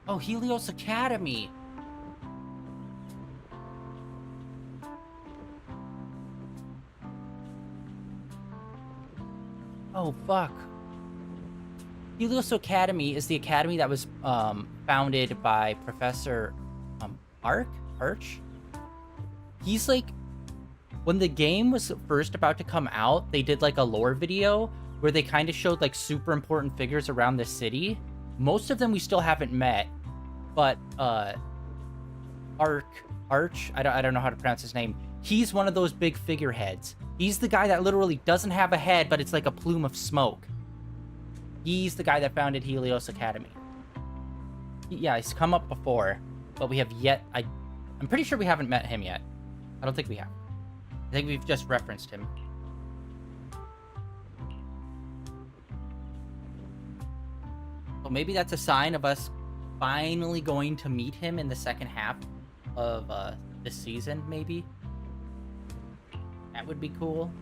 Oh, Helios Academy. Oh, fuck. Helios Academy is the academy that was founded by Professor Arch. He's like, when the game was first about to come out, they did like a lore video where they kind of showed like super important figures around the city. Most of them we still haven't met, but Arch, I don't know how to pronounce his name. He's one of those big figureheads. He's the guy that literally doesn't have a head, but it's like a plume of smoke. He's the guy that founded Helios Academy. Yeah, he's come up before, but we have yet... I'm pretty sure we haven't met him yet. I don't think we have. I think we've just referenced him. So maybe that's a sign of us finally going to meet him in the second half of this season, maybe. That would be cool.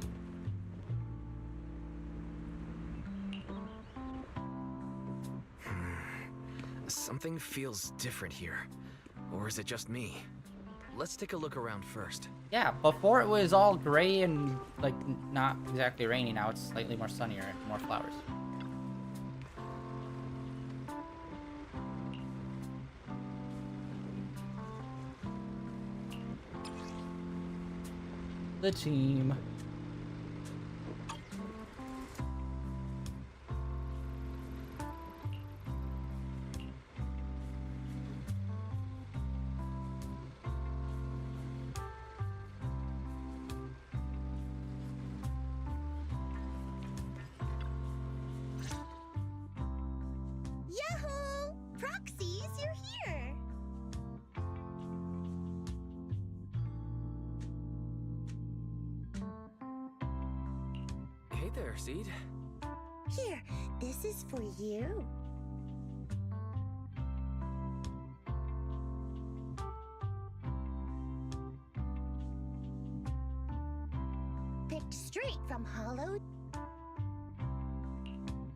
Something feels different here. Or is it just me? Let's take a look around first. Yeah, before it was all gray and, like, not exactly rainy. Now it's slightly more sunnier and more flowers. The team. Yahoo! Proxies, you're here! Hey there, Seed. Here, this is for you. Picked straight from Hollow.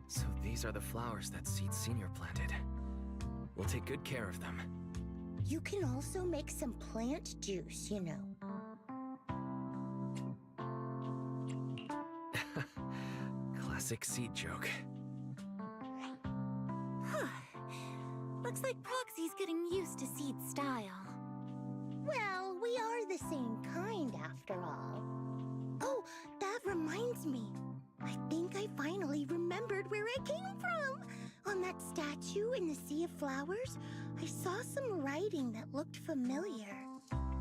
So these are the flowers that Seed Senior planted. We'll take good care of them. You can also make some plant juice, you know. Classic Seed joke. Looks like Proxy's getting used to Seed's style. Well, we are the same kind after all. Oh, that reminds me. I think I finally remembered where I came from. On that statue in the Sea of Flowers, I saw some writing that looked familiar.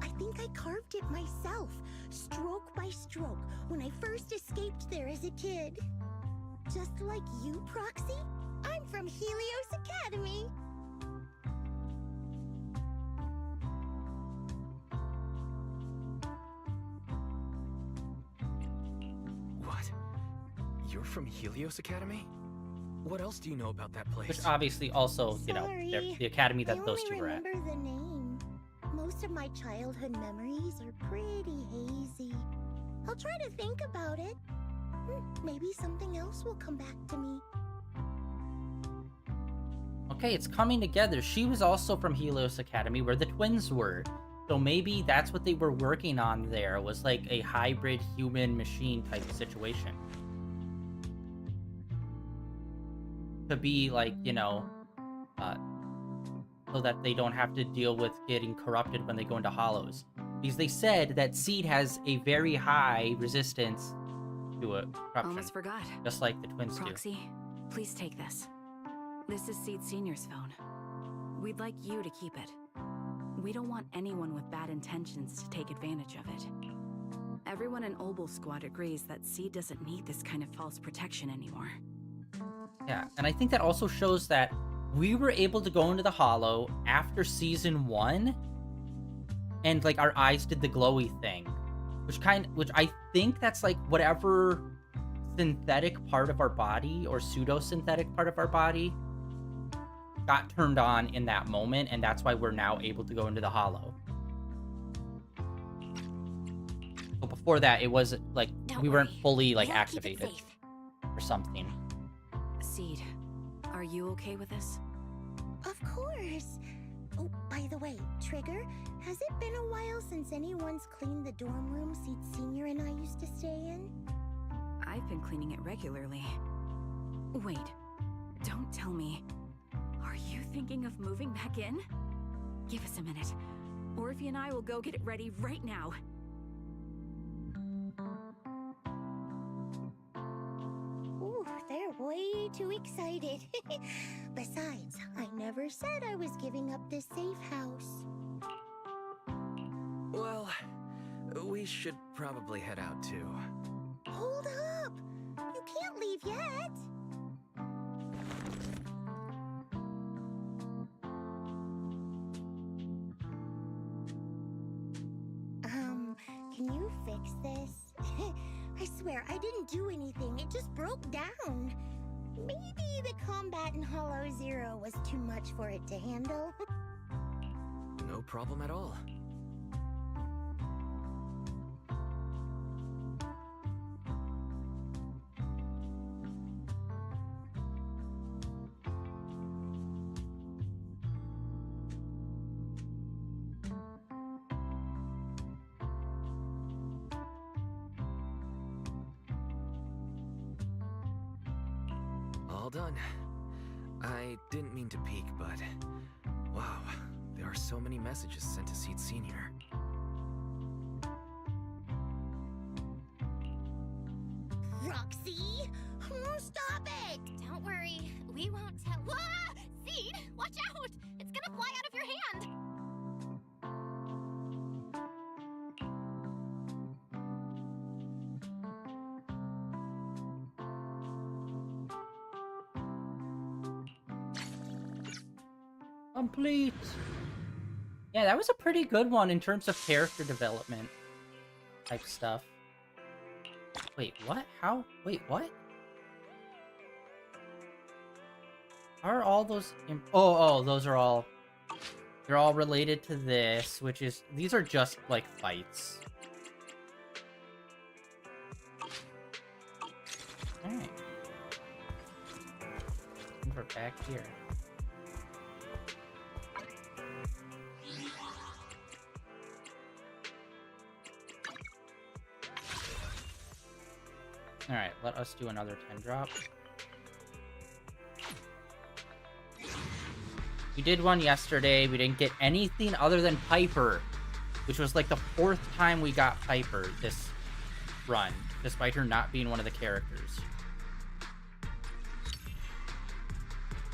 I think I carved it myself, stroke by stroke, when I first escaped there as a kid. Just like you, Proxy, I'm from Helios Academy. What? You're from Helios Academy? What else do you know about that place? Which obviously also, you know, they're Sorry, the academy that I those only two were at. remember the name. Most of my childhood memories are pretty hazy. I'll try to think about it. Maybe something else will come back to me. Okay, it's coming together. She was also from Helios Academy, where the twins were. So maybe that's what they were working on there, was like a hybrid human-machine type of situation. To be like, you know, so that they don't have to deal with getting corrupted when they go into hollows. Because they said that Seed has a very high resistance to a corruption. Almost forgot. Just like the twins Proxy, please take this. This is Seed Senior's phone. We'd like you to keep it. We don't want anyone with bad intentions to take advantage of it. Everyone in Obel Squad agrees that Seed doesn't need this kind of false protection anymore. Yeah, and I think that also shows that we were able to go into the Hollow after Season 1, and, like, our eyes did the glowy thing. Which I think that's, like, whatever synthetic part of our body, or pseudo-synthetic part of our body, got turned on in that moment, and that's why we're now able to go into the Hollow. But before that, it was, like, we weren't fully, like, activated. Or something. Seed, are you okay with this? Of course. Oh, by the way, Trigger, has it been a while since anyone's cleaned the dorm room Seed Senior and I used to stay in? I've been cleaning it regularly. Wait, don't tell me. Are you thinking of moving back in? Give us a minute. Orphe and I will go get it ready right now. Ooh, they're way too excited. Besides, I never said I was giving up this safe house. Well, we should probably head out too. Hold up! You can't leave yet! Can you fix this? I swear, I didn't do anything. It just broke down. Maybe the combat in Hollow Zero was too much for it to handle. No problem at all. All done. I didn't mean to peek, but wow, there are so many messages sent to Seed Senior. Proxy? Stop it! Don't worry, we won't tell. Ah! Seed, watch out! It's gonna fly out of your hand! Complete. Yeah, that was a pretty good one in terms of character development type stuff. Wait, what? How? Wait, what? How are all those... Oh, those are all... They're all related to this, which is... These are just, like, fights. Alright. We're back here. Alright, let us do another 10 drop. We did one yesterday. We didn't get anything other than Piper, which was like the 4th time we got Piper this run, despite her not being one of the characters.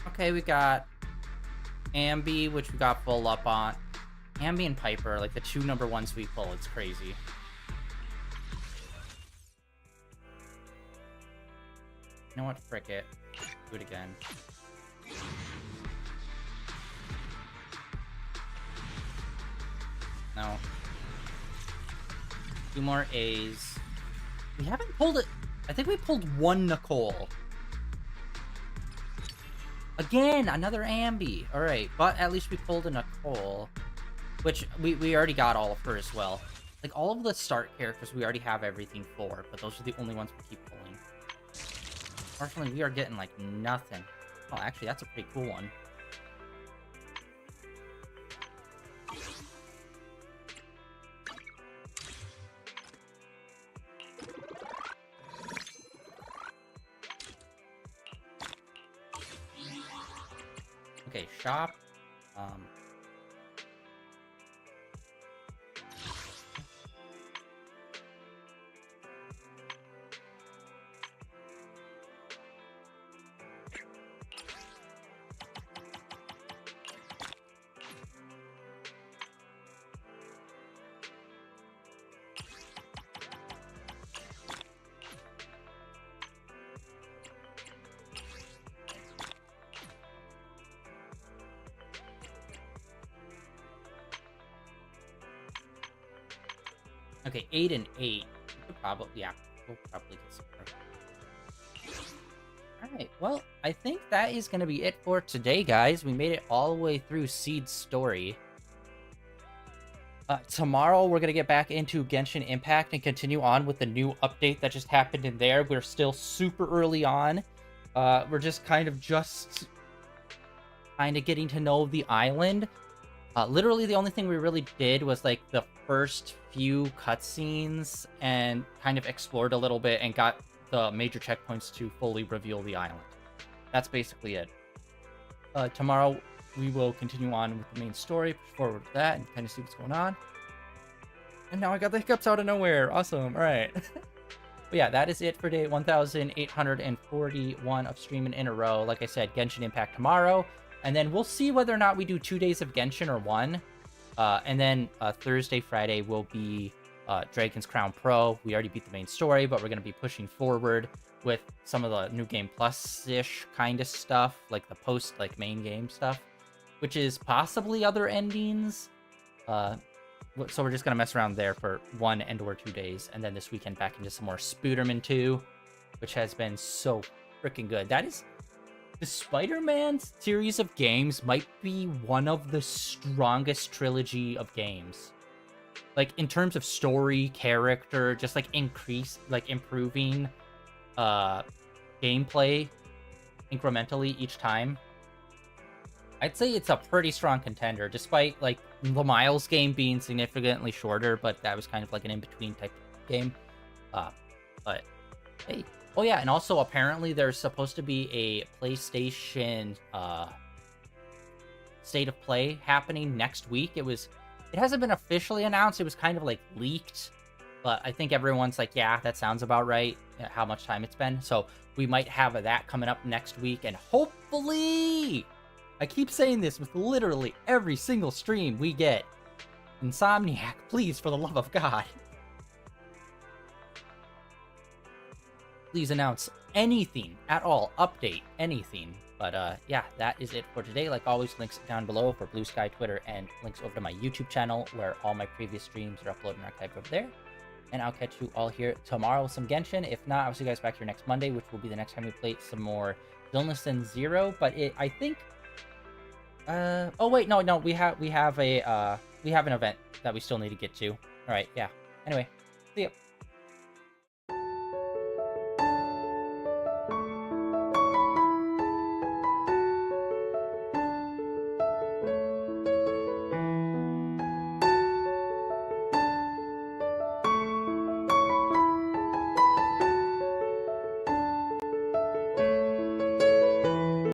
Okay, we got Ambi, which we got full up on. Ambi and Piper, like the 2 number 1s we pull. It's crazy. You know what? Frick it. Do it again. No. 2 more A's. We haven't pulled it. I think we pulled 1 Nicole. Again, another Ambi. Alright, but at least we pulled a Nicole. Which, we already got all of her as well. Like, all of the start characters we already have everything for, but those are the only ones we keep pulling. Unfortunately, we are getting, like, nothing. Oh, actually, that's a pretty cool one. Okay, shop. Okay, 8 and 8. We'll probably get some more. Alright, well, I think that is going to be it for today, guys. We made it all the way through Seed's story. Tomorrow, we're going to get back into Genshin Impact and continue on with the new update that just happened in there. We're still super early on. We're just kind of getting to know the island. Literally, the only thing we really did was, like, the first few cutscenes and kind of explored a little bit and got the major checkpoints to fully reveal the island. That's basically it. Tomorrow, we will continue on with the main story, push forward with that, and kind of see what's going on. And now I got the hiccups out of nowhere. Awesome. All right. But yeah, that is it for day 1,841 of streaming in a row. Like I said, Genshin Impact tomorrow. And then we'll see whether or not we do 2 days of Genshin or 1. And then Thursday, Friday will be Dragon's Crown Pro. We already beat the main story, but we're going to be pushing forward with some of the New Game Plus-ish kind of stuff, like the post, like, main game stuff, which is possibly other endings. So we're just going to mess around there for 1 and/or 2 days. And then this weekend back into some more Spooderman 2, which has been so freaking good. That is... The Spider-Man series of games might be one of the strongest trilogy of games. Like, in terms of story, character, just, like, improving gameplay incrementally each time. I'd say it's a pretty strong contender, despite, like, the Miles game being significantly shorter, but that was kind of like an in-between type game. But, hey. Oh yeah, and also apparently there's supposed to be a PlayStation State of Play happening next week. It hasn't been officially announced. It was kind of like leaked, but I think everyone's like, yeah, that sounds about right, how much time it's been. So we might have that coming up next week, and hopefully, I keep saying this with literally every single stream we get, Insomniac, please, for the love of God, please announce anything at all, update anything. But yeah, that is it for today. Like always, links down below for Blue Sky, Twitter, and links over to my YouTube channel where all my previous streams are uploaded and archived over there. And I'll catch you all here tomorrow with some Genshin. If not, I'll see you guys back here next Monday, which will be the next time we play some more Zenless Zone Zero. But I think, oh wait, no, we have an event that we still need to get to. All right, yeah. Anyway, see ya.